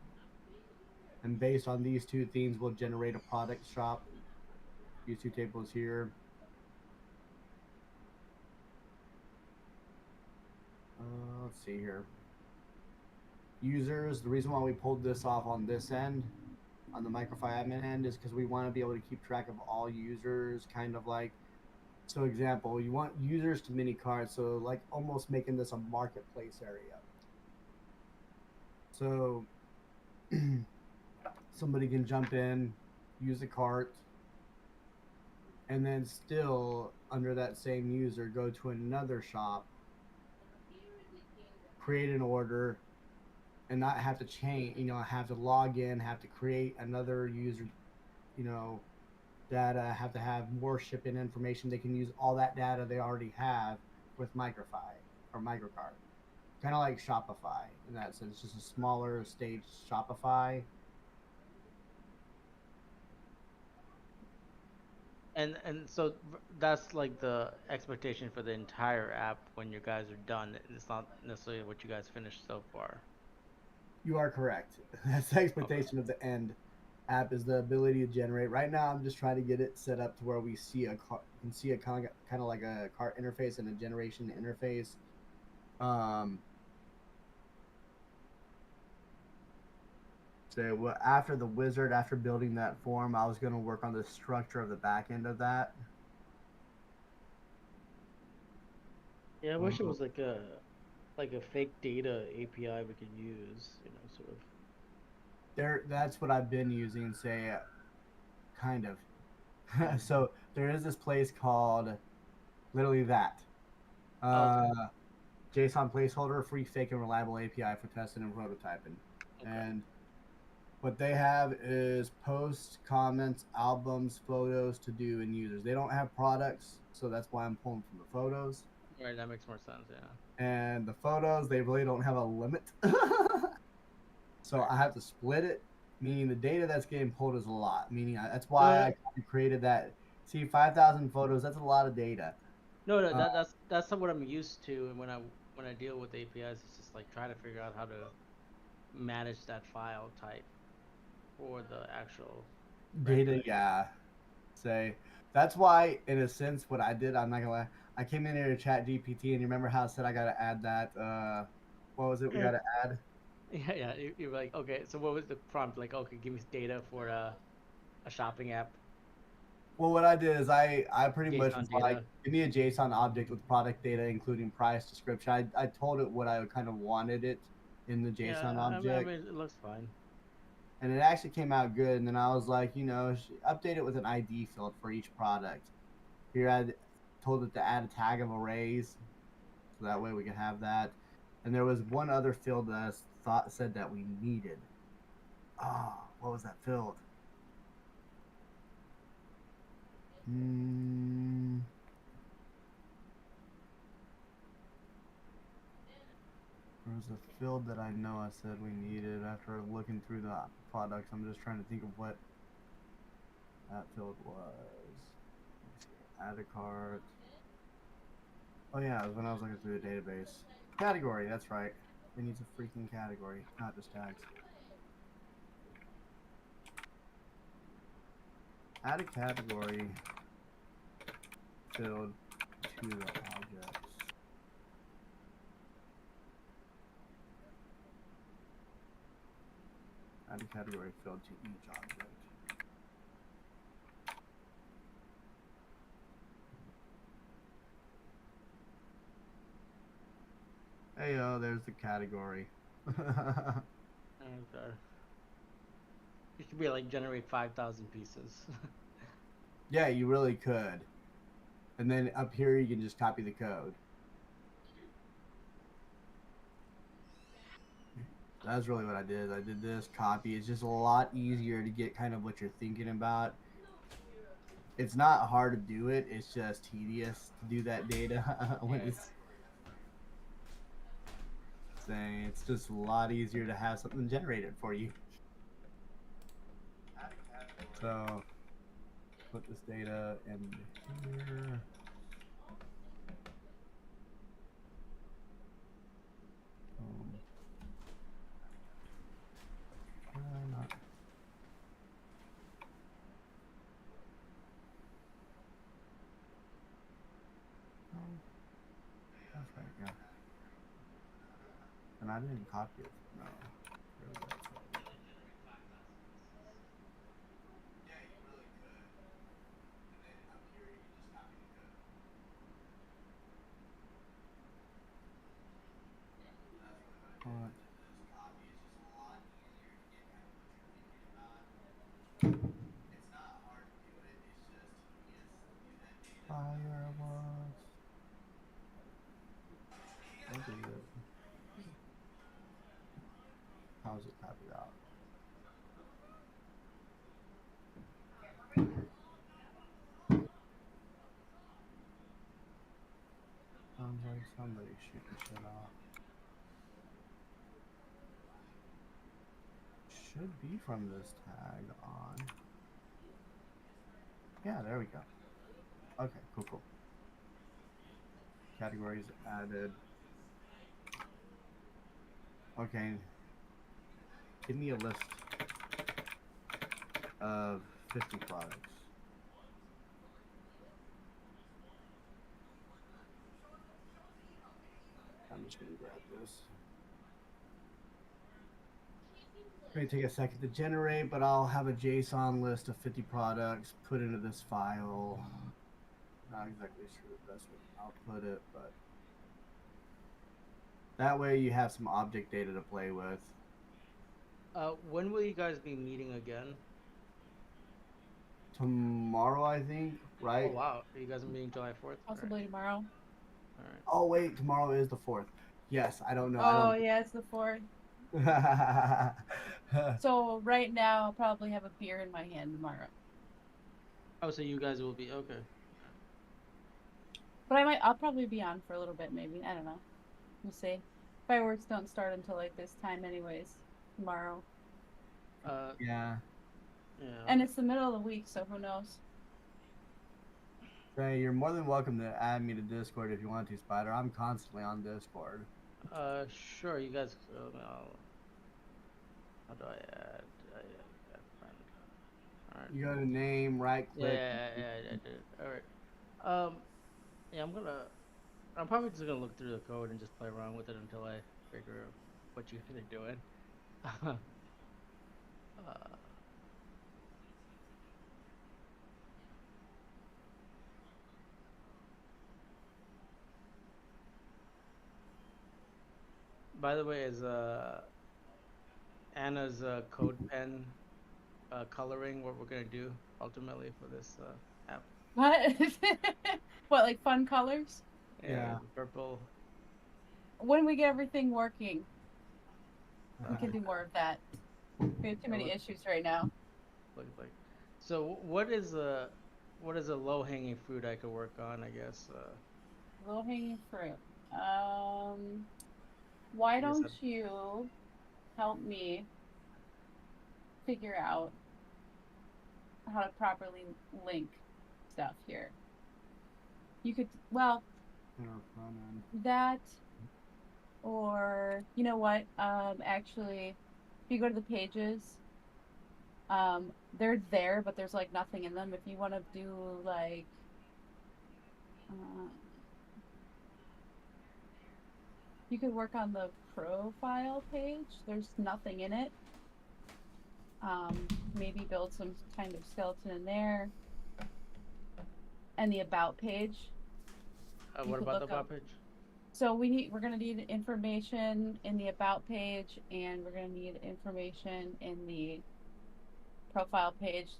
and based on these two things will generate a product shop. These two tables here. Let's see here. Users, the reason why we pulled this off on this end, on the Microfy admin end, is because we want to be able to keep track of all users, kind of like, so example, you want users to mini carts, so like almost making this a marketplace area. So somebody can jump in, use a cart, and then still under that same user go to another shop, create an order, and not have to change, have to log in, have to create another user, data, have to have more shipping information. They can use all that data they already have with Microfy or Microcart. Kind of like Shopify in that sense, just a smaller stage Shopify. And so that's like the expectation for the entire app when you guys are done. It's not necessarily what you guys finished so far. You are correct. That's the expectation of the end app, is the ability to generate. Right now, I'm just trying to get it set up to where we see can see a kind of like a cart interface and a generation interface. So after the wizard, after building that form, I was going to work on the structure of the back end of that. Yeah, I wish it was like a fake data API we could use, sort of. That's what I've been using, say, kind of. So there is this place called literally that. Okay. JSON placeholder, free, fake, and reliable API for testing and prototyping. Okay. And what they have is posts, comments, albums, photos, to do, and users. They don't have products, so that's why I'm pulling from the photos. Right, that makes more sense, yeah. And the photos, they really don't have a limit. So Right. I have to split it, meaning the data that's getting pulled is a lot. Meaning that's why I created that. See, 5,000 photos, that's a lot of data. No, that's not what I'm used to, and when I deal with APIs, it's just like trying to figure out how to manage that file type for the actual Data, rendering. yeah. Say that's why, in a sense, what I did, I'm not gonna lie, I came in here to chat GPT, and you remember how I said I gotta add that what was it we gotta add? Yeah, you're like, okay, so what was the prompt? Like, okay, give me data for a shopping app. Well, what I did is I pretty much was JSON like, data. give me a JSON object with product data, including price, description. I told it what I kind of wanted it in the JSON Yeah, I object. mean, it looks fine. And it actually came out good. And then I was like, update it with an ID field for each product. Here I told it to add a tag of arrays, so that way we could have that. And there was one other field that I said that we needed. Oh, what was that field? There was a field that I know I said we needed after looking through the products. I'm just trying to think of what that field was. Add a cart. Oh yeah, it was when I was looking through the database. Category, that's right. It needs a freaking category, not just tags. Add a category field to the objects. Add a category field to each object. Hey, oh, there's the category. Okay. You should be like generate 5,000 pieces. Yeah, you really could. And then up here, you can just copy the code. That's really what I did. I did this copy. It's just a lot easier to get kind of what you're thinking about. It's not hard to do it. It's just tedious to do that data when it's saying it's just a lot easier to have something generated for you. So put this data in here. Not. That's right, yeah. And I didn't copy it. No. But firewalls. What is it? How's it copied out? Sounds like somebody shooting shit off. Should be from this tag on. Yeah, there we go. Okay, cool. Categories added. Okay. Give me a list of 50 products. I'm just gonna grab this. It's gonna take a second to generate, but I'll have a JSON list of 50 products put into this file. Not exactly sure the best way I'll put it, but that way you have some object data to play with. When will you guys be meeting again? Tomorrow, I think, right? Oh wow, are you guys meeting July 4th? Possibly tomorrow. All right. Oh wait, tomorrow is the 4th. Yes, I don't know. Oh yeah, it's the 4th. So right now I'll probably have a beer in my hand tomorrow. Oh, so you guys will be okay. But I'll probably be on for a little bit maybe. I don't know. We'll see. Fireworks don't start until like this time anyways. Tomorrow. Yeah. Yeah. And it's the middle of the week, so who knows? Hey, you're more than welcome to add me to Discord if you want to, Spider. I'm constantly on Discord. Sure. You guys. How do I add? Add friend. All right. You got a name, right click. Yeah, I did. All right. Yeah, I'm probably just gonna look through the code and just play around with it until I figure out what you're gonna doing. By the way, is Anna's code pen coloring what we're gonna do ultimately for this app? What? What, like fun colors? Yeah. Purple. When we get everything working, we can do more of that. We have too many issues right now. Looks like. So what is a low-hanging fruit I could work on? I guess. Low hanging fruit. Why don't you help me figure out how to properly link stuff here? You could, well, that, or you know what? Actually, if you go to the pages, they're there, but there's like nothing in them. If you want to do like, you could work on the profile page. There's nothing in it. Maybe build some kind of skeleton in there. And the about page. What about the about page? So we're gonna need information in the about page, and we're gonna need information in the profile page.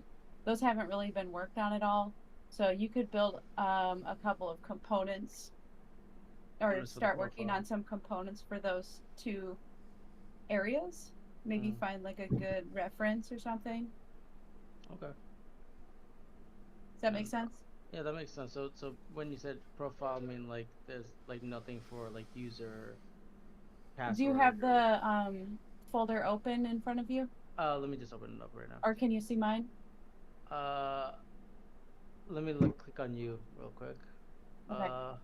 Those haven't really been worked on at all. So you could build a couple of components, or Components for the start working profile. on some components for those two areas. Maybe find like a good reference or something. Okay. Does that make sense? Yeah, that makes sense. So when you said profile, I mean like there's like nothing for like user password. Do you have the folder open in front of you? Let me just open it up right now. Or can you see mine? Let me click on you real quick. Okay.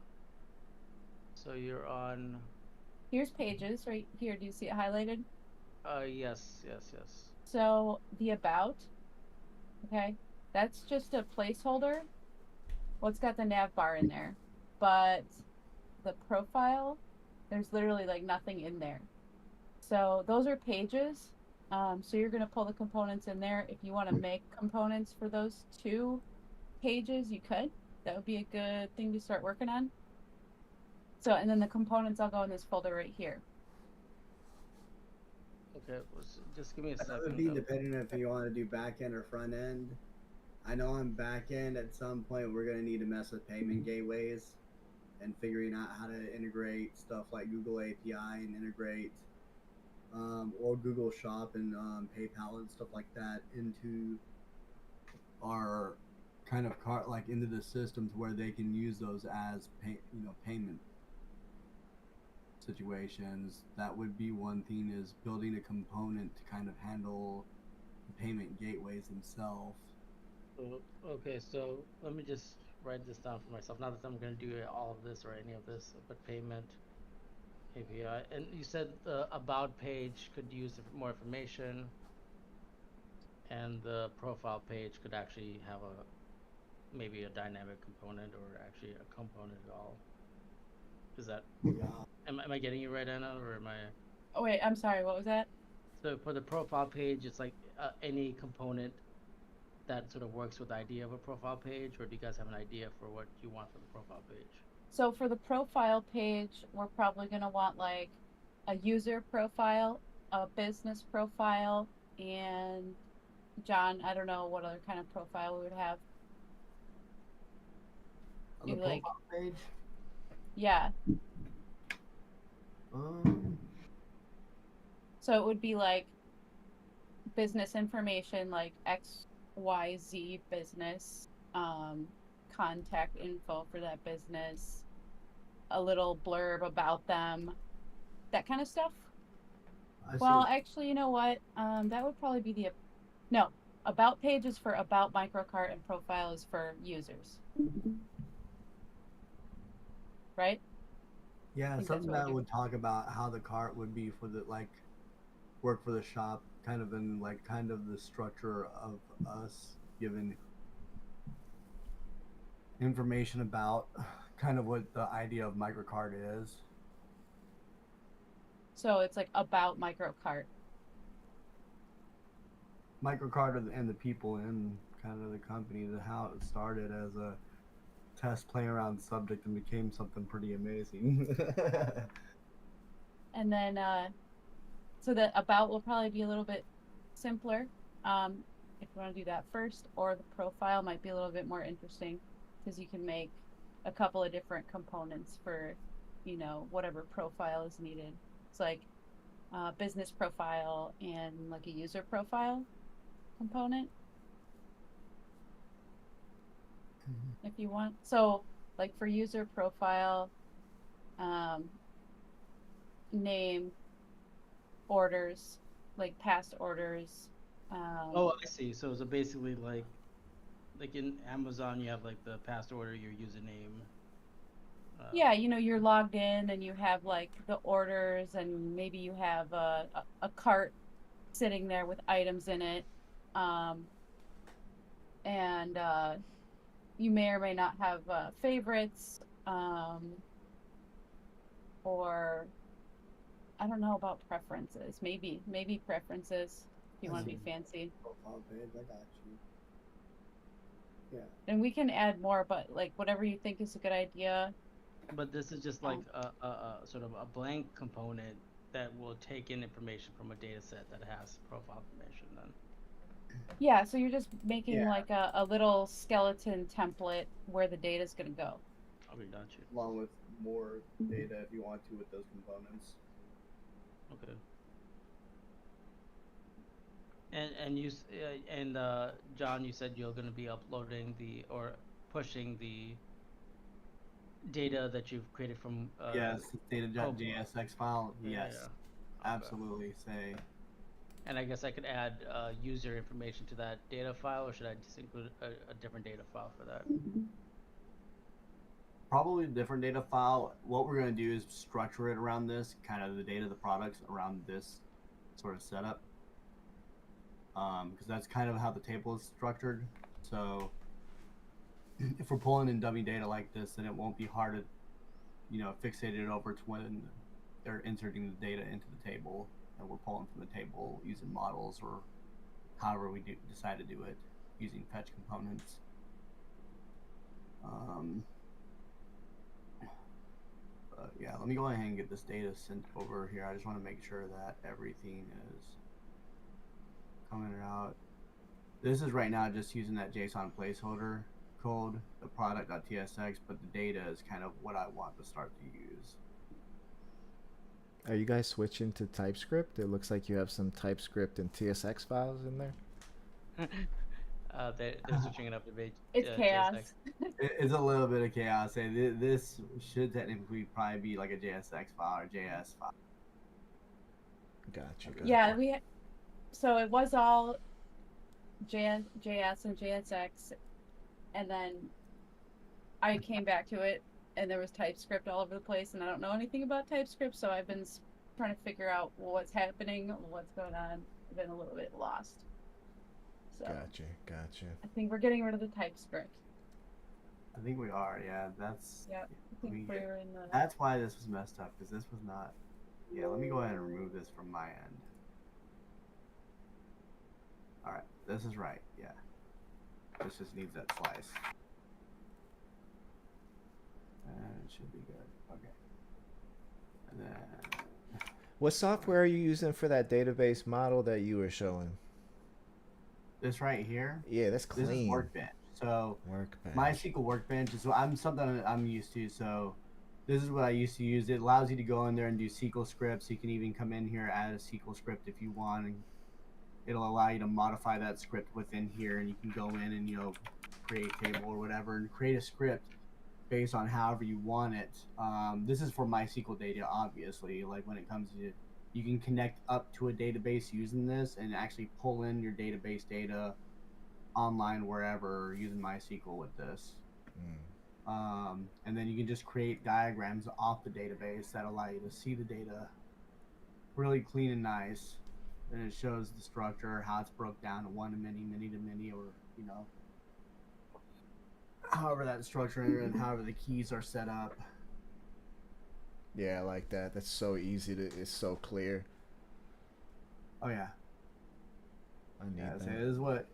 So you're on. Here's pages right here. Do you see it highlighted? Yes. So the about, okay, that's just a placeholder. Well, it's got the nav bar in there, but the profile, there's literally like nothing in there. So those are pages. So you're going to pull the components in there. If you want to make components for those two pages, you could. That would be a good thing to start working on. So, and then the components all go in this folder right here. Okay, just give me a second. That would be depending if you want to do back end or front end. I know on back end, at some point, we're going to need to mess with payment gateways and figuring out how to integrate stuff like Google API and integrate or Google Shop and PayPal and stuff like that into our kind of like into the systems where they can use those as payment situations. That would be one thing, is building a component to kind of handle payment gateways themselves. Okay, so let me just write this down for myself. Not that I'm going to do all of this or any of this, but payment API. And you said the about page could use more information, and the profile page could actually have maybe a dynamic component or actually a component at all. Is that? Am I getting you right, Anna, or am I? Oh wait, I'm sorry. What was that? So for the profile page, it's like any component that sort of works with the idea of a profile page, or do you guys have an idea for what you want for the profile page? So for the profile page, we're probably going to want like a user profile, a business profile, and John, I don't know what other kind of profile we would have. On the profile page? Yeah. So it would be like business information, like XYZ business, contact info for that business, a little blurb about them, that kind of stuff. Well, actually, you know what? That would probably be no, about page is for about microcart and profile is for users. Right? Yeah, something that would talk about how the cart would be for the work for the shop, kind of in kind of the structure of us giving information about kind of what the idea of microcart is. So it's like about microcart. Microcart and the people in kind of the company, how it started as a test play around subject and became something pretty amazing. And then so the about will probably be a little bit simpler if you want to do that first, or the profile might be a little bit more interesting because you can make a couple of different components for whatever profile is needed. It's like business profile and like a user profile component if you want. So like for user profile, name, orders, like past orders. Oh, I see. So basically like in Amazon, you have like the past order, your username. Yeah, you're logged in and you have like the orders, and maybe you have a cart sitting there with items in it. And you may or may not have favorites, or I don't know about preferences. Maybe preferences if you want to be fancy. Profile page, I got you. Yeah. And we can add more, but like whatever you think is a good idea. But this is just like a sort of a blank component that will take in information from a data set that has profile information then. Yeah, so you're just making Yeah. like a little skeleton template where the data is going to go. Okay, got you. Along with more data if you want to with those components. Okay. And John, you said you're going to be uploading or pushing the data that you've created from Yes, Oh, data.jsx file. yeah, Yes, yeah. Okay. absolutely. Say And I guess I could add user information to that data file, or should I just include a different data file for that? probably a different data file. What we're going to do is structure it around this, kind of the data, the products around this sort of setup. Because that's kind of how the table is structured. So if we're pulling in dummy data like this, then it won't be hard to, fixate it over to when they're inserting the data into the table, and we're pulling from the table using models or however we decide to do it using fetch components. But yeah, let me go ahead and get this data sent over here. I just want to make sure that everything is coming out. This is right now just using that JSON placeholder code, the product.tsx, but the data is kind of what I want to start to use. Are you guys switching to TypeScript? It looks like you have some TypeScript and TSX files in there. They're switching it up to be It's chaos. JSX. It's a little bit of chaos. This should technically probably be like a JSX file or JS file. Gotcha. Yeah, so it was all JS and JSX, and then I came back to it, and there was TypeScript all over the place, and I don't know anything about TypeScript, so I've been trying to figure out what's happening, what's going on. I've been a little bit lost. So Gotcha. I think we're getting rid of the TypeScript. I think we are, yeah. That's Yep. I think we're in the. That's why this was messed up, because this was not. Yeah, let me go ahead and remove this from my end. All right, this is right. Yeah, this just needs that slice, and it should be good. Okay, and then. What software are you using for that database model that you were showing? This right here. Yeah, that's clean. This is Workbench. So MySQL Workbench is something I'm used to. So this is what I used to use. It allows you to go in there and do SQL scripts. You can even come in here, add a SQL script if you want, and it'll allow you to modify that script within here. And you can go in and create table or whatever and create a script based on however you want it. This is for MySQL data, obviously. Like when it comes to, you can connect up to a database using this and actually pull in your database data online wherever using MySQL with this. And then you can just create diagrams off the database that allow you to see the data really clean and nice. And it shows the structure, how it's broke down to one to many, many to many, or however that structure and however the keys are set up. Yeah, I like that. That's so easy it's so clear. Oh yeah. I need that. So this is what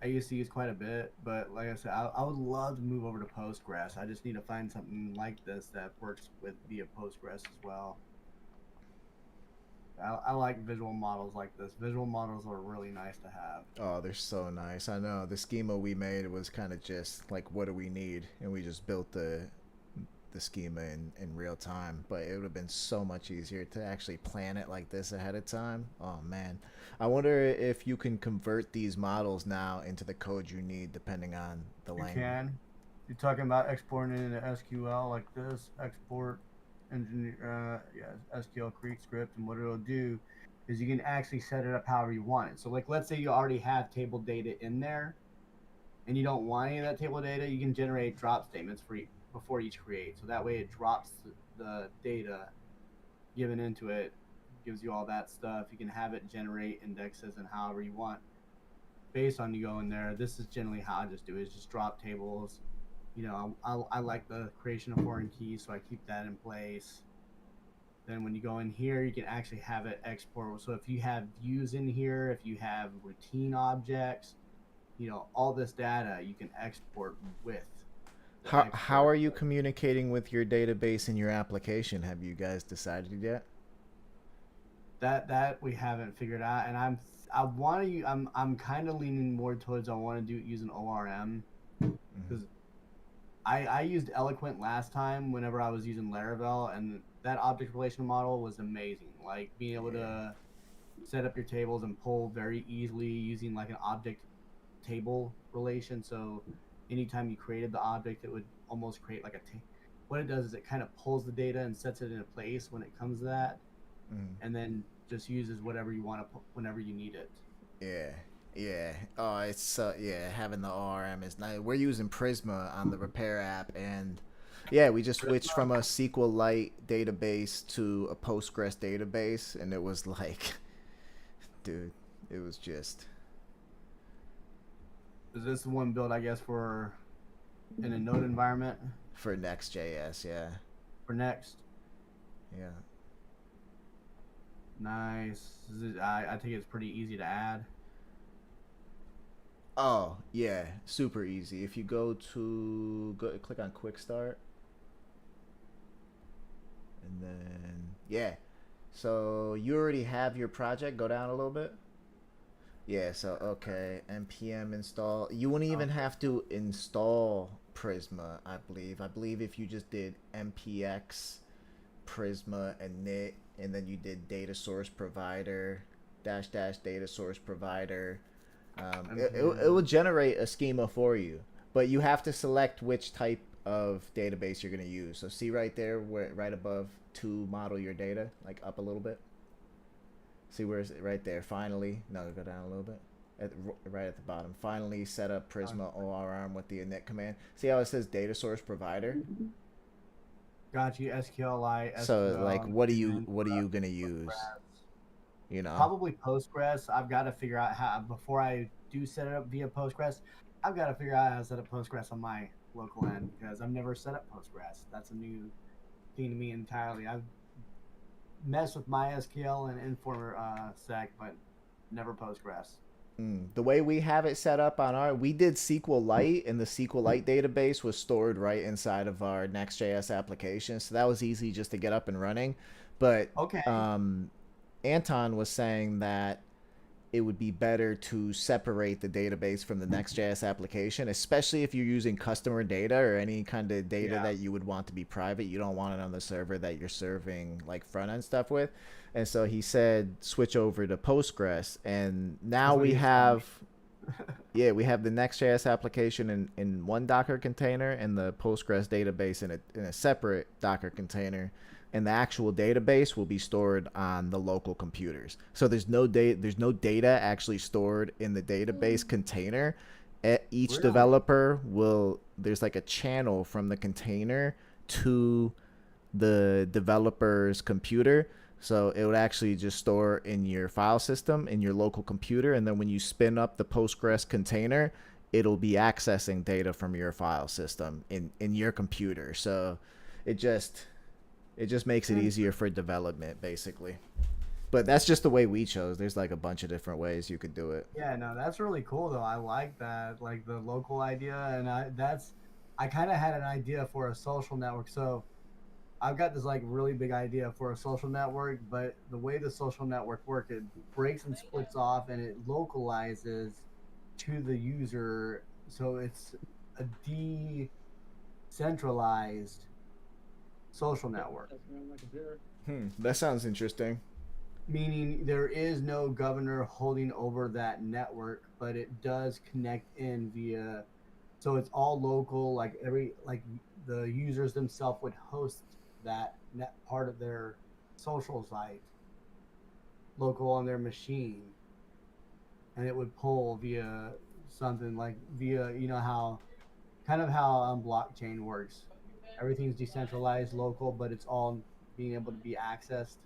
I used to use quite a bit, but like I said, I would love to move over to Postgres. I just need to find something like this that works via Postgres as well. I like visual models like this. Visual models are really nice to have. Oh, they're so nice. I know the schema we made was kind of just like, what do we need? And we just built the schema in real time, but it would have been so much easier to actually plan it like this ahead of time. Oh man, I wonder if you can convert these models now into the code you need depending on the language. You can. You're talking about exporting into SQL like this, export engineer, SQL Create script, and what it'll do is you can actually set it up however you want it. So like, let's say you already have table data in there and you don't want any of that table data, you can generate drop statements before each create. So that way it drops the data given into it, gives you all that stuff. You can have it generate indexes and however you want based on you go in there. This is generally how I just do it, is just drop tables. I like the creation of foreign keys, so I keep that in place. Then when you go in here, you can actually have it export. So if you have views in here, if you have routine objects, all this data you can export with. How are you communicating with your database in your application? Have you guys decided yet? That we haven't figured out, and I'm kind of leaning more towards I want to do it using ORM, because I used Eloquent last time whenever I was using Laravel, and that object relation model was amazing. Like being able to set up your tables and pull very easily using like an object table relation. So anytime you created the object, it would almost create like what it does is it kind of pulls the data and sets it in a place when it comes to that, and then just uses whatever you want to put whenever you need it. Yeah. Oh, it's yeah. Having the ORM is nice. We're using Prisma on the repair app, and yeah, we just switched from a SQLite database to a Postgres database, and it was like, dude, it was just. Is this the one built, I guess, for in a Node environment? For Next.js, yeah. For Next. Yeah. Nice. I think it's pretty easy to add. Oh yeah, super easy. If you go click on Quick Start, and then yeah, so you already have your project. Go down a little bit. Yeah. So okay, npm install. You wouldn't even have to install Prisma. I believe if you just did npx Prisma init, and then you did data source provider -- data source provider. It will generate a schema for you, but you have to select which type of database you're going to use. So see right there, right above to model your data, like up a little bit. See where is it? Right there. Finally, no, go down a little bit. Right at the bottom. Finally, set up Prisma ORM with the init command. See how it says data source provider? Got you. SQLite. So like, what are you gonna use? You know, probably Postgres. I've got to figure out how, before I do set it up via Postgres, I've got to figure out how to set up Postgres on my local end, because I've never set up Postgres. That's a new thing to me entirely. I've messed with MySQL and Inform-Sec, but never Postgres. The way we have it set up on we did SQLite, and the SQLite database was stored right inside of our Next.js application, so that was easy just to get up and running. But okay. Anton was saying that it would be better to separate the database from the Next.js application, especially if you're using customer data or any kind of data that you would want to be private. You don't want it on the server that you're serving like front end stuff with. And so he said switch over to Postgres, and now we have we have the Next.js application in one Docker container, and the Postgres database in a separate Docker container. And the actual database will be stored on the local computers. So there's no data actually stored in the database container. Each developer there's like a channel from the container to the developer's computer. So it would actually just store in your file system in your local computer, and then when you spin up the Postgres container, it'll be accessing data from your file system in your computer. So it just makes it easier for development, basically. But that's just the way we chose. There's like a bunch of different ways you could do it. Yeah, no, that's really cool though. I like that, like the local idea, and I kind of had an idea for a social network. So I've got this like really big idea for a social network, but the way the social network works, it breaks and splits off, and it localizes to the user. So it's a decentralized social network. That sounds interesting. Meaning there is no governor holding over that network, but it does connect in via, so it's all local. Like the users themselves would host that net part of their social site local on their machine, and it would pull via something like via, you know how blockchain works. Everything's decentralized, local, but it's all being able to be accessed.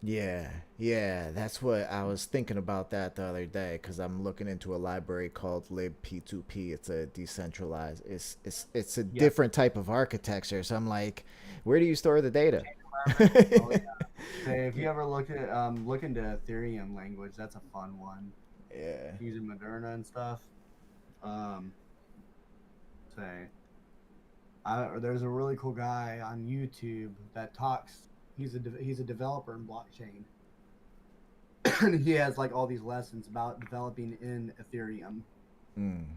Yeah, that's what I was thinking about that the other day, because I'm looking into a library called libp2p. It's a decentralized. It's a different type of architecture. So I'm like, where do you store the data? Say, if you ever look into Ethereum language, that's a fun one. Yeah. Using Moderna and stuff. Say. There's a really cool guy on YouTube that talks. He's a developer in blockchain. And he has like all these lessons about developing in Ethereum when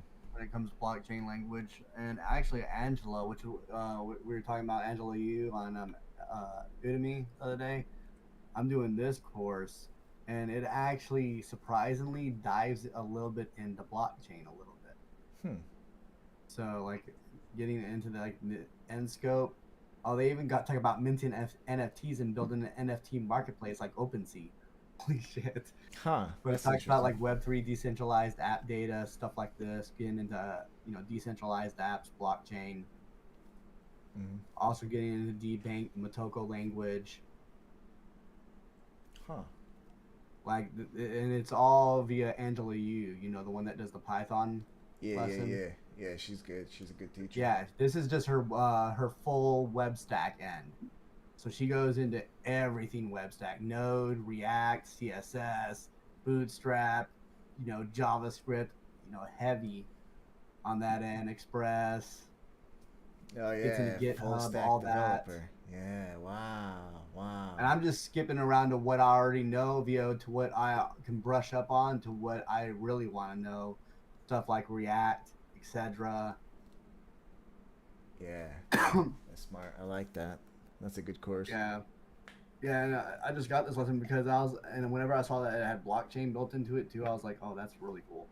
it comes to blockchain language. And actually, Angela, which we were talking about, Angela Yu on Udemy the other day. I'm doing this course, and it actually surprisingly dives a little bit into blockchain a little bit. So like getting into the end scope. Oh, they even got talking about minting NFTs and building an NFT marketplace like OpenSea. Holy shit. But it talks about like Web3 decentralized app data, stuff like this, getting into decentralized apps, blockchain. Also getting into debanked Motoko language. Like, and it's all via Angela Yu, the one that does the Python lesson. Yeah, she's good. She's a good teacher. Yeah, this is just her full web stack end. So she goes into everything web stack: Node, React, CSS, Bootstrap, JavaScript, heavy on that end, Express. Oh yeah, Gets into full GitHub, stack all developer. that. Yeah, wow. And I'm just skipping around to what I already know, to what I can brush up on, to what I really want to know, stuff like React, etc. Yeah, that's smart. I like that. That's a good course. Yeah, and I just got this lesson because and whenever I saw that it had blockchain built into it too, I was like, oh, that's really cool.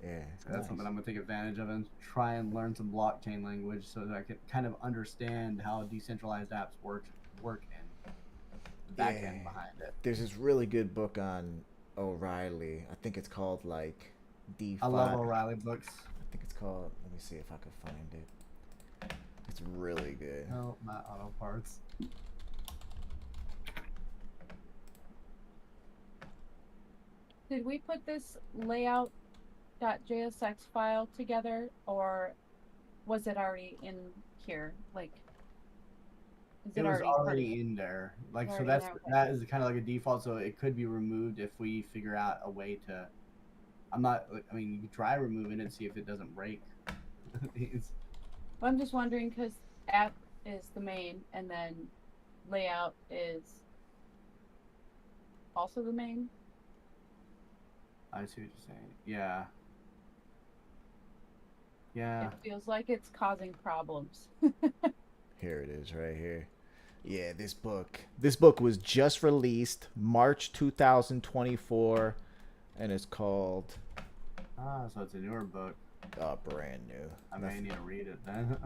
Yeah, So that's something I'm gonna take advantage of and try and learn some blockchain language so that I can kind of understand how decentralized apps work and the back end behind it. There's this really good book on O'Reilly. I think it's called like DeFi. I love O'Reilly books. I think it's called. Let me see if I can find it. It's really good. Oh, my auto parts. Did we put this layout.jsx file together, or was it already in here? Like, is It was already in there. Like, so that is kind of like a default. So it could be removed if we figure out a way to. You can try removing it, see if it doesn't break. I'm just wondering because app is the main, and then layout is also the main. I see what you're saying. Yeah. Yeah. It feels like it's causing problems. Here it is, right here. Yeah, this book. This book was just released March 2024, and it's called. So it's a newer book. Brand new. I may need to read it then.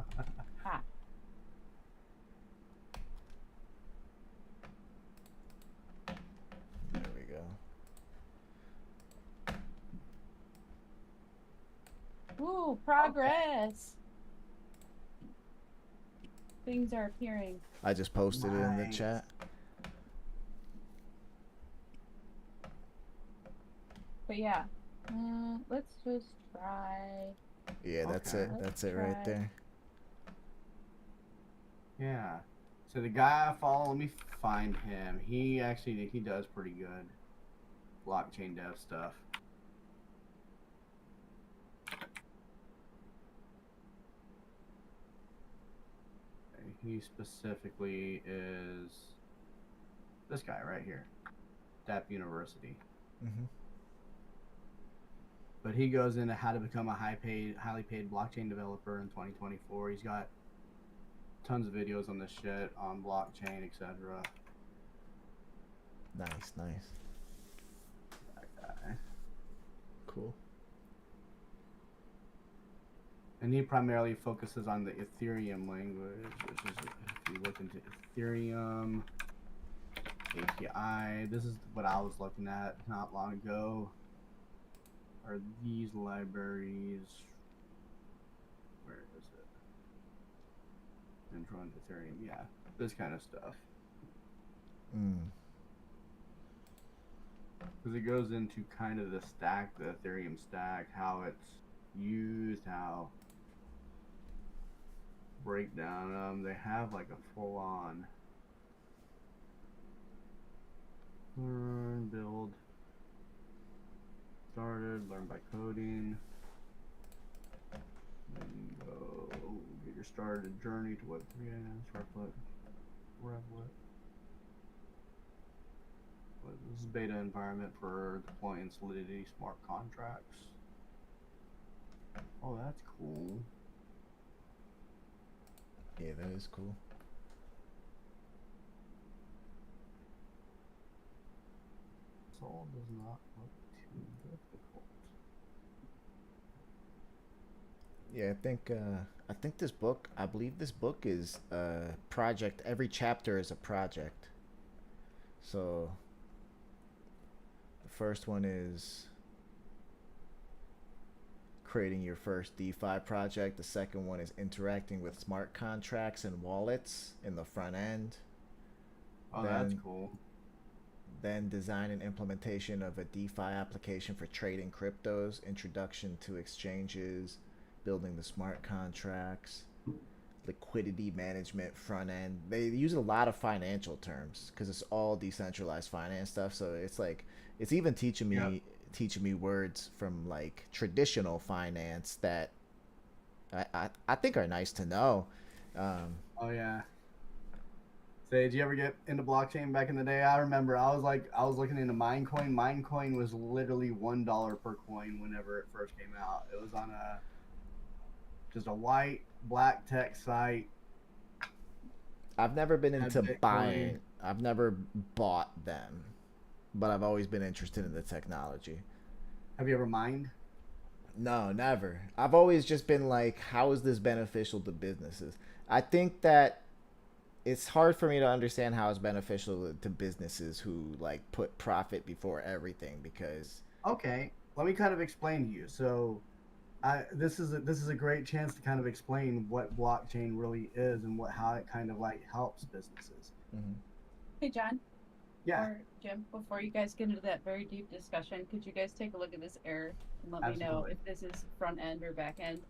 There we go. Ooh, progress. Things are appearing. I just posted it in the chat. But yeah, let's just try. Yeah, that's it. That's it right there. Yeah. So the guy I follow, let me find him. He does pretty good blockchain dev stuff. He specifically is this guy right here, Dapp University. But he goes into how to become a highly paid blockchain developer in 2024. He's got tons of videos on this shit, on blockchain, etc. Nice. That guy. Cool. And he primarily focuses on the Ethereum language, which is, if you look into Ethereum API, this is what I was looking at not long ago. Are these libraries? Where is it? Intro on Ethereum, yeah, this kind of stuff. Because it goes into kind of the stack, the Ethereum stack, how it's used, how breakdown. They have like a full-on learn, build, started, learn by coding, then go get your just started a journey to Web3. Revlet. This is beta environment for deploying Solidity smart contracts. Oh, that's cool. Yeah, that is cool. Sol does not look too difficult. Yeah, I think this book, I believe this book is a project. Every chapter is a project. So the first one is creating your first DeFi project. The second one is interacting with smart contracts and wallets in the front end. Oh, that's cool. Then design and implementation of a DeFi application for trading cryptos, introduction to exchanges, building the smart contracts, liquidity management front end. They use a lot of financial terms because it's all decentralized finance stuff. So it's like it's even teaching me words from like traditional finance that I think are nice to know. Oh yeah. Say, did you ever get into blockchain back in the day? I remember I was looking into Minecoin. Minecoin was literally $1 per coin whenever it first came out. It was on just a white black text site. I've never been Had into Bitcoin. buying. I've never bought them, but I've always been interested in the technology. Have you ever mined? No, never. I've always just been like, how is this beneficial to businesses? I think that it's hard for me to understand how it's beneficial to businesses who like put profit before everything because Okay, let me kind of explain to you. So, this is a great chance to kind of explain what blockchain really is and how it kind of like helps businesses. Hey, John. Yeah. Or Jim, before you guys get into that very deep discussion, could you guys take a look at this error and let me know Absolutely. if this is front end or back end?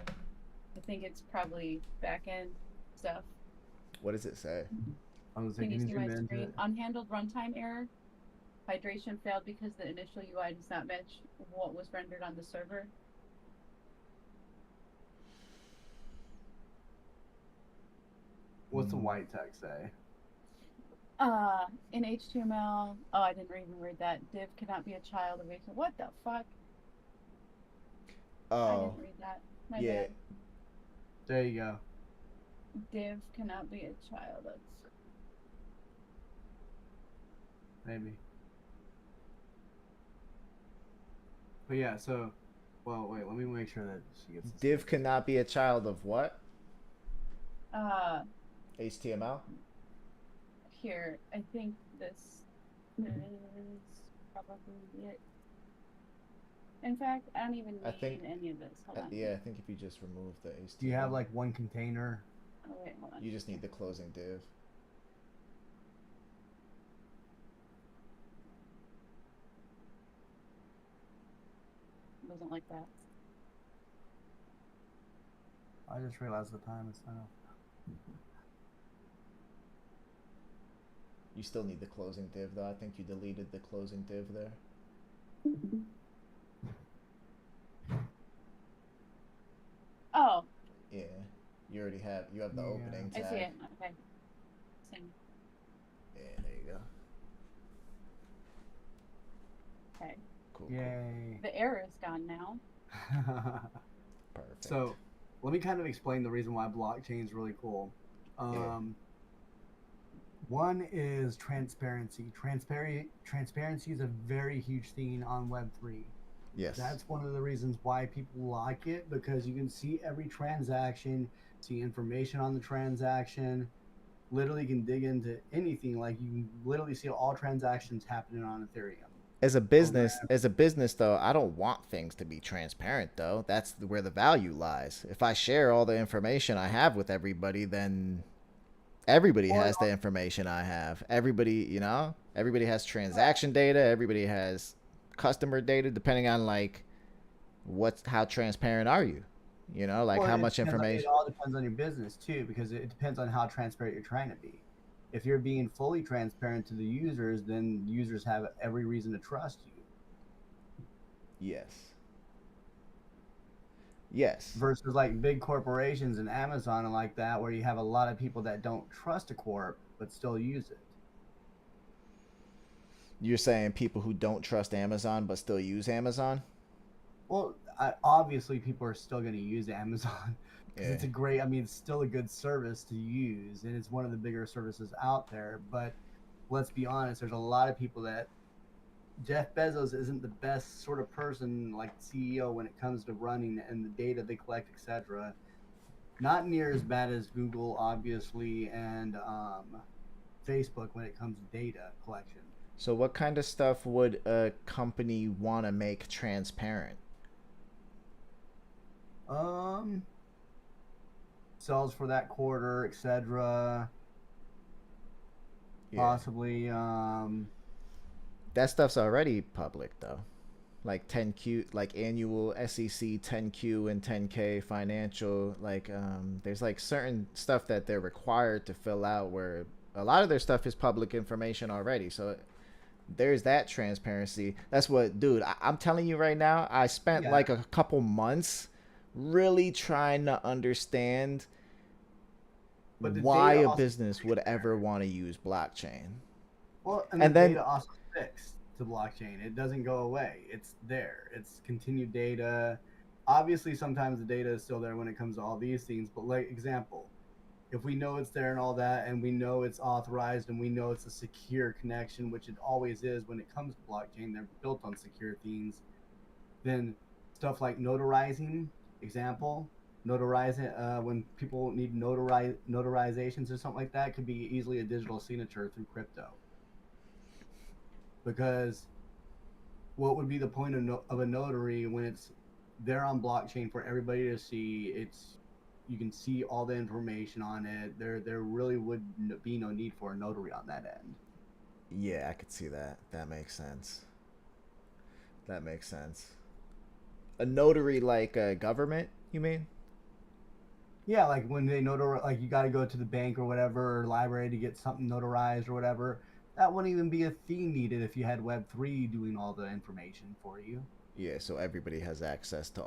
I think it's probably back end stuff. what does it say? I was Can you thinking see my zoom into screen? it. Unhandled runtime error. Hydration failed because the initial UI does not match what was rendered on the server. What's the white text say? In HTML. Oh, I didn't even read that. Div cannot be a child of HTML. What the fuck? I Oh, didn't read that. My yeah. bad. There you go. Div cannot be a child of. Maybe. But yeah, so, well, wait, let me make sure that she gets this. Div cannot be a child of what? HTML? Here, I think this is probably it. In fact, I don't even need I think- any of this. Hold on. Yeah, I think if you just remove the HTML. Do you have like one container? Oh, wait, hold on. You just need the closing div. It wasn't like that. I just realized the time is now. You still need the closing div though. I think you deleted the closing div there. Oh, Yeah. You already have the Yeah. opening I tag. see it. Okay. Same. Yeah, there you go. Okay. Cool. Yay. The error is gone now. Perfect. So, let me kind of explain the reason why blockchain is really cool. One is transparency. Transparency is a very huge thing on Web3. yes. That's one of the reasons why people like it, because you can see every transaction, see information on the transaction, literally can dig into anything. Like you can literally see all transactions happening on Ethereum. As a business though, I don't want things to be transparent though. That's where the value lies. If I share all the information I have with everybody, then everybody has the information I have. Everybody has transaction data, everybody has customer data, depending on like how transparent are you? Like Well, how it much depends information. It all depends on your business too, because it depends on how transparent you're trying to be. If you're being fully transparent to the users, then users have every reason to trust you. Yes. Yes. versus like big corporations and Amazon and like that, where you have a lot of people that don't trust a corp but still use it. You're saying people who don't trust Amazon but still use Amazon? Well, obviously people are still going to use Amazon because Yeah. it's a great, I mean, it's still a good service to use and it's one of the bigger services out there. But let's be honest, there's a lot of people that Jeff Bezos isn't the best sort of person, like CEO, when it comes to running and the data they collect, etc. Not near as bad as Google, obviously, and Facebook when it comes to data collection. So what kind of stuff would a company want to make transparent? Sales for that quarter, etc. Yeah. Possibly. That stuff's already public though. Like 10Q, like annual SEC 10Q and 10K financial, like there's like certain stuff that they're required to fill out where a lot of their stuff is public information already. So there's that transparency. That's what, dude, I'm telling you right now, I spent like a couple months really trying to understand why a business would ever want to use blockchain. Well, and then data also fixed to blockchain. It doesn't go away. It's there. It's continued data. Obviously, sometimes the data is still there when it comes to all these things. But like example, if we know it's there and all that, and we know it's authorized, and we know it's a secure connection, which it always is when it comes to blockchain, they're built on secure things. Then stuff like notarizing, example, notarizing when people need notarizations or something like that, could be easily a digital signature through crypto. Because what would be the point of a notary when it's there on blockchain for everybody to see? You can see all the information on it. There really would be no need for a notary on that end. Yeah, I could see that. That makes sense. That makes sense. A notary like a government, you mean? Yeah, like when they notarize, like you got to go to the bank or whatever, or library to get something notarized or whatever. That wouldn't even be a thing needed if you had Web3 doing all the information for you. Yeah, so everybody has access to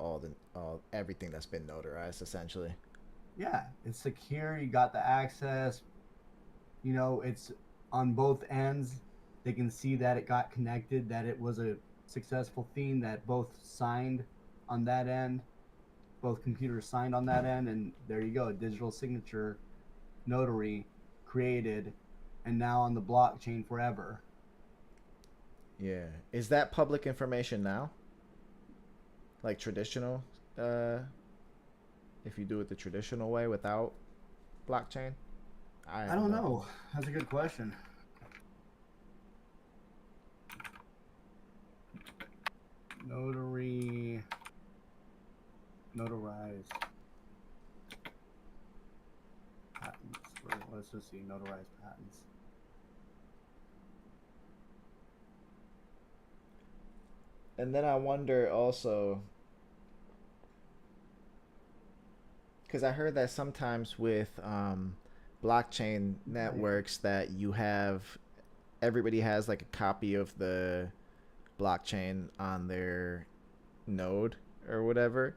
everything that's been notarized, essentially. Yeah, it's secure. You got the access. You know, it's on both ends. They can see that it got connected, that it was a successful thing, that both signed on that end, both computers signed on that end, and there you go, digital signature, notary created, and now on the blockchain forever. Yeah. Is that public information now? Like traditional? If you do it the traditional way without blockchain? I don't know. That's a good question. Notarized. Patents. Let's just see, notarized patents. And then I wonder also, because I heard that sometimes with blockchain networks that you have, everybody has like a copy of the blockchain on their node or whatever,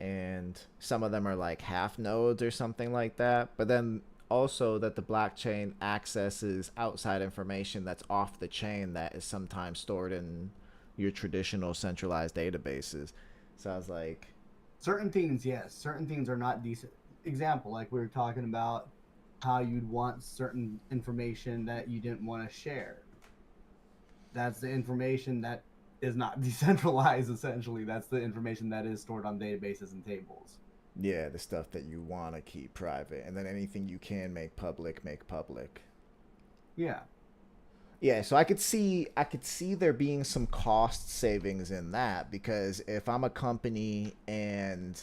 and some of them are like half nodes or something like that, but then also that the blockchain accesses outside information that's off the chain that is sometimes stored in your traditional centralized databases. So I was like, certain things, yes. Certain things are not decent. Example, like we were talking about how you'd want certain information that you didn't want to share. That's the information that is not decentralized, essentially. That's the information that is stored on databases and tables. Yeah, the stuff that you want to keep private, and then anything you can make public, make public. Yeah. Yeah, so I could see there being some cost savings in that, because if I'm a company and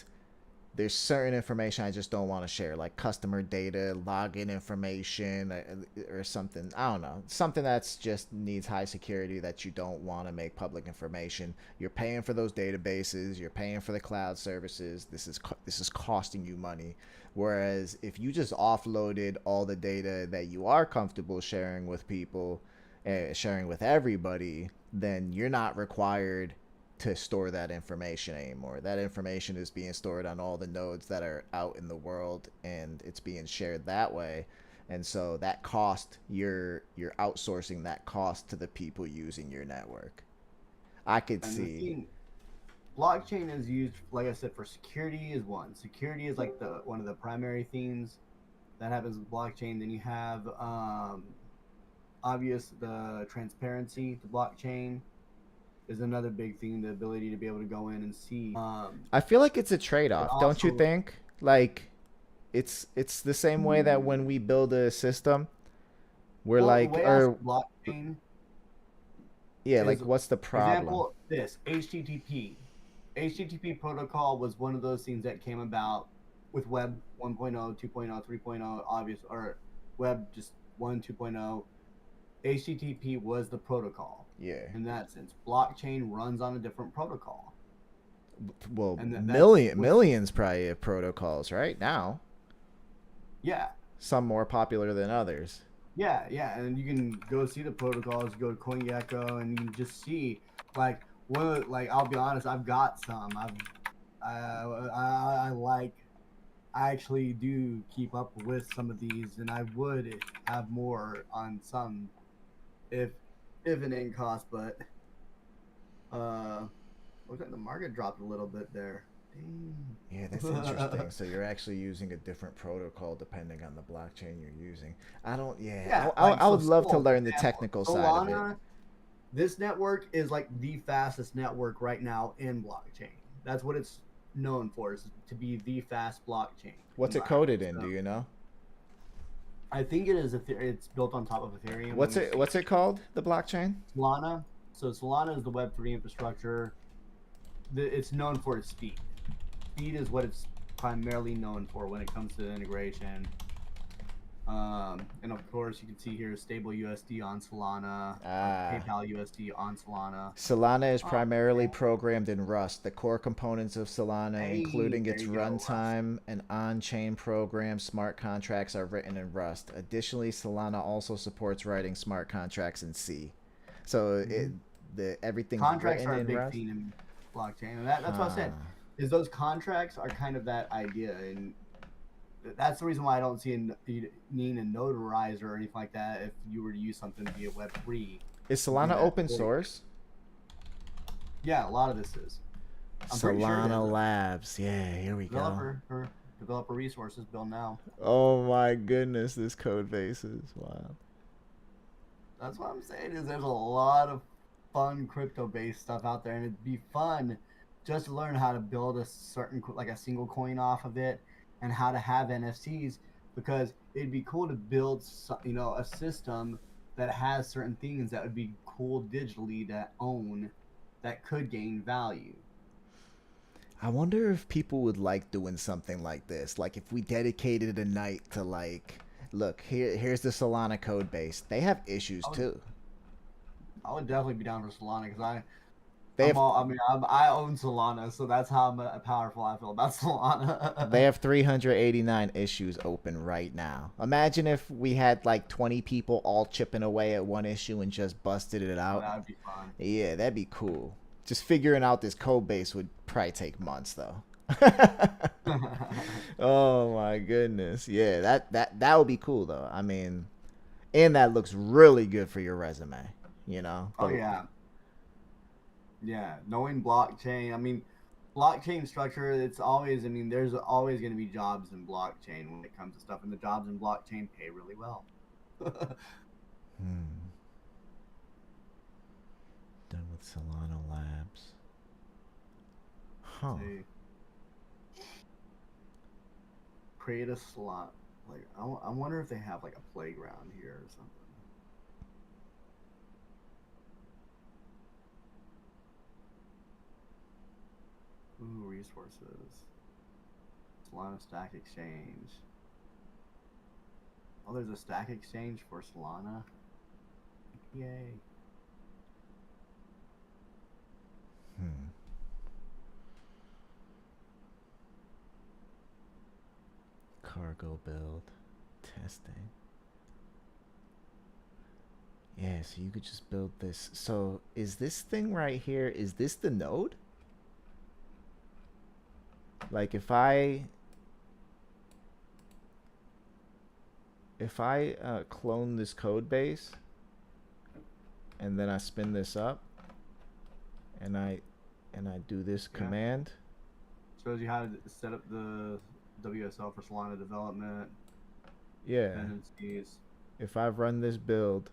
there's certain information I just don't want to share, like customer data, login information, or something, I don't know, something that's just needs high security that you don't want to make public information. You're paying for those databases, you're paying for the cloud services. This is costing you money. Whereas if you just offloaded all the data that you are comfortable sharing with people, sharing with everybody, then you're not required to store that information anymore. That information is being stored on all the nodes that are out in the world, and it's being shared that way. And so that cost, you're outsourcing that cost to the people using your network. I could And see. blockchain is used, like I said, for security is one. Security is like the one of the primary themes that happens with blockchain. Then you have obvious the transparency to blockchain is another big thing. The ability to be able to go in and see. I feel like it's a But trade-off, don't you also, think? Like, it's the same way that when we build a system, we're well, the like, way I see or blockchain yeah, like is, what's the problem? example, this HTTP. HTTP protocol was one of those things that came about with Web 1.0, 2.0, 3.0, obvious, or Web just 1, 2.0. HTTP was the protocol. Yeah. In that sense, blockchain runs on a different protocol. Well, And that's with, millions probably of protocols right now. yeah, Some more popular than others. yeah, and you can go see the protocols. Go to CoinGecko, and you can just see like like I'll be honest, I've got some. I like. I actually do keep up with some of these, and I would have more on some if it didn't cost. But looks like the market dropped a little bit there. Dang. Yeah, that's interesting. So you're actually using a different protocol depending on the blockchain you're using. I don't. Yeah, Yeah, I would love to learn the example, technical side of it. Solana, this network is like the fastest network right now in blockchain. That's what it's known for, is to be the fast blockchain. What's it coded in? Do you know? I think it is. It's built on top of Ethereum. What's it called? The blockchain? Solana. So Solana is the Web3 infrastructure. It's known for its speed. Speed is what it's primarily known for when it comes to integration. And of course, you can see here stable USD on Solana, PayPal USD on Solana. Solana is primarily programmed in Rust. The core components of Solana, including its runtime and on-chain program smart contracts, are written in Rust. Additionally, Solana also supports writing smart contracts in C. So everything's contracts written are a in big Rust. theme in blockchain, and that's what I said. Is those contracts are kind of that idea, and that's the reason why I don't see needing a notarizer or anything like that if you were to use something via Web3. Is Solana open source? Yeah, a lot of this is. Solana Labs. Yeah, here we go. Developer resources build now. Oh my goodness, this code base is wild. That's what I'm saying, is there's a lot of fun crypto-based stuff out there, and it'd be fun just to learn how to build a certain, like a single coin off of it, and how to have NFTs, because it'd be cool to build, a system that has certain things that would be cool digitally to own that could gain value. I wonder if people would like doing something like this. Like if we dedicated a night to like, look, here's the Solana code base. They have issues too. I would definitely be down for Solana, because I own Solana, so that's how powerful I feel about Solana. They have 389 issues open right now. Imagine if we had like 20 people all chipping away at one issue and just busted it out. That'd be fun. Yeah, that'd be cool. Just figuring out this code base would probably take months though. Oh my goodness. Yeah, that would be cool though. I mean, and that looks really good for your resume, you know? Oh yeah. Yeah, knowing blockchain, I mean, blockchain structure, there's always going to be jobs in blockchain when it comes to stuff, and the jobs in blockchain pay really well. Done with Solana Labs. Huh. Create a slot. Like, I wonder if they have like a playground here or something. Ooh, resources. Solana Stack Exchange. Oh, there's a Stack Exchange for Solana. Yay. Cargo build. Testing. Yeah, so you could just build this. So is this thing right here, is this the node? Like if I clone this code base and then I spin this up and I do this command. Shows you how to set up the WSL for Solana development. Yeah. Dependencies. If I run this build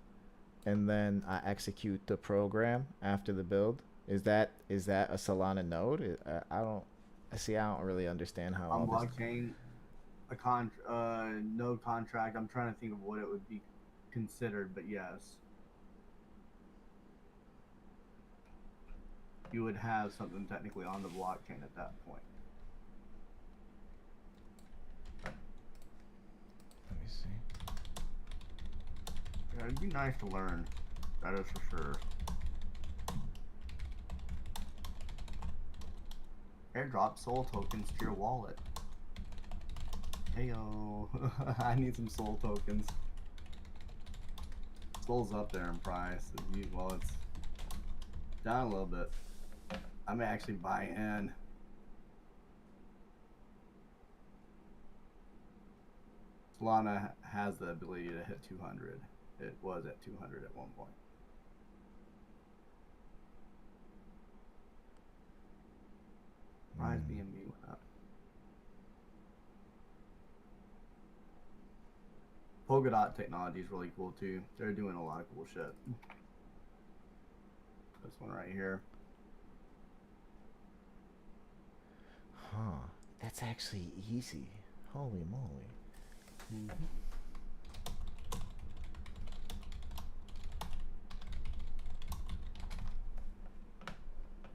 and then I execute the program after the build, is that a Solana node? I don't really understand how On all this. blockchain, node contract. I'm trying to think of what it would be considered, but yes, you would have something technically on the blockchain at that point. Let me see. Yeah, it'd be nice to learn. That is for sure. Airdrop soul tokens to your wallet. Heyo, I need some soul tokens. Soul's up there in price. Well, it's down a little bit. I may actually buy in. Solana has the ability to hit 200. It was at 200 at one point. Price BNB went up. Polkadot technology is really cool too. They're doing a lot of cool shit. This one right here. Huh. That's actually easy. Holy moly.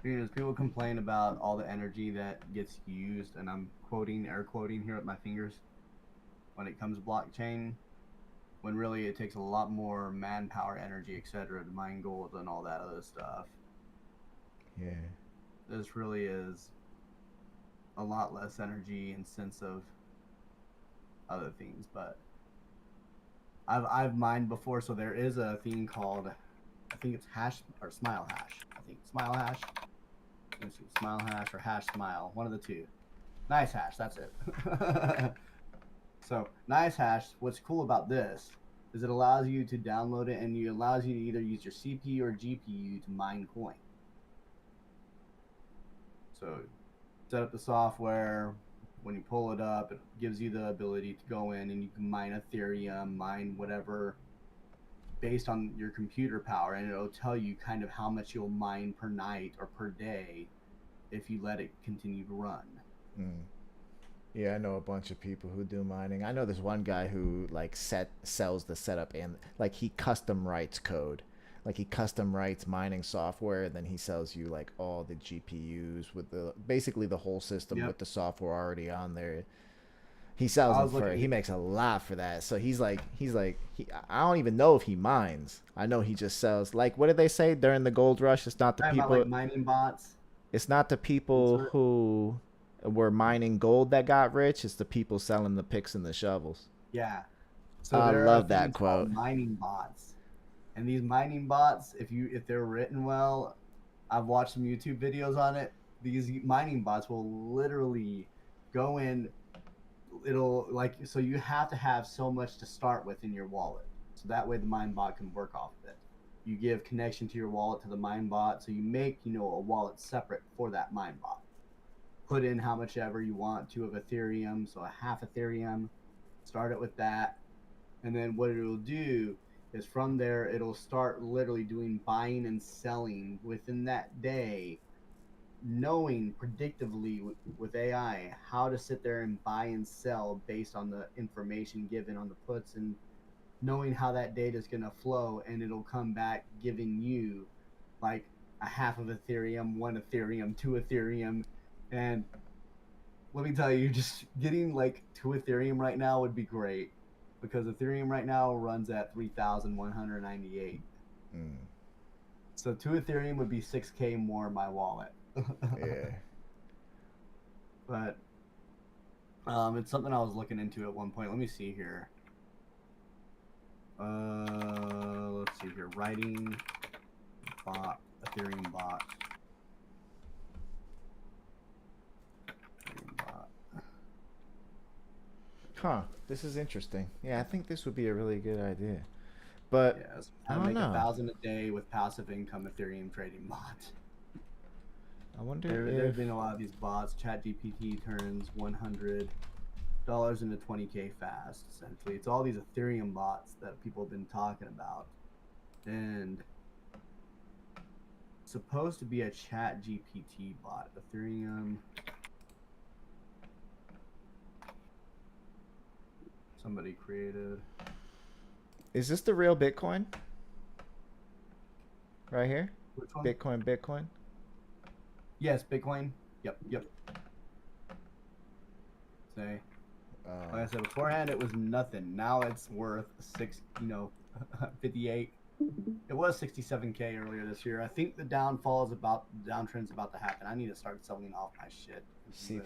Because people complain about all the energy that gets used, and I'm air quoting here with my fingers, when it comes to blockchain, when really it takes a lot more manpower, energy, etc. to mine gold and all that other stuff. Yeah. This really is a lot less energy and sense of other things, but I've mined before, so there is a thing called, I think it's hash or smile hash. I think smile hash. Let's see, smile hash or hash smile, one of the two. Nice hash, that's it. So nice hash. What's cool about this is it allows you to download it, and it allows you to either use your CPU or GPU to mine coin. So set up the software. When you pull it up, it gives you the ability to go in and you can mine Ethereum, mine whatever based on your computer power, and it'll tell you kind of how much you'll mine per night or per day if you let it continue to run. Yeah, I know a bunch of people who do mining. I know there's one guy who like sells the setup, and like he custom writes code. Like he custom writes mining software, and then he sells you like all the GPUs with basically the whole system with the software already on there. He sells them he makes a lot for that. So I don't even know if he mines. I know he just sells, like, what did they say during the gold rush? It's not the people like mining bots. It's not the people who were mining gold that got rich. It's the people selling the picks and the shovels. Yeah. So I love that quote. Mining bots. And these mining bots, if they're written well, I've watched some YouTube videos on it. These mining bots will literally go in. It'll so you have to have so much to start with in your wallet, so that way the mine bot can work off of it. You give connection to your wallet to the mine bot, so you make a wallet separate for that mine bot. Put in how much ever you want to of Ethereum, so a half Ethereum. Start it with that, and then what it'll do is from there it'll start literally doing buying and selling within that day, knowing predictively with AI how to sit there and buy and sell based on the information given on the puts, and knowing how that data is going to flow, and it'll come back giving you like a half of Ethereum, 1 Ethereum, 2 Ethereum. And let me tell you, just getting like 2 Ethereum right now would be great, because Ethereum right now runs at 3,198. So 2 Ethereum would be 6K more in my wallet. Yeah. But it's something I was looking into at one point. Let me see here. let's see here. Writing bot, Ethereum bot. Ethereum bot. Huh. This is interesting. Yeah, I think this would be a really good idea. But Yes, I how to don't make know. 1,000 a day with passive income Ethereum trading bot. I wonder There have if been a lot of these bots. ChatGPT turns $100 into 20K fast. Essentially, it's all these Ethereum bots that people have been talking about, and it's supposed to be a ChatGPT bot. Ethereum. Somebody created. is this the real Bitcoin? Right here? Which one? Bitcoin. Yes, Bitcoin. Yep. Say, like I said beforehand, it was nothing. Now it's worth 58. It was 67K earlier this year. I think the downtrend's about to happen. I need to start selling off my shit. C++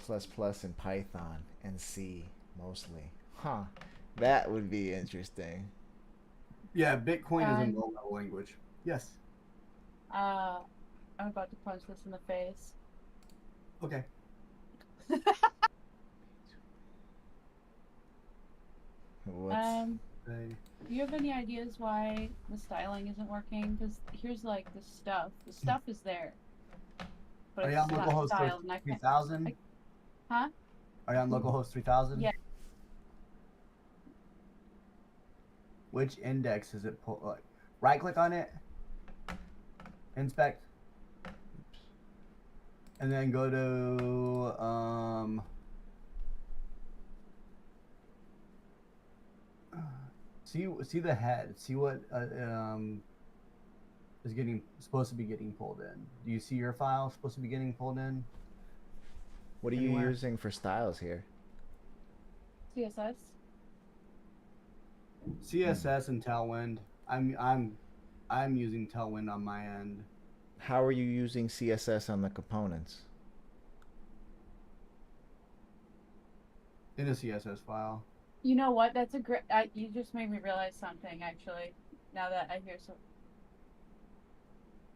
and Python and C mostly. Huh. That would be interesting. Yeah, Bitcoin is a low-level language. Yes. I'm about to punch this in the face. Okay. What's Do you have any ideas why the styling isn't working? Because here's like the stuff. The stuff is there, but Are you it's on not localhost styled. And I can't. 3000? Huh? Are you on localhost 3000? Yeah. Which index is it pull? Like, right click on it, inspect, and then go to see the head. See what is supposed to be getting pulled in. Do you see your file supposed to be getting pulled in? What are you using for styles here? CSS. CSS and Tailwind. I'm using Tailwind on my end. How are you using CSS on the components? In a CSS file. You know what? That's a great. You just made me realize something. Actually, now that I hear some,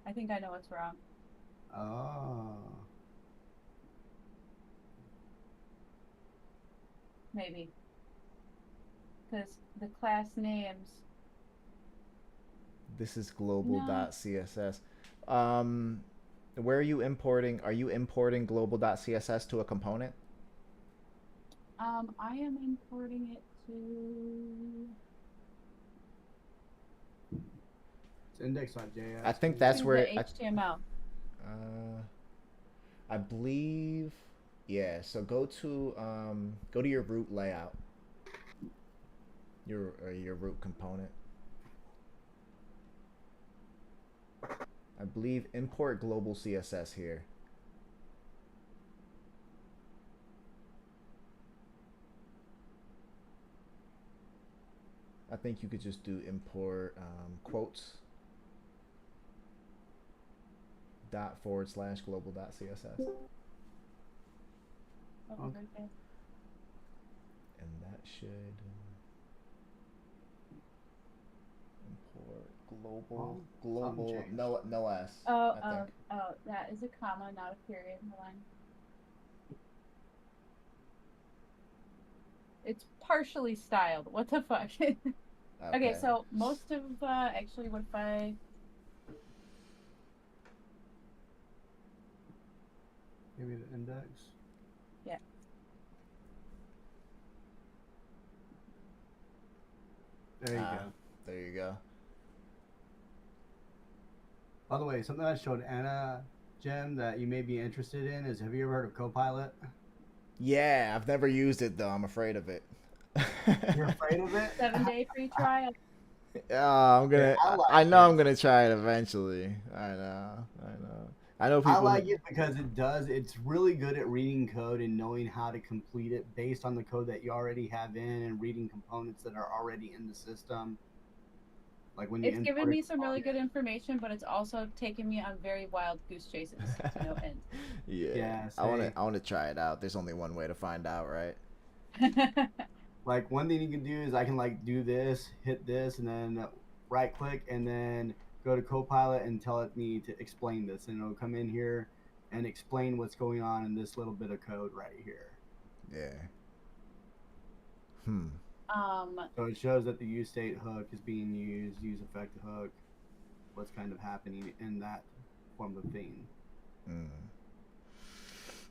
I think I know what's wrong. Oh. Maybe. Because the class names. This is global.css. Where are you importing? Are you importing global.css to a component? I am importing it to. It's index.js. I think that's where the HTML. I believe. Yeah. So go to your root layout. Your root component. I believe import global CSS here. I think you could just do import quotes // Okay. And that should import global no S. Oh, that is a comma, not a period. Hold on. It's partially styled. What the fuck? Okay, so most of actually, what if I? Maybe the index. Yeah. There you go. There you go. By the way, something I showed Anna, Jim, that you may be interested in is, have you ever heard of Copilot? Yeah, I've never used it though. I'm afraid of it. You're afraid of it? 7-day free trial. I'm gonna. Yeah, I know I'm gonna try it eventually. I know. I know people. I like it because it's really good at reading code and knowing how to complete it based on the code that you already have in and reading components that are already in the system. Like when you It's given me some really good information, but it's also taken me on very wild goose chases to no end. Yeah. I want to try it out. There's only one way to find out, right? Like one thing you can do is I can like do this, hit this, and then right click, and then go to Copilot and tell it me to explain this, and it'll come in here and explain what's going on in this little bit of code right here. Yeah. So it shows that the use state hook is being used, use effect hook, what's kind of happening in that form of thing.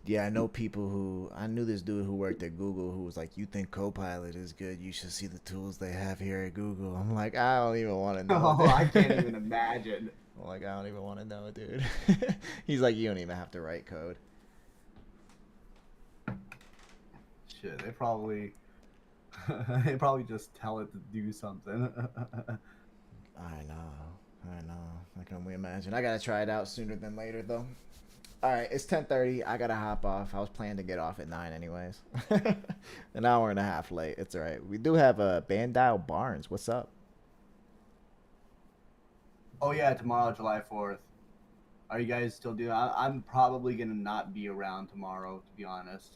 Yeah, I know people who, I knew this dude who worked at Google who was like, you think Copilot is good? You should see the tools they have here at Google. I'm like, I don't even want to know. Oh, I can't even imagine. I'm like, I don't even want to know, dude. He's like, you don't even have to write code. Shit, they probably just tell it to do something. I know. I can only imagine. I gotta try it out sooner than later, though. All right, it's 10:30. I gotta hop off. I was planning to get off at 9 anyways. An hour and a half late. It's all right. We do have a Bandile Barnes. What's up? Oh yeah, tomorrow, July 4th. Are you guys still doing? I'm probably gonna not be around tomorrow, to be honest.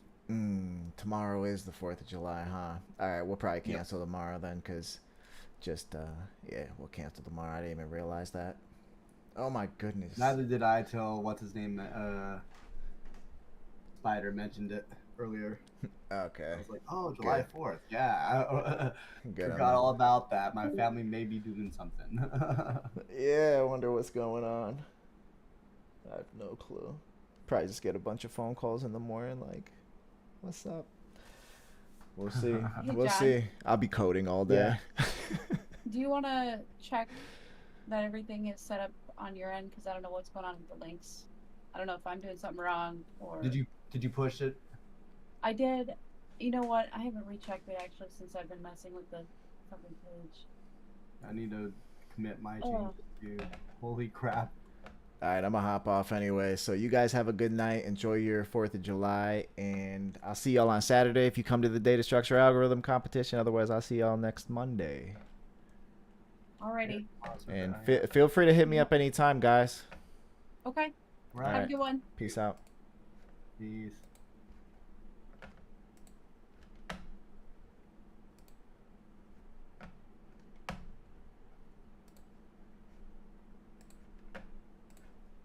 Tomorrow is the 4th of July, huh? All right, we'll probably cancel tomorrow then, because just, yeah, we'll cancel tomorrow. I didn't even realize that. Oh my goodness. Neither did I till what's his name, Spider mentioned it earlier. Okay. I was like, oh, July 4th. Yeah, I Good forgot all about that. My family may be doing something. Yeah, I wonder what's going on. I have no clue. Probably just get a bunch of phone calls in the morning like, what's up? We'll see. We'll John. see. I'll be coding all day. Do you want to check that everything is set up on your end? Because I don't know what's going on with the links. I don't know if I'm doing something wrong or. Did you push it? I did. You know what? I haven't rechecked it actually since I've been messing with the fucking page. I need to commit my changes too. Holy crap. All right, I'm going to hop off anyway. So you guys have a good night. Enjoy your 4th of July. And I'll see y'all on Saturday if you come to the data structure algorithm competition. Otherwise, I'll see y'all next Monday. Alrighty. And feel free to hit me up anytime, guys. Okay. Right. Have a good one. Peace out. Peace.